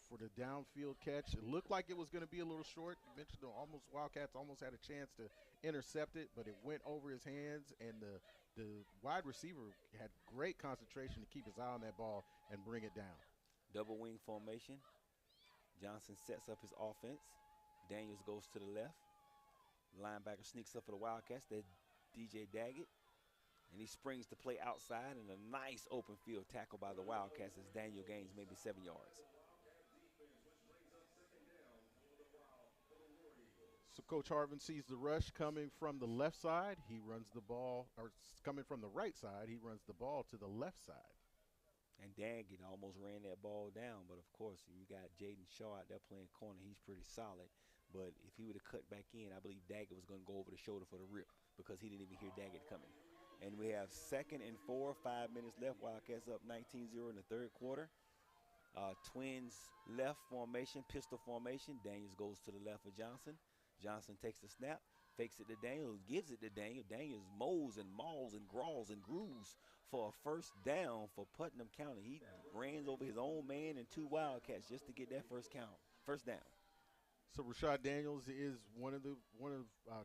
for the downfield catch. It looked like it was going to be a little short. You mentioned the Wildcats almost had a chance to intercept it, but it went over his hands, and the wide receiver had great concentration to keep his eye on that ball and bring it down. Double wing formation. Johnson sets up his offense. Daniels goes to the left. Linebacker sneaks up for the Wildcats. That's DJ Daggett. And he springs to play outside, and a nice open field tackle by the Wildcats as Daniel gains maybe 7 yards. So Coach Harvin sees the rush coming from the left side. He runs the ball, or coming from the right side, he runs the ball to the left side. And Daggett almost ran that ball down, but of course, you got Jaden Shaw out there playing corner. He's pretty solid. But if he would have cut back in, I believe Daggett was going to go over the shoulder for the rip because he didn't even hear Daggett coming. And we have 2nd and 4, 5 minutes left. Wildcats up 19-0 in the third quarter. Twins left formation, pistol formation. Daniels goes to the left of Johnson. Johnson takes the snap, fakes it to Daniels, gives it to Daniels. Daniels mows and mauls and growls and grooves for a first down for Putnam County. He ran over his own man and 2 Wildcats just to get that first down. So Rashad Daniels is one of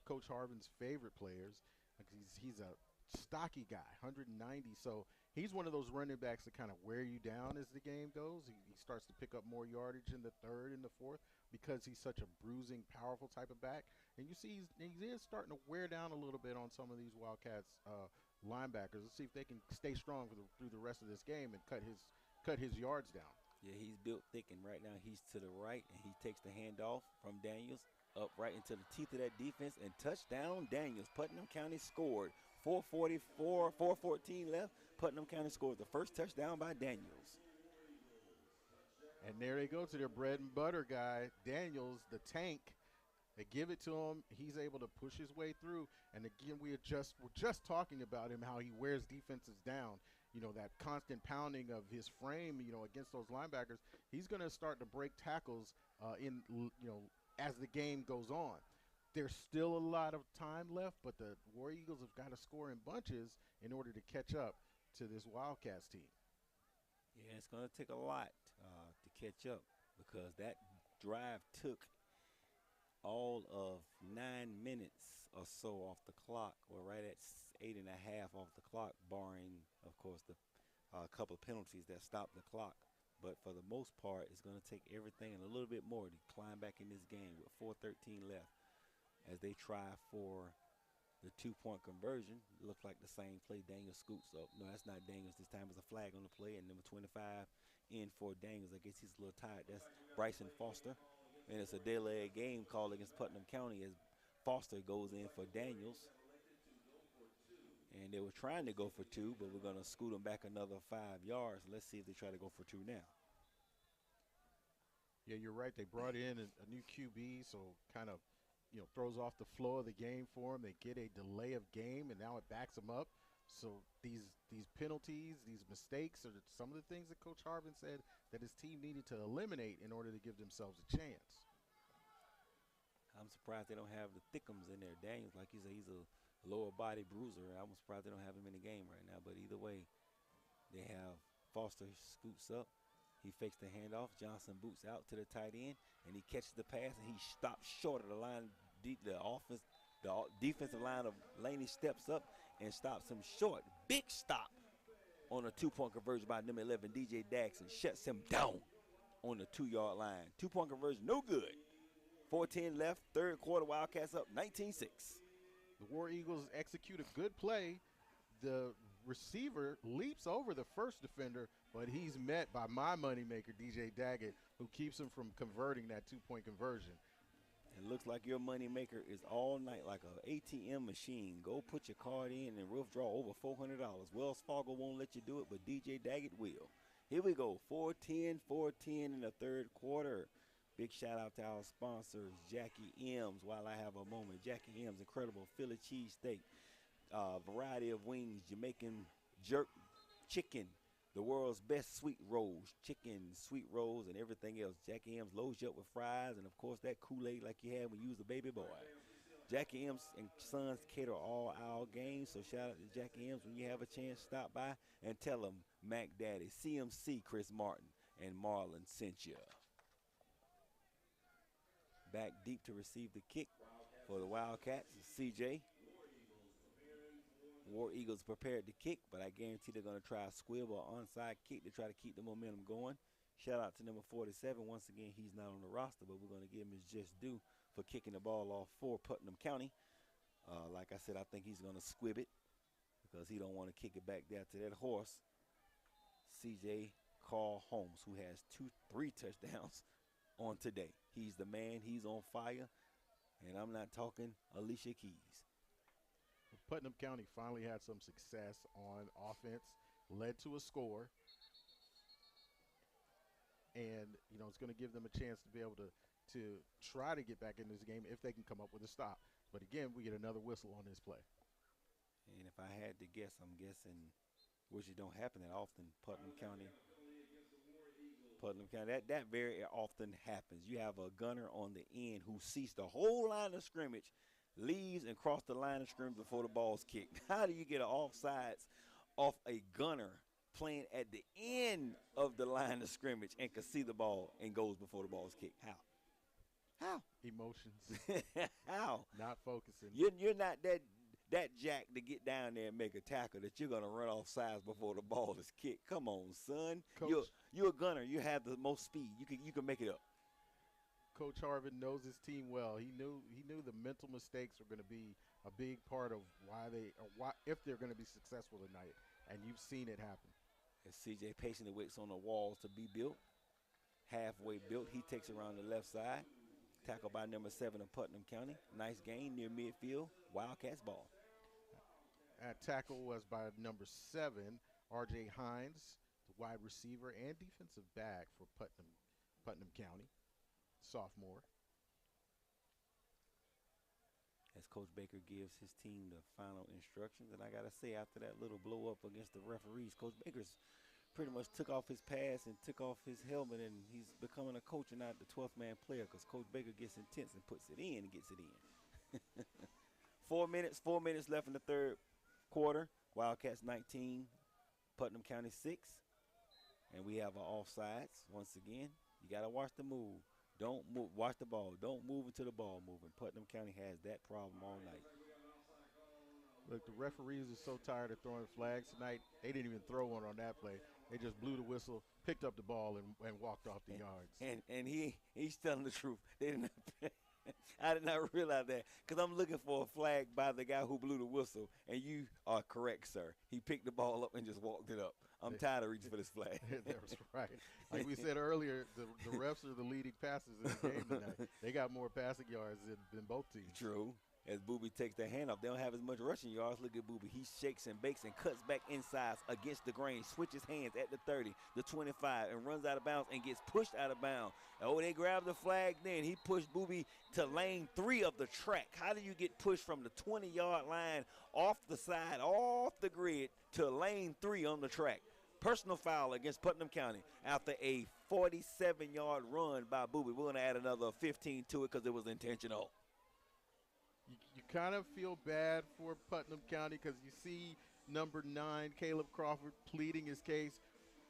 Coach Harvin's favorite players. He's a stocky guy, 190. So he's one of those running backs that kind of wear you down as the game goes. He starts to pick up more yardage in the third and the fourth because he's such a bruising, powerful type of back. And you see he is starting to wear down a little bit on some of these Wildcats linebackers. Let's see if they can stay strong through the rest of this game and cut his yards down. Yeah, he's built thick, and right now he's to the right, and he takes the handoff from Daniels up right into the teeth of that defense, and touchdown Daniels. Putnam County scored. 4:14 left. Putnam County scores the first touchdown by Daniels. And there they go to their bread and butter guy, Daniels, the tank. They give it to him. He's able to push his way through. And again, we're just talking about him, how he wears defenses down. You know, that constant pounding of his frame, against those linebackers. He's going to start to break tackles as the game goes on. There's still a lot of time left, but the War Eagles have got to score in bunches in order to catch up to this Wildcats team. Yeah, it's going to take a lot to catch up because that drive took all of 9 minutes or so off the clock. We're right at 8.5 off the clock, barring, of course, the couple of penalties that stopped the clock. But for the most part, it's going to take everything and a little bit more to climb back in this game with 4:13 left. As they try for the 2-point conversion. It looks like the same play. Daniels scoops up. No, that's not Daniels. This time it's a flag on the play, and number 25 in for Daniels. I guess he's a little tired. That's Bryson Foster. And it's a delay game call against Putnam County as Foster goes in for Daniels. And they were trying to go for 2, but we're going to scoot them back another 5 yards. Let's see if they try to go for 2 now. Yeah, you're right. They brought in a new QB, so kind of throws off the flow of the game for them. They get a delay of game, and now it backs them up. So these penalties, these mistakes are some of the things that Coach Harvin said that his team needed to eliminate in order to give themselves a chance. I'm surprised they don't have the thickums in there. Daniels, like you said, he's a lower body bruiser. I'm surprised they don't have him in the game right now. But either way, they have Foster scoops up. He fakes the handoff. Johnson boots out to the tight end, and he catches the pass, and he stops short of the line. The defensive line of Laney steps up and stops him short. Big stop on a 2-point conversion by number 11, DJ Daxon. Shuts him down on the 2-yard line. 2-point conversion, no good. 4:10 left, third quarter, Wildcats up 19-6. The War Eagles execute a good play. The receiver leaps over the first defender, but he's met by my moneymaker, DJ Daggett, who keeps him from converting that 2-point conversion. It looks like your moneymaker is all night like an ATM machine. Go put your card in and withdraw over $400. Wells Fargo won't let you do it, but DJ Daggett will. Here we go, 4:10 in the third quarter. Big shout out to our sponsors, Jackie M's, while I have a moment. Jackie M's, incredible Philly cheesesteak, variety of wings, Jamaican jerk chicken, the world's best sweet rolls, chicken, sweet rolls, and everything else. Jackie M's loads you up with fries and, of course, that Kool-Aid like you had when you was a baby boy. Jackie M's and Sons cater all our games, so shout out to Jackie M's. When you have a chance, stop by and tell them Mac Daddy, CMC Chris Martin, and Marlon sent you. Back deep to receive the kick for the Wildcats. CJ. War Eagles prepared to kick, but I guarantee they're going to try a squib or onside kick to try to keep the momentum going. Shout out to number 47. Once again, he's not on the roster, but we're going to give him his just due for kicking the ball off for Putnam County. Like I said, I think he's going to squib it because he don't want to kick it back there to that horse, CJ Carl Holmes, who has 3 touchdowns on today. He's the man. He's on fire. And I'm not talking Alicia Keys. Putnam County finally had some success on offense, led to a score. And, you know, it's going to give them a chance to be able to try to get back in this game if they can come up with a stop. But, again, we get another whistle on this play. And if I had to guess, I'm guessing, which it don't happen that often, Putnam County, that very often happens. You have a gunner on the end who sees the whole line of scrimmage, leaves and crosses the line of scrimmage before the ball's kicked. How do you get an offsides off a gunner playing at the end of the line of scrimmage and can see the ball and goes before the ball is kicked? How? Emotions. How? Not focusing. You're not that jack to get down there and make a tackle that you're going to run off sides before the ball is kicked. Come on, son. Coach, you're a gunner. You have the most speed. You can make it up. Coach Harvin knows his team well. He knew the mental mistakes were going to be a big part of if they're going to be successful tonight, and you've seen it happen. As CJ patiently waits on the walls to be built, halfway built, he takes around the left side. Tackled by number 7 of Putnam County. Nice gain near midfield. Wildcats ball. That tackle was by number 7, R.J. Hines, the wide receiver and defensive back for Putnam County, sophomore. As Coach Baker gives his team the final instructions, and I got to say, after that little blow up against the referees, Coach Baker's pretty much took off his pads and took off his helmet, and he's becoming a coach and not the 12th man player because Coach Baker gets intense and puts it in and gets it in. 4 minutes left in the third quarter. Wildcats 19, Putnam County 6. And we have our offsides. Once again, you got to watch the move. Don't move. Watch the ball. Don't move until the ball moving. Putnam County has that problem all night. Look, the referees are so tired of throwing flags tonight. They didn't even throw one on that play. They just blew the whistle, picked up the ball, and walked off the yards. And he's telling the truth. They didn't. I did not realize that because I'm looking for a flag by the guy who blew the whistle, and you are correct, sir. He picked the ball up and just walked it up. I'm tired of reaching for this flag. That's right. Like we said earlier, the refs are the leading passers in the game tonight. They got more passing yards than both teams. True. As Booby takes their hand off, they don't have as much rushing yards. Look at Booby. He shakes and bakes and cuts back inside against the grain, switches hands at the 30, the 25, and runs out of bounds and gets pushed out of bounds. Oh, they grab the flag then. He pushed Booby to lane 3 of the track. How do you get pushed from the 20-yard line off the side, off the grid, to lane 3 on the track? Personal foul against Putnam County after a 47-yard run by Booby. We're going to add another 15 to it because it was intentional. You kind of feel bad for Putnam County because you see number 9, Caleb Crawford, pleading his case,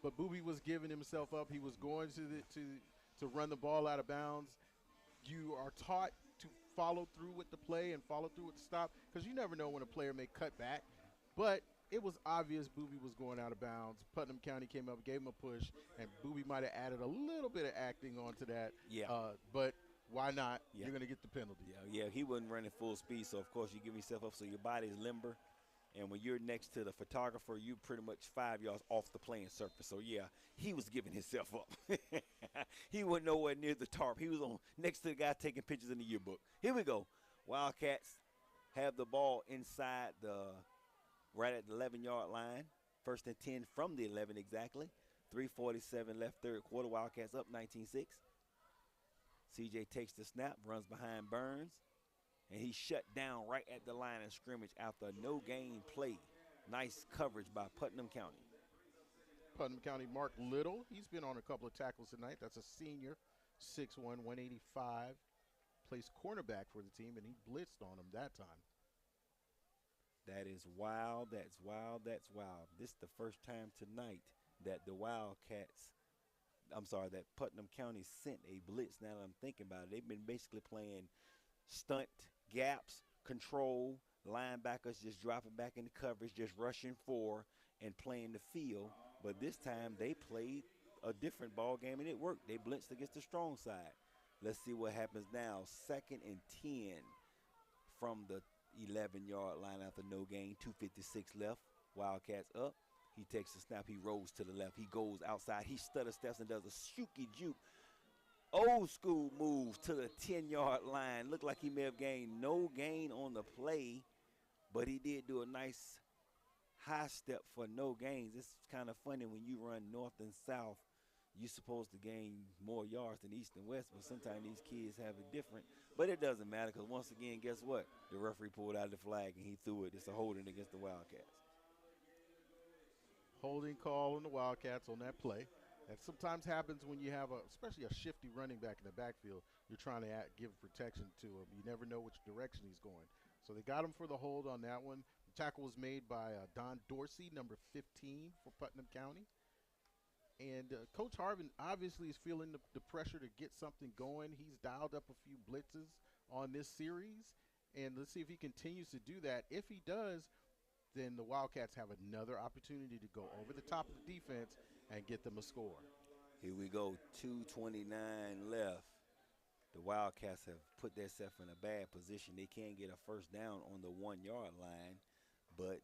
but Booby was giving himself up. He was going to run the ball out of bounds. You are taught to follow through with the play and follow through with the stop because you never know when a player may cut back. But it was obvious Booby was going out of bounds. Putnam County came up, gave him a push, and Booby might have added a little bit of acting onto that. Yeah. But why not? Yeah. You're going to get the penalty. Yeah, he wasn't running full speed, so, of course, you give yourself up so your body is limber. And when you're next to the photographer, you pretty much 5 yards off the playing surface. So, yeah, he was giving himself up. He wasn't nowhere near the tarp. He was on next to the guy taking pictures in the yearbook. Here we go. Wildcats have the ball inside right at the 11-yard line. 1st and 10 from the 11 exactly. 3:47 left third quarter. Wildcats up 19-6. CJ takes the snap, runs behind Burns, and he's shut down right at the line of scrimmage after a no-gain play. Nice coverage by Putnam County. Putnam County, Mark Little, he's been on a couple of tackles tonight. That's a senior, 6'1", 185. Plays cornerback for the team, and he blitzed on him that time. That is wild. That's wild. That's wild. This is the first time tonight that the Wildcats, that Putnam County sent a blitz. Now that I'm thinking about it, they've been basically playing stunt, gaps, control, linebackers just dropping back into coverage, just rushing for and playing the field. But this time they played a different ball game, and it worked. They blitzed against the strong side. Let's see what happens now. 2nd and 10 from the 11-yard line after no gain. 2:56 left. Wildcats up. He takes the snap. He rolls to the left. He goes outside. He stutter steps and does a shooky juke. Old school move to the 10-yard line. Looked like he may have gained no gain on the play, but he did do a nice high step for no gains. It's kind of funny when you run north and south. You're supposed to gain more yards than east and west, but sometimes these kids have it different. But it doesn't matter because, once again, guess what? The referee pulled out the flag and he threw it. It's a holding against the Wildcats. Holding call on the Wildcats on that play. That sometimes happens when you have, especially a shifty running back in the backfield. You're trying to give protection to him. You never know which direction he's going. So they got him for the hold on that one. The tackle was made by Don Dorsey, number 15 for Putnam County. And Coach Harvin obviously is feeling the pressure to get something going. He's dialed up a few blitzes on this series, and let's see if he continues to do that. If he does, then the Wildcats have another opportunity to go over the top of the defense and get them a score. Here we go, 2:29 left. The Wildcats have put themselves in a bad position. They can't get a first down on the 1-yard line, but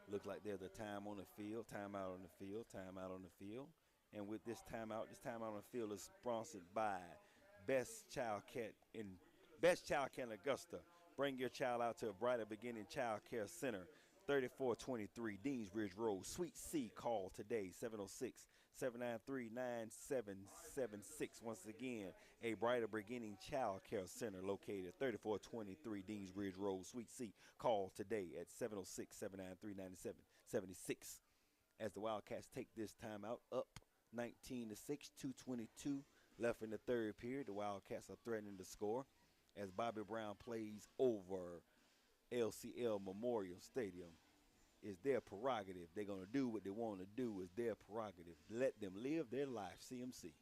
look like there's a time on the field, timeout on the field, timeout on the field. And with this timeout on the field is sponsored by Best Child Care in Augusta. Bring your child out to a brighter beginning child care center. 3423 Deansbridge Road, Suite C. Call today, 706-793-9776. Once again, a brighter beginning child care center located at 3423 Deansbridge Road, Suite C. Call today at 706-793-9776. As the Wildcats take this time out, up 19-6, 2:22 left in the third period. The Wildcats are threatening to score as Bobby Brown plays over LCL Memorial Stadium. Is their prerogative. They're going to do what they want to do. Is their prerogative. Let them live their life, CMC.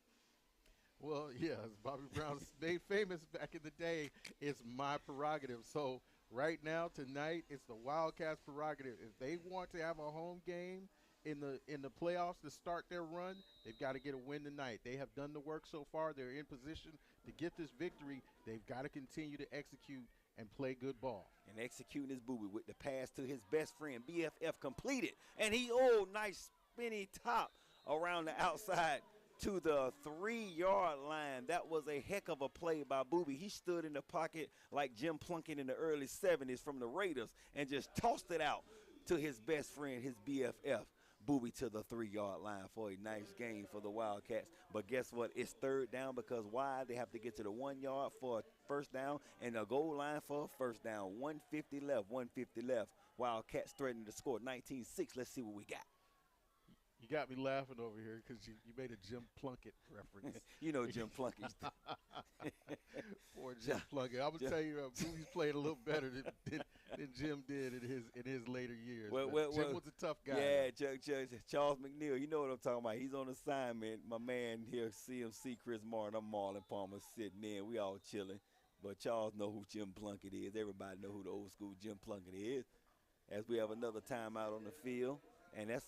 Well, yeah, as Bobby Brown made famous back in the day, it's my prerogative. So right now, tonight, it's the Wildcats' prerogative. If they want to have a home game in the playoffs to start their run, they've got to get a win tonight. They have done the work so far. They're in position to get this victory. They've got to continue to execute and play good ball. And executing his booby with the pass to his best friend, BFF completed. And he, nice spinny top around the outside to the 3-yard line. That was a heck of a play by Booby. He stood in the pocket like Jim Plunkett in the early 70s from the Raiders and just tossed it out to his best friend, his BFF. Booby to the 3-yard line for a nice game for the Wildcats. But guess what? It's third down because why? They have to get to the 1 yard for a first down and the goal line for a first down. 150 left. Wildcats threatening to score 19-6. Let's see what we got. You got me laughing over here because you made a Jim Plunkett reference. You know Jim Plunkett. Poor Jim Plunkett. I'm gonna tell you, Booby's played a little better than Jim did in his later years. Jim was a tough guy. Yeah, Charles McNeil. You know what I'm talking about. He's on assignment. My man here, CMC Chris Martin. I'm Marlon Palmer sitting in. We all chilling. But Charles know who Jim Plunkett is. Everybody know who the old school Jim Plunkett is. As we have another timeout on the field, and that's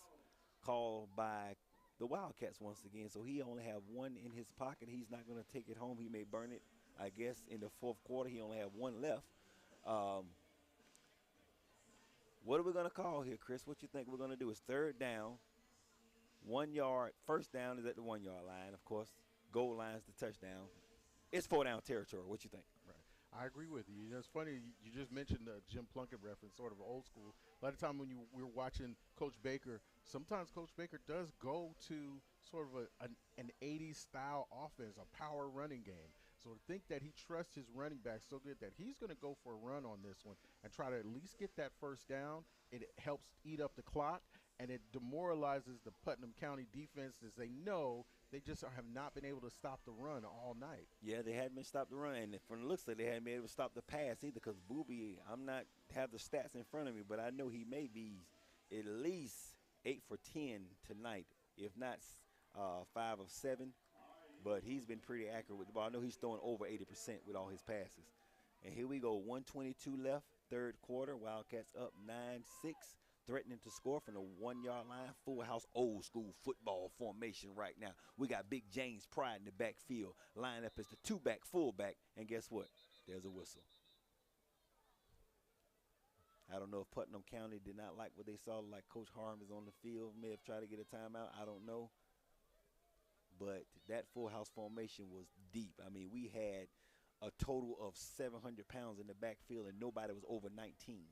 called by the Wildcats once again. So he only have one in his pocket. He's not going to take it home. He may burn it, I guess, in the fourth quarter. He only have one left. What are we going to call here, Chris? What you think we're going to do? It's third down, 1 yard. First down is at the 1 yard line, of course. Goal line is the touchdown. It's 4-down territory. What you think? Right. I agree with you. It's funny, you just mentioned the Jim Plunkett reference, sort of old school. A lot of time when we're watching Coach Baker, sometimes Coach Baker does go to sort of an 80s style offense, a power running game. So to think that he trusts his running back so good that he's going to go for a run on this one and try to at least get that first down, it helps eat up the clock, and it demoralizes the Putnam County defense as they know they just have not been able to stop the run all night. Yeah, they hadn't been stopped the run, and from the looks like they hadn't been able to stop the pass either because Booby, I'm not have the stats in front of me, but I know he may be at least 8 for 10 tonight, if not 5 of 7, but he's been pretty accurate with the ball. I know he's throwing over 80% with all his passes. And here we go, 122 left, third quarter. Wildcats up 9-6, threatening to score from the 1-yard line. Full house, old school football formation right now. We got Big James Pride in the backfield, lined up as the 2-back, fullback, and guess what? There's a whistle. I don't know if Putnam County did not like what they saw, like Coach Harm is on the field, may have tried to get a timeout. I don't know. But that full house formation was deep. I mean, we had a total of 700 pounds in the backfield, and nobody was over 19.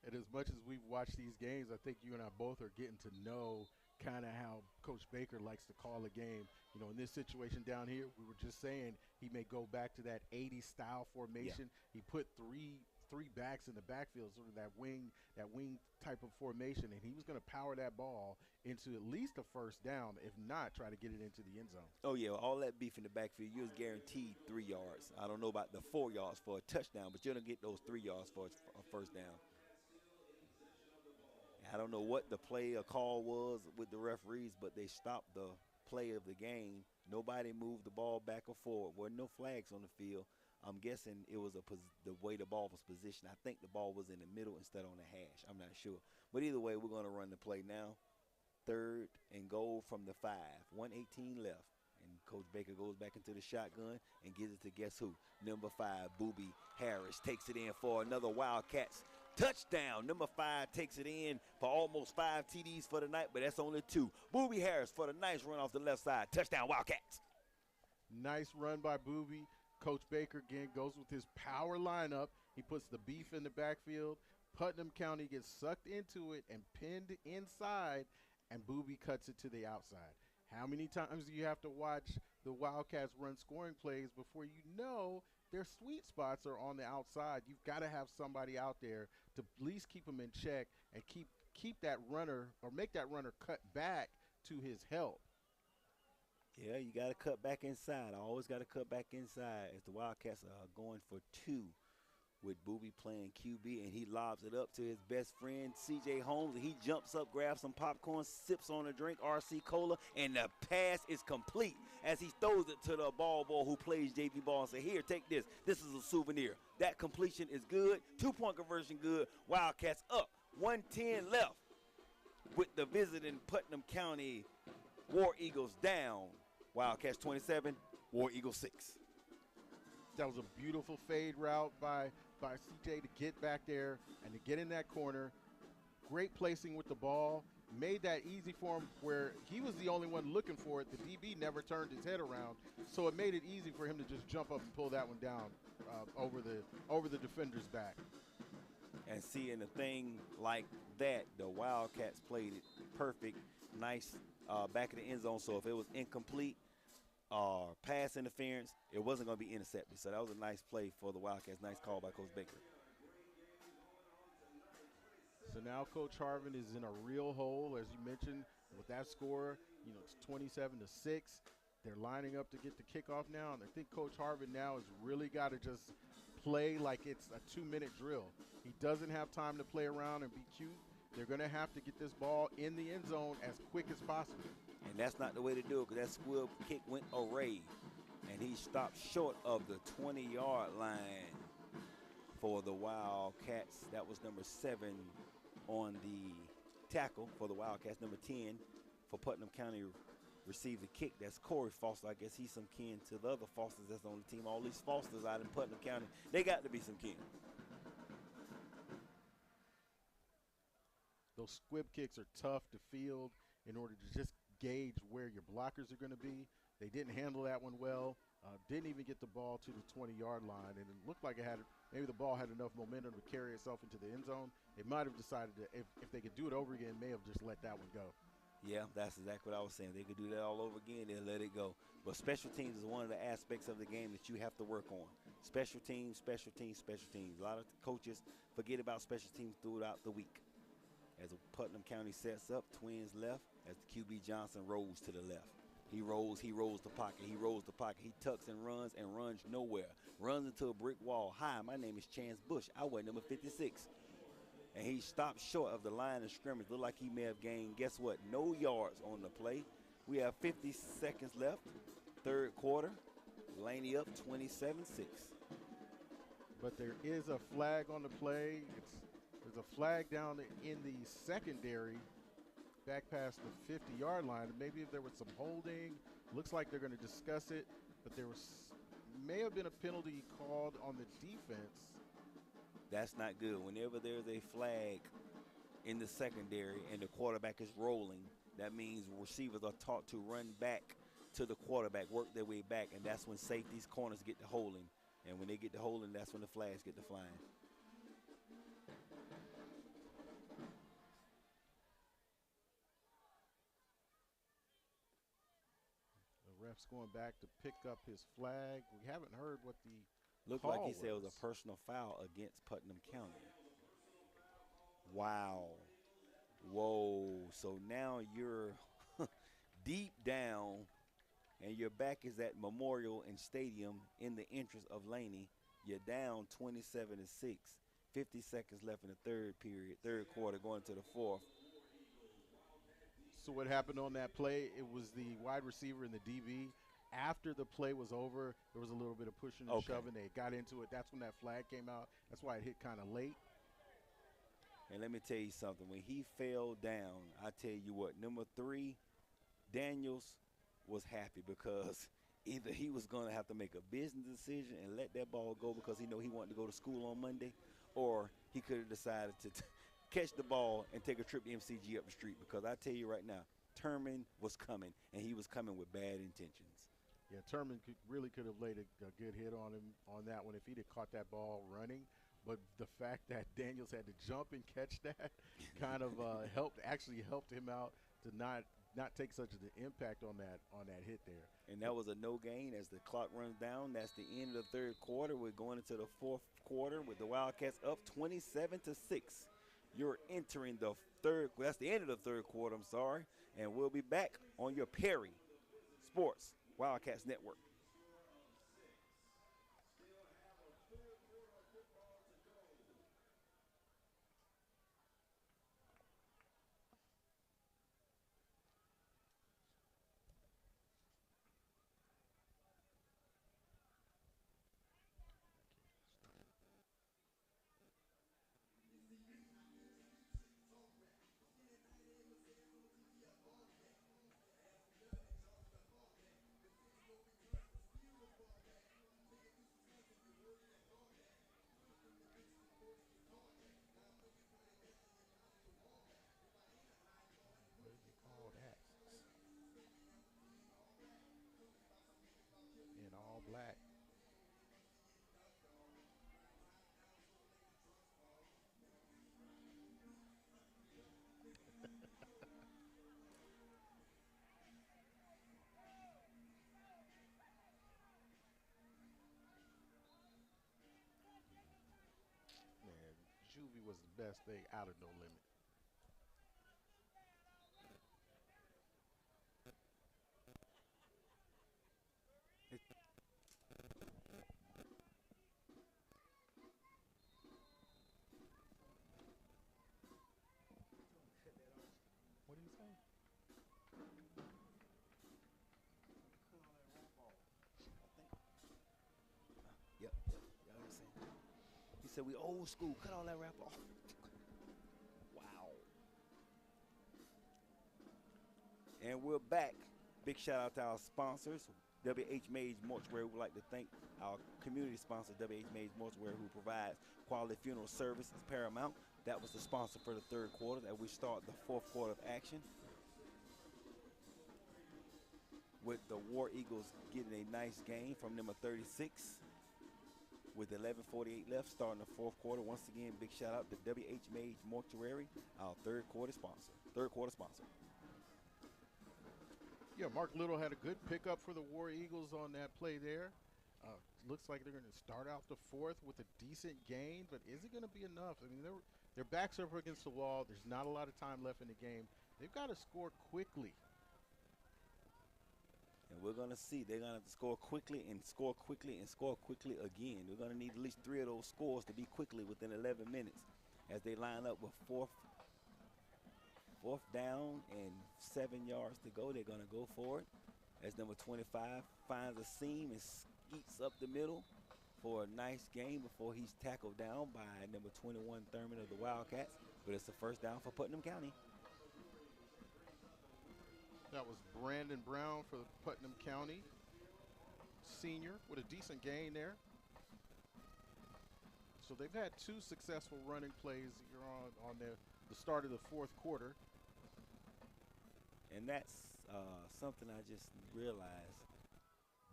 And as much as we've watched these games, I think you and I both are getting to know kind of how Coach Baker likes to call a game. You know, in this situation down here, we were just saying he may go back to that 80s style formation. Yeah. He put three backs in the backfield, sort of that wing type of formation, and he was going to power that ball into at least a first down, if not try to get it into the end zone. Oh, yeah, all that beef in the backfield, you was guaranteed 3 yards. I don't know about the 4 yards for a touchdown, but you're going to get those 3 yards for a first down. I don't know what the play or call was with the referees, but they stopped the play of the game. Nobody moved the ball back or forward. Wasn't no flags on the field. I'm guessing it was the way the ball was positioned. I think the ball was in the middle instead on the hash. I'm not sure. But either way, we're going to run the play now. 3rd and goal from the 5. 1:18 left. And Coach Baker goes back into the shotgun and gives it to guess who? Number 5, Booby Harris takes it in for another Wildcats touchdown. Number 5 takes it in for almost 5 TDs for the night, but that's only 2. Booby Harris for the nice run off the left side. Touchdown, Wildcats. Nice run by Booby. Coach Baker again goes with his power lineup. He puts the beef in the backfield. Putnam County gets sucked into it and pinned inside, and Booby cuts it to the outside. How many times do you have to watch the Wildcats run scoring plays before you know their sweet spots are on the outside? You've got to have somebody out there to at least keep them in check and keep that runner, or make that runner cut back to his help. Yeah, you got to cut back inside. I always got to cut back inside as the Wildcats are going for 2 with Booby playing QB, and he lobs it up to his best friend, C.J. Holmes, and he jumps up, grabs some popcorn, sips on a drink, RC Cola, and the pass is complete as he throws it to the ball boy who plays JV ball and says, here, take this. This is a souvenir. That completion is good. 2-point conversion good. Wildcats up. 1:10 left with the visiting Putnam County War Eagles down. Wildcats 27, War Eagles 6. That was a beautiful fade route by CJ to get back there and to get in that corner. Great placing with the ball. Made that easy for him where he was the only one looking for it. The DB never turned his head around, so it made it easy for him to just jump up and pull that one down over the defender's back. And seeing a thing like that, the Wildcats played it perfect, nice back of the end zone. So if it was incomplete, pass interference, it wasn't going to be intercepted. So that was a nice play for the Wildcats. Nice call by Coach Baker. So now Coach Harvin is in a real hole, as you mentioned, with that score. You know, it's 27-6. They're lining up to get the kickoff now, and I think Coach Harvin now has really got to just play like it's a 2-minute drill. He doesn't have time to play around and be cute. They're going to have to get this ball in the end zone as quick as possible. And that's not the way to do it, because that squib kick went away, and he stopped short of the 20-yard line for the Wildcats. That was number 7 on the tackle for the Wildcats. Number 10 for Putnam County received the kick. That's Corey Foster. I guess he's some kin to the other Fosters that's on the team. All these Fosters out in Putnam County, they got to be some kin. Those squib kicks are tough to field in order to just gauge where your blockers are going to be. They didn't handle that one well. Didn't even get the ball to the 20-yard line, and it looked like it had maybe the ball had enough momentum to carry itself into the end zone. They might have decided that if they could do it over again, may have just let that one go. Yeah, that's exactly what I was saying. They could do that all over again, they'll let it go. But special teams is one of the aspects of the game that you have to work on. Special teams, special teams, special teams. A lot of coaches forget about special teams throughout the week. As Putnam County sets up, twins left, as the QB Johnson rolls to the left. He rolls the pocket, he tucks and runs nowhere. Runs into a brick wall. Hi, my name is Chance Bush. I wear number 56. And he stopped short of the line of scrimmage. Looked like he may have gained, guess what, no yards on the play. We have 50 seconds left. Third quarter. Laney up 27-6. But there is a flag on the play. There's a flag down in the secondary, back past the 50-yard line. Maybe if there was some holding, looks like they're going to discuss it, but may have been a penalty called on the defense. That's not good. Whenever there's a flag in the secondary and the quarterback is rolling, that means receivers are taught to run back to the quarterback, work their way back, and that's when safeties, corners get to holding. And when they get to holding, that's when the flags get to flying. The ref's going back to pick up his flag. We haven't heard what the Looked call like he said it was was. a personal foul against Putnam County. Wow. Whoa. So now you're deep down, and your back is at Memorial and Stadium in the interest of Laney. You're down 27-6. 50 seconds left in the third quarter, going to the fourth. So what happened on that play, it was the wide receiver and the DB. After the play was over, there was a little bit of pushing and shoving. They got into it. That's when that flag came out. That's why it hit kind of late. And let me tell you something. When he fell down, I tell you what, number 3, Daniels was happy because either he was going to have to make a business decision and let that ball go because he wanted to go to school on Monday, or he could have decided to catch the ball and take a trip to MCG up the street, because I tell you right now, Terman was coming, and he was coming with bad intentions. Yeah, Terman really could have laid a good hit on him on that one if he'd have caught that ball running. But the fact that Daniels had to jump and catch that kind of helped him out to not take such an impact on that hit there. And that was a no gain as the clock runs down. That's the end of the third quarter. We're going into the fourth quarter with the Wildcats up 27-6. You're entering the that's the end of the third quarter, I'm sorry. And we'll be back on your Perry Sports Wildcats Network. In all black. Man, Juvie was the best thing out of No Limit. What did he say? Yep. Y'all understand? He said, we old school. Cut all that rap off. Wow. And we're back. Big shout out to our sponsors, WH Mage Mortuary. We'd like to thank our community sponsor, WH Mage Mortuary, who provides quality funeral service is paramount. That was the sponsor for the third quarter, as we start the fourth quarter of action, with the War Eagles getting a nice game from number 36 with 11:48 left, starting the fourth quarter. Once again, big shout out to WH Mage Mortuary, our third quarter sponsor. Yeah, Mark Little had a good pickup for the War Eagles on that play there. Looks like they're going to start out the fourth with a decent gain, but is it going to be enough? I mean, their backs are up against the wall. There's not a lot of time left in the game. They've got to score quickly. And we're going to see. They're going to have to score quickly and score quickly and score quickly again. We're going to need at least 3 of those scores to be quickly within 11 minutes as they line up with fourth 4th down and 7 yards to go. They're going to go for it as number 25 finds a seam and skeets up the middle for a nice gain before he's tackled down by number 21 Thurman of the Wildcats. But it's a 1st down for Putnam County. That was Brandon Brown for Putnam County, senior, with a decent gain there. So they've had 2 successful running plays here on the start of the 4th quarter. And that's something I just realized.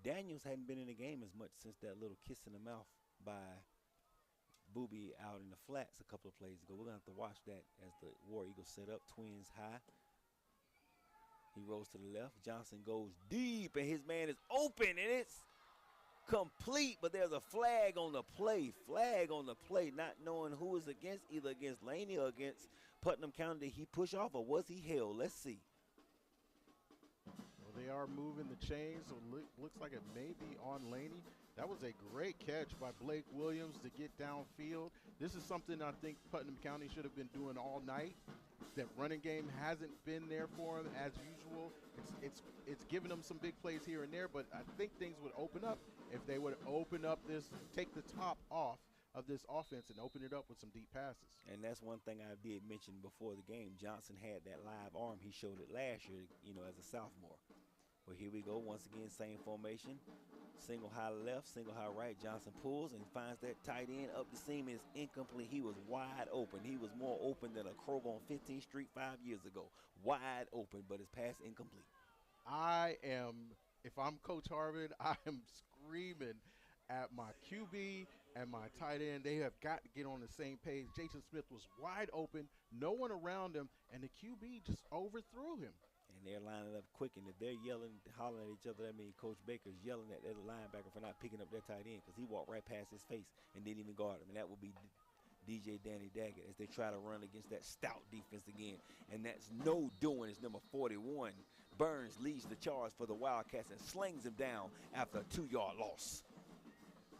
Daniels hadn't been in the game as much since that little kiss in the mouth by Booby out in the flats a couple of plays ago. We're going to have to watch that as the War Eagles set up, twins high. He rolls to the left. Johnson goes deep, and his man is open, and it's complete, but there's a flag on the play. Flag on the play, not knowing who is against, either against Laney or against Putnam County. Did he push off, or was he held? Let's see. Well, they are moving the chains, so it looks like it may be on Laney. That was a great catch by Blake Williams to get downfield. This is something I think Putnam County should have been doing all night. That running game hasn't been there for him as usual. It's given them some big plays here and there, but I think things would open up if they would open up this, take the top off of this offense and open it up with some deep passes. And that's one thing I did mention before the game. Johnson had that live arm. He showed it last year, as a sophomore. Well, here we go. Once again, same formation. Single high left, single high right. Johnson pulls and finds that tight end up the seam. It's incomplete. He was wide open. He was more open than a Kroger on 15th Street 5 years ago. Wide open, but his pass incomplete. If I'm Coach Harvin, I am screaming at my QB and my tight end. They have got to get on the same page. Jason Smith was wide open, no one around him, and the QB just overthrew him. And they're lining up quick, and if they're yelling, hollering at each other, that means Coach Baker's yelling at their linebacker for not picking up their tight end because he walked right past his face and didn't even guard him. And that would be DJ Danny Daggett as they try to run against that stout defense again. And that's no doing. It's number 41. Burns leads the charge for the Wildcats and slings him down after a 2-yard loss.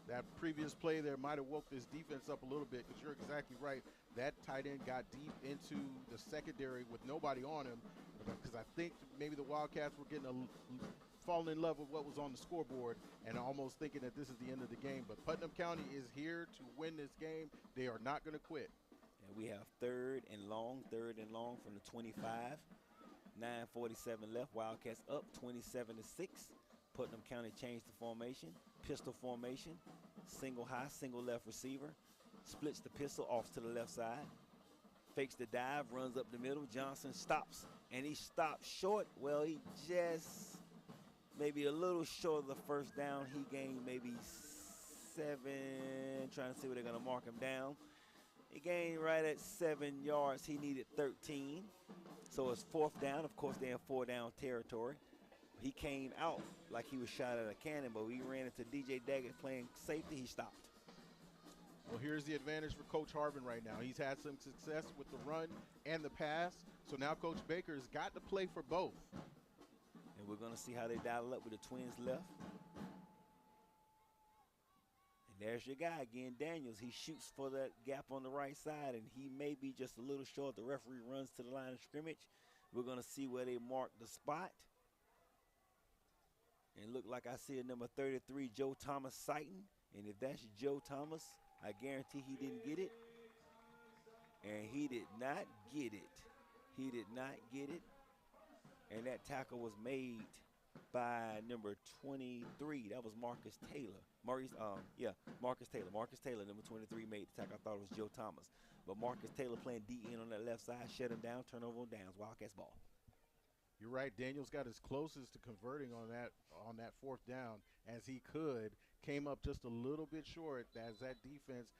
That previous play there might have woke this defense up a little bit because you're exactly right. That tight end got deep into the secondary with nobody on him because I think maybe the Wildcats were falling in love with what was on the scoreboard and almost thinking that this is the end of the game. But Putnam County is here to win this game. They are not going to quit. And we have third and long from the 25. 9:47 left. Wildcats up 27-6. Putnam County changed the formation. Pistol formation. Single high, single left receiver. Splits the pistol off to the left side. Fakes the dive, runs up the middle. Johnson stops, and he stops short. Well, he just maybe a little short of the 1st down. He gained maybe 7. Trying to see where they're going to mark him down. He gained right at 7 yards. He needed 13. So it's 4th down. Of course, they're in 4-down territory. He came out like he was shot at a cannon, but we ran into DJ Daggett playing safety. He stopped. Well, here's the advantage for Coach Harvin right now. He's had some success with the run and the pass. So now Coach Baker's got to play for both. And we're going to see how they dial up with the twins left. And there's your guy again, Daniels. He shoots for that gap on the right side, and he may be just a little short. The referee runs to the line of scrimmage. We're going to see where they mark the spot. And look like I see a number 33, Joe Thomas sighting. And if that's Joe Thomas, I guarantee he didn't get it. And he did not get it. He did not get it. And that tackle was made by number 23. That was Marcus Taylor. Marcus Taylor. Marcus Taylor, number 23, made the tackle. I thought it was Joe Thomas. But Marcus Taylor playing DN on that left side, shut him down, turnover on downs, Wildcats ball. You're right. Daniels got as closest to converting on that 4th down as he could. Came up just a little bit short as that defense,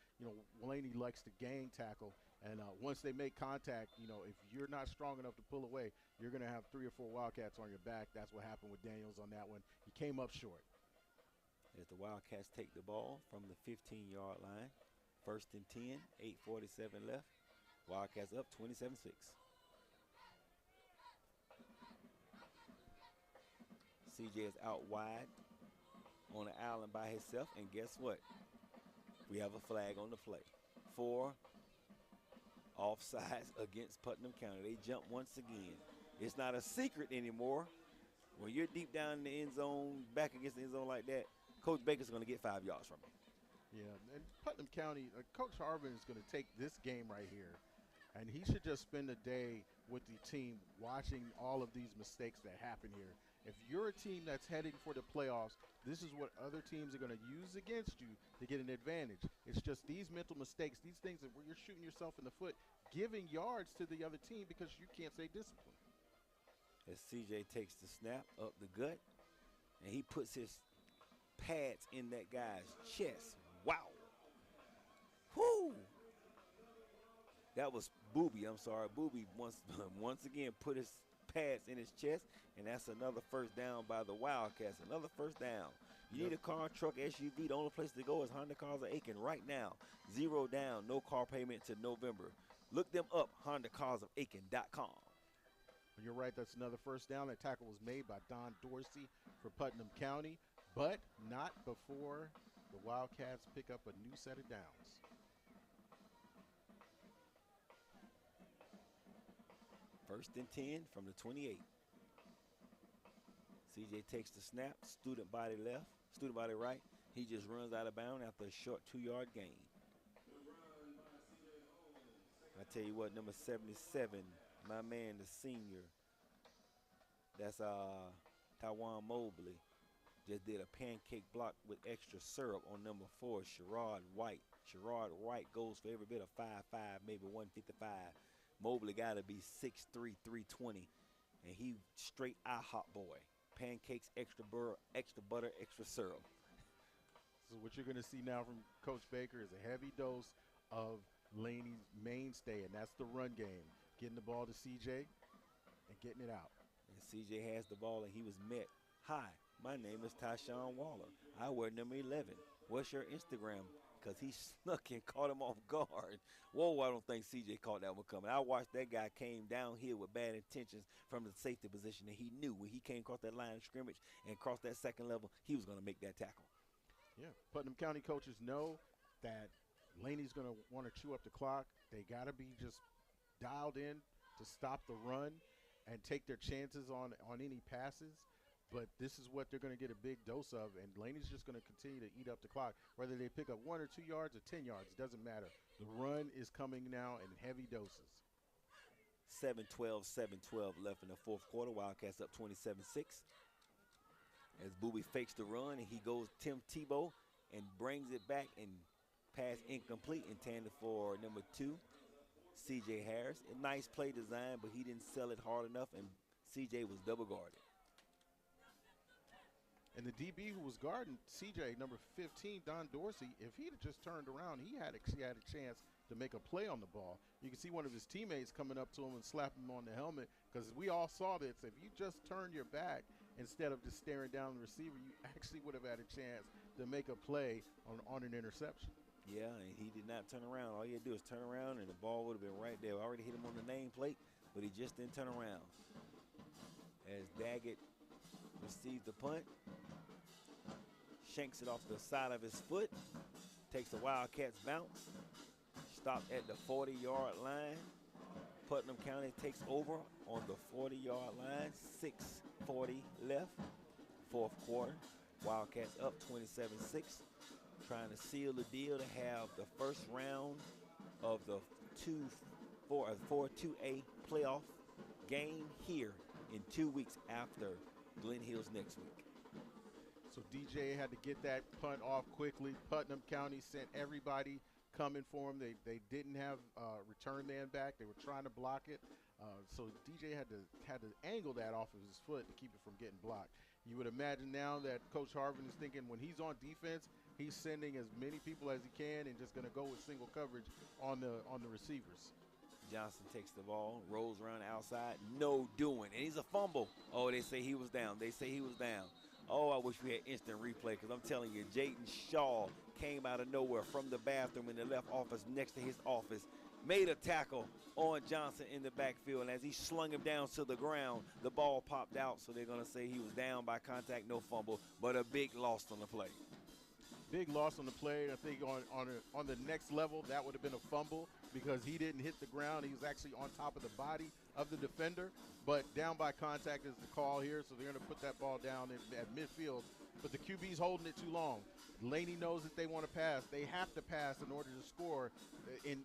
Laney likes to gang tackle. And once they make contact, if you're not strong enough to pull away, you're going to have 3 or 4 Wildcats on your back. That's what happened with Daniels on that one. He came up short. As the Wildcats take the ball from the 15-yard line. 1st and 10, 8:47 left. Wildcats up 27-6. CJ is out wide on the island by himself, and guess what? We have a flag on the play for offsides against Putnam County. They jump once again. It's not a secret anymore. When you're deep down in the end zone, back against the end zone like that, Coach Baker's going to get 5 yards from you. Yeah, and Putnam County, Coach Harvin is going to take this game right here, and he should just spend a day with the team watching all of these mistakes that happen here. If you're a team that's heading for the playoffs, this is what other teams are going to use against you to get an advantage. It's just these mental mistakes, these things that where you're shooting yourself in the foot, giving yards to the other team because you can't stay disciplined. As CJ takes the snap up the gut, and he puts his pads in that guy's chest. Wow. Whoo! That was Booby. I'm sorry. Booby once again put his pads in his chest, and that's another first down by the Wildcats. Another first down. You need a car, truck, SUV. The only place to go is Honda Cars of Aiken right now. 0 down, no car payment to November. Look them up, HondaCarsOfAiken.com. You're right. That's another first down. That tackle was made by Don Dorsey for Putnam County, but not before the Wildcats pick up a new set of downs. First and 10 from the 28. CJ takes the snap, student body left, student body right. He just runs out of bounds after a short 2-yard gain. I tell you what, number 77, my man, the senior, that's Tawan Mobley, just did a pancake block with extra syrup on number 4, Sherrod White. Sherrod White goes for every bit of 5'5", maybe 155. Mobley got to be 6'3", 320, and he straight IHOP boy. Pancakes, extra butter, extra syrup. So what you're going to see now from Coach Baker is a heavy dose of Laney's mainstay, and that's the run game. Getting the ball to CJ and getting it out. And CJ has the ball, and he was met. Hi, my name is Tyshawn Waller. I wear number 11. What's your Instagram? Because he snuck and caught him off guard. Whoa, I don't think CJ caught that one coming. I watched that guy came downhill with bad intentions from the safety position, and he knew when he came across that line of scrimmage and crossed that second level, he was going to make that tackle. Yeah, Putnam County coaches know that Laney's going to want to chew up the clock. They got to be just dialed in to stop the run and take their chances on any passes. But this is what they're going to get a big dose of, and Laney's just going to continue to eat up the clock. Whether they pick up 1 or 2 yards or 10 yards, it doesn't matter. The run is coming now in heavy doses. 7-12 left in the fourth quarter. Wildcats up 27-6. As Booby fakes the run, and he goes Tim Tebow and brings it back, and pass incomplete, intended for number 2, C.J. Harris. A nice play design, but he didn't sell it hard enough, and C.J. was double guarded. And the DB who was guarding CJ, number 15, Don Dorsey, if he had just turned around, he had a chance to make a play on the ball. You can see one of his teammates coming up to him and slap him on the helmet, because we all saw this. If you just turn your back instead of just staring down the receiver, you actually would have had a chance to make a play on an interception. Yeah, and he did not turn around. All he had to do is turn around, and the ball would have been right there. I already hit him on the nameplate, but he just didn't turn around. As Daggett receives the punt, shanks it off the side of his foot, takes the Wildcats bounce, stopped at the 40-yard line. Putnam County takes over on the 40-yard line, 6:40 left, fourth quarter. Wildcats up 27-6, trying to seal the deal to have the first round of the 4-2A playoff game here in 2 weeks after Glen Hills next week. So DJ had to get that punt off quickly. Putnam County sent everybody coming for him. They didn't have return man back. They were trying to block it. So DJ had to angle that off of his foot to keep it from getting blocked. You would imagine now that Coach Harvin is thinking when he's on defense, he's sending as many people as he can and just going to go with single coverage on the receivers. Johnson takes the ball, rolls around the outside, no doing, and he's a fumble. Oh, they say he was down. They say he was down. Oh, I wish we had instant replay, because I'm telling you, Jaden Shaw came out of nowhere from the bathroom in the left office next to his office, made a tackle on Johnson in the backfield, and as he slung him down to the ground, the ball popped out, so they're going to say he was down by contact, no fumble, but a big loss on the play. big loss on the play. I think on the next level, that would have been a fumble because he didn't hit the ground. He was actually on top of the body of the defender. But down by contact is the call here, so they're going to put that ball down at midfield. But the QB's holding it too long. Laney knows that they want to pass. They have to pass in order to score in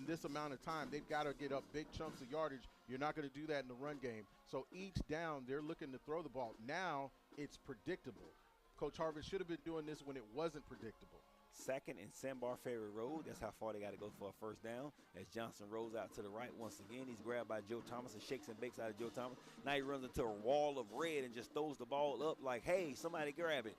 this amount of time. They've got to get up big chunks of yardage. You're not going to do that in the run game. So each down, they're looking to throw the ball. Now it's predictable. Coach Harvin should have been doing this when it wasn't predictable. Second and Sandbar Ferry Road. That's how far they got to go for a first down. As Johnson rolls out to the right once again, he's grabbed by Joe Thomas and shakes and bakes out of Joe Thomas. Now he runs into a wall of red and just throws the ball up like, hey, somebody grab it.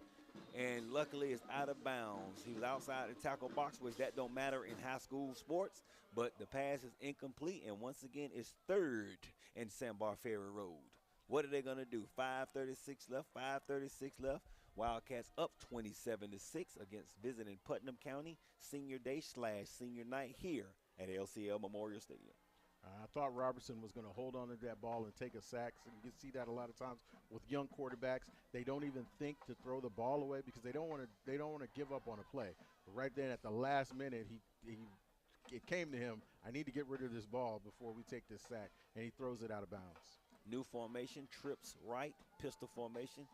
And luckily it's out of bounds. He was outside the tackle box, which that don't matter in high school sports, but the pass is incomplete, and once again it's third and Sandbar Ferry Road. What are they going to do? 5:36 left, 5:36 left. Wildcats up 27-6 against visiting Putnam County Senior Day / Senior Night here at LCL Memorial Stadium. I thought Robertson was going to hold on to that ball and take a sack. So you can see that a lot of times with young quarterbacks. They don't even think to throw the ball away because they don't want to give up on a play. But right then at the last minute, it came to him, I need to get rid of this ball before we take this sack, and he throws it out of bounds. New formation, trips right, pistol formation.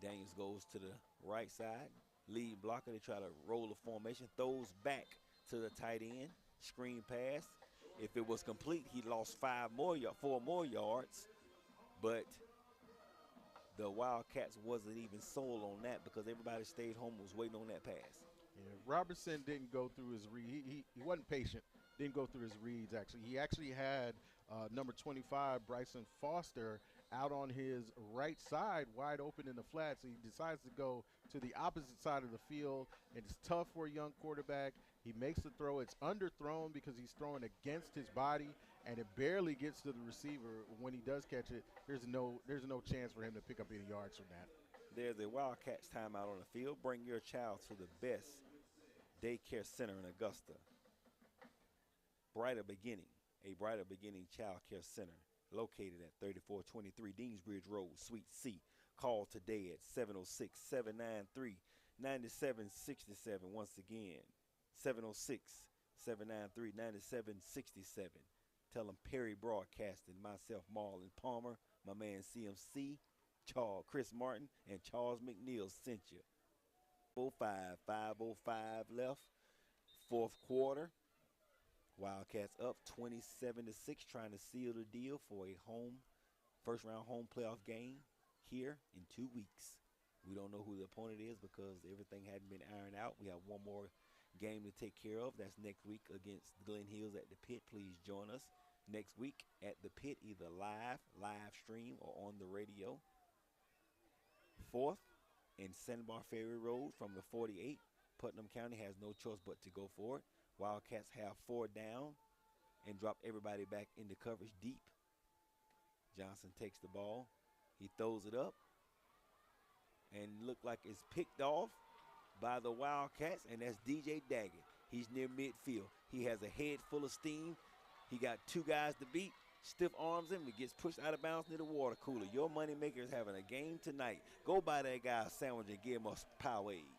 Daniels goes to the right side. Lead blocker, they try to roll the formation, throws back to the tight end, screen pass. If it was complete, he lost 4 more yards, but the Wildcats wasn't even sold on that because everybody stayed home and was waiting on that pass. Yeah, Robertson didn't go through his read. He wasn't patient, didn't go through his reads, actually. He actually had number 25, Bryson Foster, out on his right side, wide open in the flat, so he decides to go to the opposite side of the field. It's tough for a young quarterback. He makes the throw. It's underthrown because he's throwing against his body, and it barely gets to the receiver. When he does catch it, there's no chance for him to pick up any yards from that. There's a Wildcats timeout on the field. Bring your child to the best daycare center in Augusta. Brighter Beginning, a Brighter Beginning Child Care Center located at 3423 Deansbridge Road, Suite C. Call today at 706-793-9767. Once again, 706-793-9767. Tell them Perry Broadcasting, myself, Marlon Palmer, my man CMC, Chris Martin, and Charles McNeil sent you. 5:05 left, fourth quarter. Wildcats up 27-6, trying to seal the deal for a first-round home playoff game here in 2 weeks. We don't know who the opponent is because everything hadn't been ironed out. We have one more game to take care of. That's next week against Glen Hills at the Pit. Please join us next week at the Pit, either live stream, or on the radio. Fourth and Sandbar Ferry Road from the 48. Putnam County has no choice but to go for it. Wildcats have 4 down and drop everybody back into coverage deep. Johnson takes the ball. He throws it up and look like it's picked off by the Wildcats, and that's DJ Daggett. He's near midfield. He has a head full of steam. He got 2 guys to beat. Stiff arms him. He gets pushed out of bounds near the water cooler. Your moneymaker is having a game tonight. Go buy that guy a sandwich and give him a Powerade.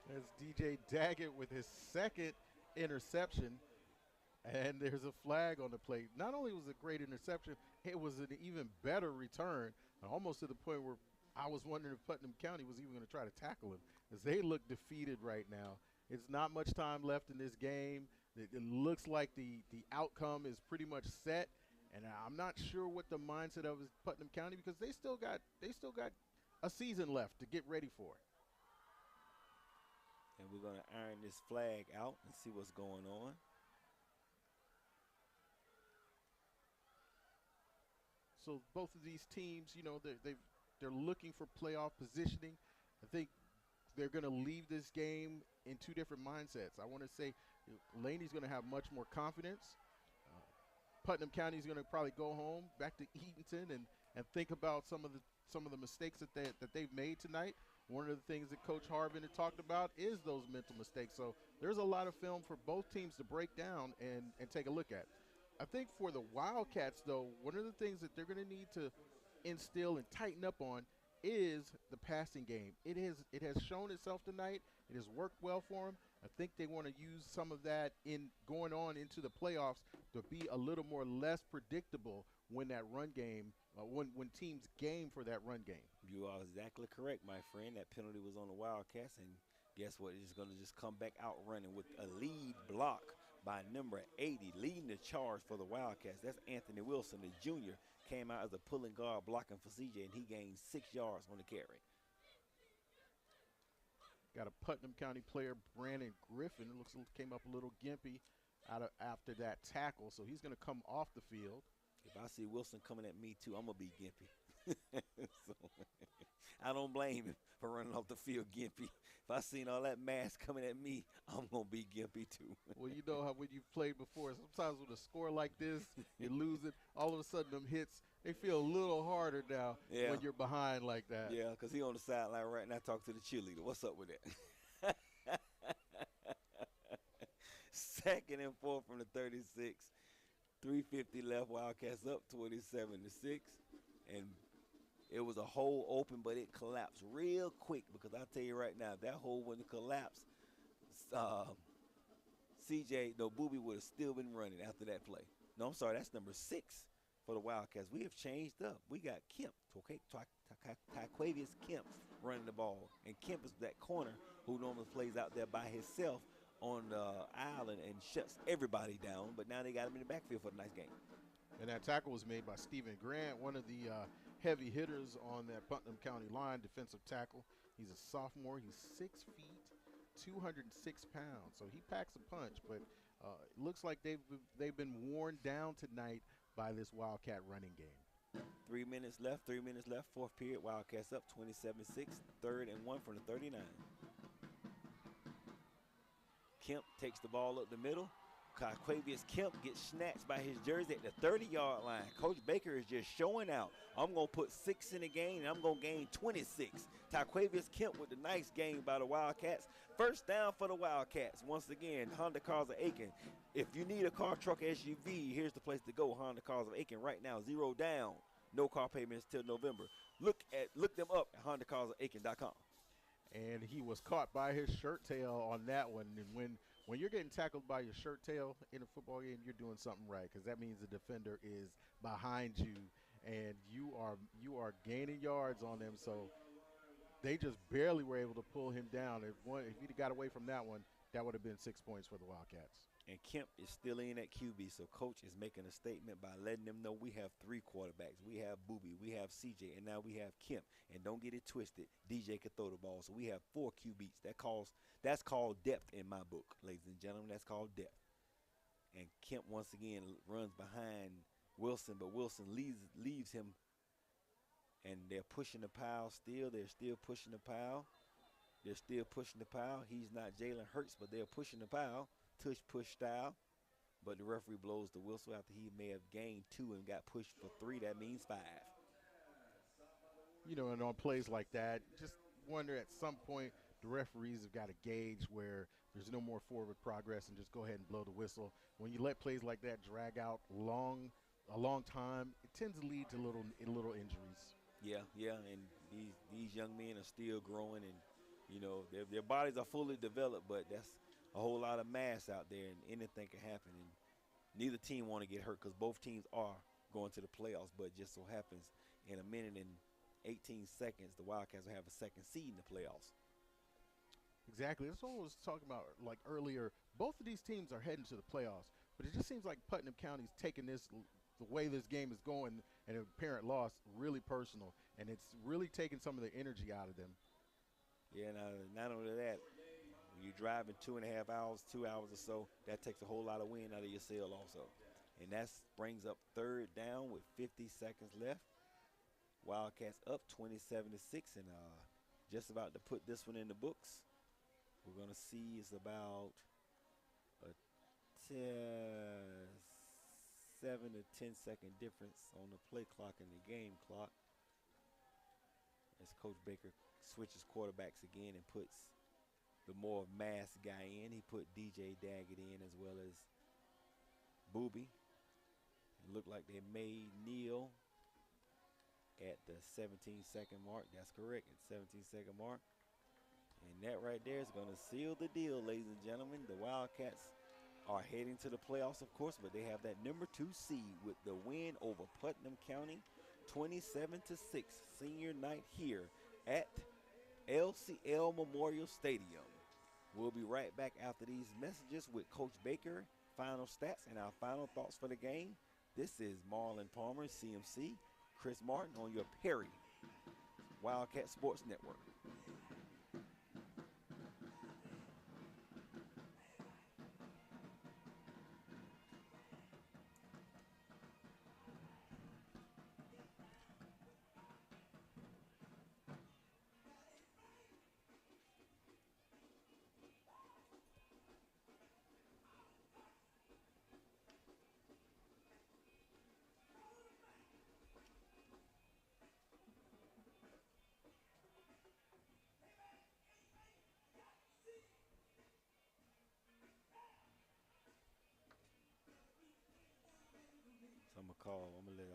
There's DJ Daggett with his second interception, and there's a flag on the play. Not only was it a great interception, it was an even better return, almost to the point where I was wondering if Putnam County was even going to try to tackle him, as they look defeated right now. It's not much time left in this game. It looks like the outcome is pretty much set, and I'm not sure what the mindset of is Putnam County, because they still got a season left to get ready for it. And we're going to iron this flag out and see what's going on. So both of these teams, you know, they're looking for playoff positioning. I think they're going to leave this game in 2 different mindsets. I want to say Laney's going to have much more confidence. Putnam County's going to probably go home back to Eatonton and think about some of the mistakes that they've made tonight. One of the things that Coach Harvin had talked about is those mental mistakes. So there's a lot of film for both teams to break down and take a look at. I think for the Wildcats, though, one of the things that they're going to need to instill and tighten up on is the passing game. It has shown itself tonight. It has worked well for them. I think they want to use some of that in going on into the playoffs to be a little more less predictable when that run game, when teams game for that run game. You are exactly correct, my friend. That penalty was on the Wildcats, and guess what? It's going to just come back out running with a lead block by number 80, leading the charge for the Wildcats. That's Anthony Wilson, the junior, came out as a pulling guard blocking for CJ, and he gained 6 yards on the carry. Got a Putnam County player, Brandon Griffin. It looks came up a little gimpy after that tackle, so he's going to come off the field. If I see Wilson coming at me too, I'm going to be gimpy. So, I don't blame him for running off the field gimpy. If I seen all that mass coming at me, I'm going to be gimpy too. Well, you know how when you've played before, sometimes with a score like this, you lose it, all of a sudden them hits, they feel a little harder now when you're behind like that. Yeah, because he on the sideline right now talking to the cheerleader. What's up with that? 2nd and 4 from the 36. 3:50 left. Wildcats up 27-6. And it was a hole open, but it collapsed real quick because I'll tell you right now, that hole wouldn't collapse. Booby would have still been running after that play. No, I'm sorry, that's number 6 for the Wildcats. We have changed up. We got Kemp, Taquavius Kemp running the ball. And Kemp is that corner who normally plays out there by himself on the island and shuts everybody down. But now they got him in the backfield for the nice game. And that tackle was made by Stephen Grant, one of the heavy hitters on that Putnam County line, defensive tackle. He's a sophomore. He's 6 feet, 206 pounds. So he packs a punch, but it looks like they've been worn down tonight by this Wildcat running game. 3 minutes left, 3 minutes left, 4th period. Wildcats up 27-6, 3rd and 1 from the 39. Kemp takes the ball up the middle. Taquavius Kemp gets snatched by his jersey at the 30-yard line. Coach Baker is just showing out. I'm going to put 6 in the game, and I'm going to gain 26. Taquavius Kemp with the nice game by the Wildcats. First down for the Wildcats. Once again, Honda Cars of Aiken. If you need a car, truck, SUV, here's the place to go. Honda Cars of Aiken right now, 0 down. No car payments till November. Look them up at HondaCarsOfAiken.com. And he was caught by his shirt tail on that one. And when you're getting tackled by your shirt tail in a football game, you're doing something right, because that means the defender is behind you and you are gaining yards on them. So they just barely were able to pull him down. If he'd got away from that one, that would have been 6 points for the Wildcats. And Kemp is still in at QB, so Coach is making a statement by letting them know we have 3 quarterbacks. We have Booby, we have CJ, and now we have Kemp. And don't get it twisted, DJ could throw the ball. So we have 4 QBs. That's called depth in my book, ladies and gentlemen. That's called depth. And Kemp once again runs behind Wilson, but Wilson leaves him. And they're pushing the pile still. They're still pushing the pile. They're still pushing the pile. He's not Jalen Hurts, but they're pushing the pile. Push style, but the referee blows the whistle after he may have gained 2 and got pushed for 3. That means 5. You know, and on plays like that, just wonder at some point the referees have got to gauge where there's no more forward progress and just go ahead and blow the whistle. When you let plays like that drag out a long time, it tends to lead to little injuries. Yeah, and these young men are still growing, and you know their bodies are fully developed, but that's a whole lot of mass out there, and anything can happen. And neither team want to get hurt because both teams are going to the playoffs. But just so happens, in a minute and 18 seconds, the Wildcats will have a 2nd seed in the playoffs. Exactly. That's what I was talking about like earlier. Both of these teams are heading to the playoffs, but it just seems like Putnam County's taking the way this game is going, and a apparent loss, really personal, and it's really taking some of the energy out of them. Yeah, not only that, you're driving 2.5 hours, 2 hours or so, that takes a whole lot of wind out of your sail also. And that brings up 3rd down with 50 seconds left. Wildcats up 27-6, and just about to put this one in the books. We're going to see it's about a 7 to 10 second difference on the play clock and the game clock as Coach Baker switches quarterbacks again and puts the more mass guy in. He put DJ Daggett in as well as Booby. It looked like they made Neal at the 17-second mark. That's correct, at 17-second mark. And that right there is going to seal the deal, ladies and gentlemen. The Wildcats are heading to the playoffs, of course, but they have that number 2 seed with the win over Putnam County, 27-6, senior night here at LCL Memorial Stadium. We'll be right back after these messages with Coach Baker, final stats, and our final thoughts for the game. This is Marlon Palmer, CMC, Chris Martin on your Perry Wildcat Sports Network. So I'm going to let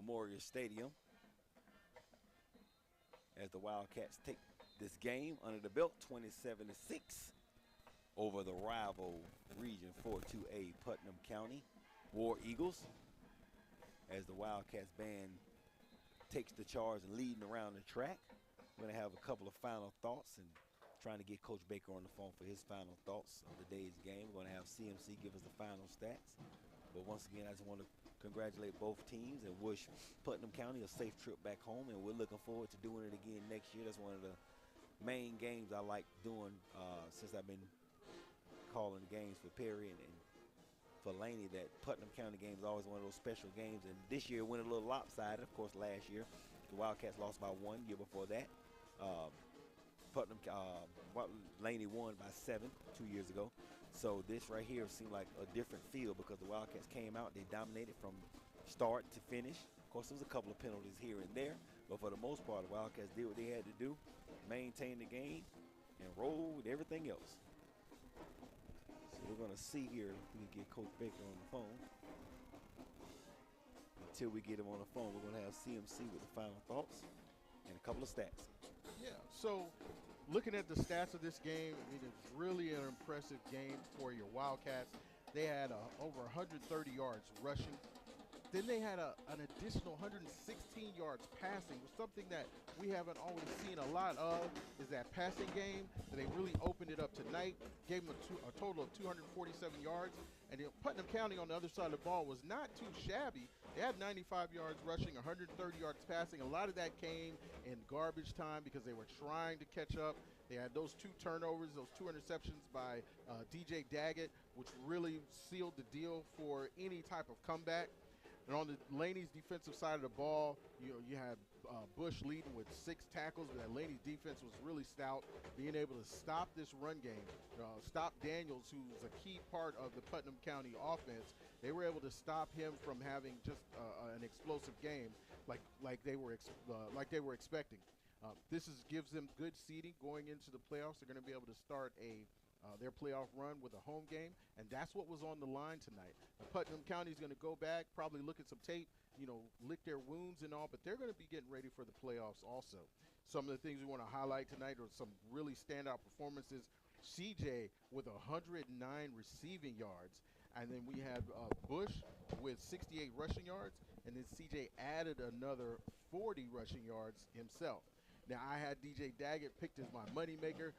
Memorial Stadium as the Wildcats take this game under the belt, 27-6 over the rival Region 4-2A Putnam County War Eagles, as the Wildcats band takes the charge and leading around the track. We're going to have a couple of final thoughts and trying to get Coach Baker on the phone for his final thoughts of the day's game. We're going to have CMC give us the final stats. But once again, I just want to congratulate both teams and wish Putnam County a safe trip back home, and we're looking forward to doing it again next year. That's one of the main games I like doing since I've been calling games for Perry and for Laney. That Putnam County game is always one of those special games, and this year went a little lopsided. Of course, last year the Wildcats lost by 1. Year before that, Laney won by 7 2 years ago. So this right here seemed like a different feel because the Wildcats came out, they dominated from start to finish. Of course, there was a couple of penalties here and there, but for the most part, the Wildcats did what they had to do, maintain the game, and roll with everything else. So we're going to see here if we can get Coach Baker on the phone. Until we get him on the phone, we're going to have CMC with the final thoughts and a couple of stats. Yeah, so looking at the stats of this game, I mean, it's really an impressive game for your Wildcats. They had over 130 yards rushing. Then they had an additional 116 yards passing, something that we haven't always seen a lot of is that passing game. That they really opened it up tonight, gave them a total of 247 yards. And Putnam County on the other side of the ball was not too shabby. They had 95 yards rushing, 130 yards passing. A lot of that came in garbage time because they were trying to catch up. They had those 2 turnovers, those 2 interceptions by DJ Daggett, which really sealed the deal for any type of comeback. And on the Laney's defensive side of the ball, you had Bush leading with 6 tackles, but that Laney's defense was really stout, being able to stop this run game, stop Daniels, who's a key part of the Putnam County offense. They were able to stop him from having just an explosive game like they were expecting. This gives them good seeding going into the playoffs. They're going to be able to start their playoff run with a home game, and that's what was on the line tonight. Putnam County is going to go back, probably look at some tape, lick their wounds and all, but they're going to be getting ready for the playoffs also. Some of the things we want to highlight tonight are some really standout performances. CJ with 109 receiving yards, and then we had Bush with 68 rushing yards, and then CJ added another 40 rushing yards himself. Now, I had DJ Daggett picked as my moneymaker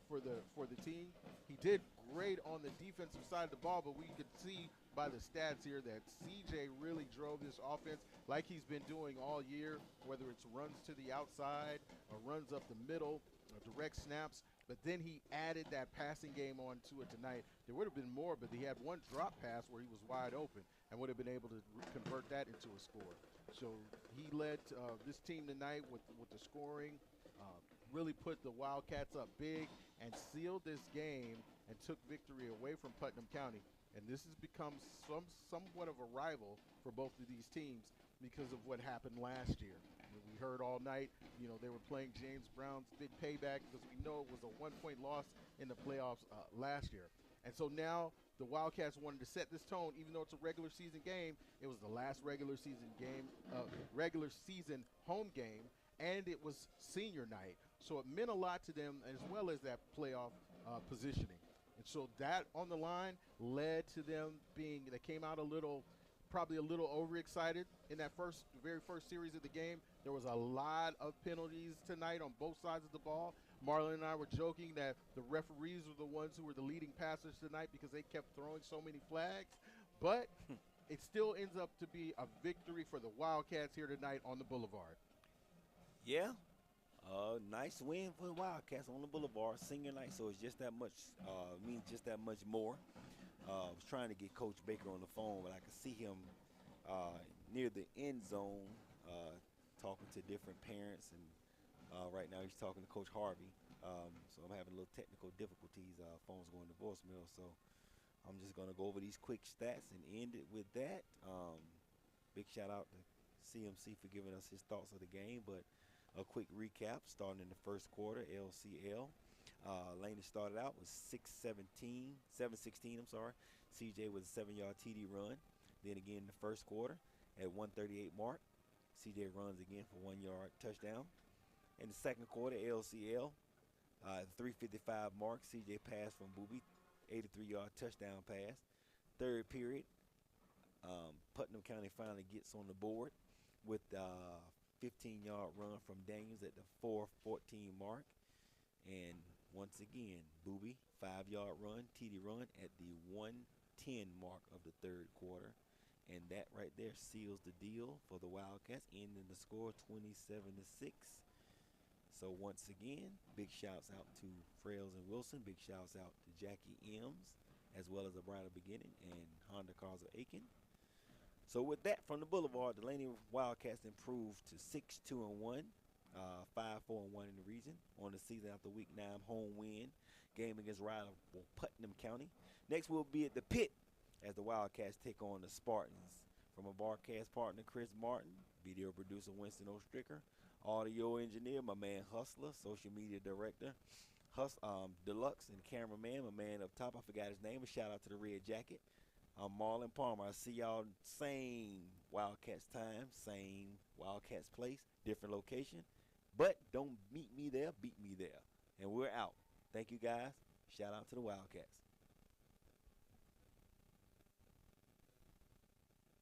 for the team. He did great on the defensive side of the ball, but we could see by the stats here that CJ really drove this offense like he's been doing all year, whether it's runs to the outside or runs up the middle or direct snaps. But then he added that passing game onto it tonight. There would have been more, but he had one drop pass where he was wide open and would have been able to convert that into a score. So he led this team tonight with the scoring, really put the Wildcats up big and sealed this game and took victory away from Putnam County. And this has become somewhat of a rival for both of these teams because of what happened last year. We heard all night, they were playing James Brown's big payback because we know it was a 1-point loss in the playoffs last year. And so now the Wildcats wanted to set this tone, even though it's a regular season game. It was the last regular season home game, and it was senior night. So it meant a lot to them as well as that playoff positioning. And so that on the line led to them they came out probably a little overexcited in that very first series of the game. There was a lot of penalties tonight on both sides of the ball. Marlon and I were joking that the referees were the ones who were the leading passers tonight because they kept throwing so many flags. But it still ends up to be a victory for the Wildcats here tonight on the Boulevard. Yeah, nice win for the Wildcats on the Boulevard, senior night, so it's just that much, means just that much more. I was trying to get Coach Baker on the phone, but I could see him near the end zone talking to different parents, and right now he's talking to Coach Harvey, so I'm having a little technical difficulties. Phone's going to voicemail, so I'm just going to go over these quick stats and end it with that. Big shout out to CMC for giving us his thoughts of the game, but a quick recap starting in the first quarter. LCL, Laney started out with 716. CJ with a 7-yard TD run. Then again in the first quarter at 138 mark, CJ runs again for 1 yard touchdown. In the second quarter, LCL, 3:55 mark, CJ passed from Booby, 83-yard touchdown pass. Third period, Putnam County finally gets on the board with a 15-yard run from Daniels at the 4:14 mark. And once again, Booby, 5-yard run, TD run at the 1:10 mark of the third quarter. And that right there seals the deal for the Wildcats, ending the score 27-6. So once again, big shouts out to Frails and Wilson. Big shouts out to Jackie Ems, as well as A Brighter Beginning and Honda Cars of Aiken. So with that, from the Boulevard, the Laney Wildcats improved to 6-2-1, 5-4-1 in the region on the season after Week 9 home win game against rival Putnam County. Next, we'll be at the Pit as the Wildcats take on the Spartans. From a broadcast partner, Chris Martin, video producer Winston Ostricker, audio engineer, my man Hustler, social media director, Deluxe, and cameraman, my man up top, I forgot his name, a shout out to the Red Jacket. I'm Marlon Palmer. I see y'all same Wildcats time, same Wildcats place, different location. But don't meet me there, beat me there. And we're out. Thank you, guys. Shout out to the Wildcats.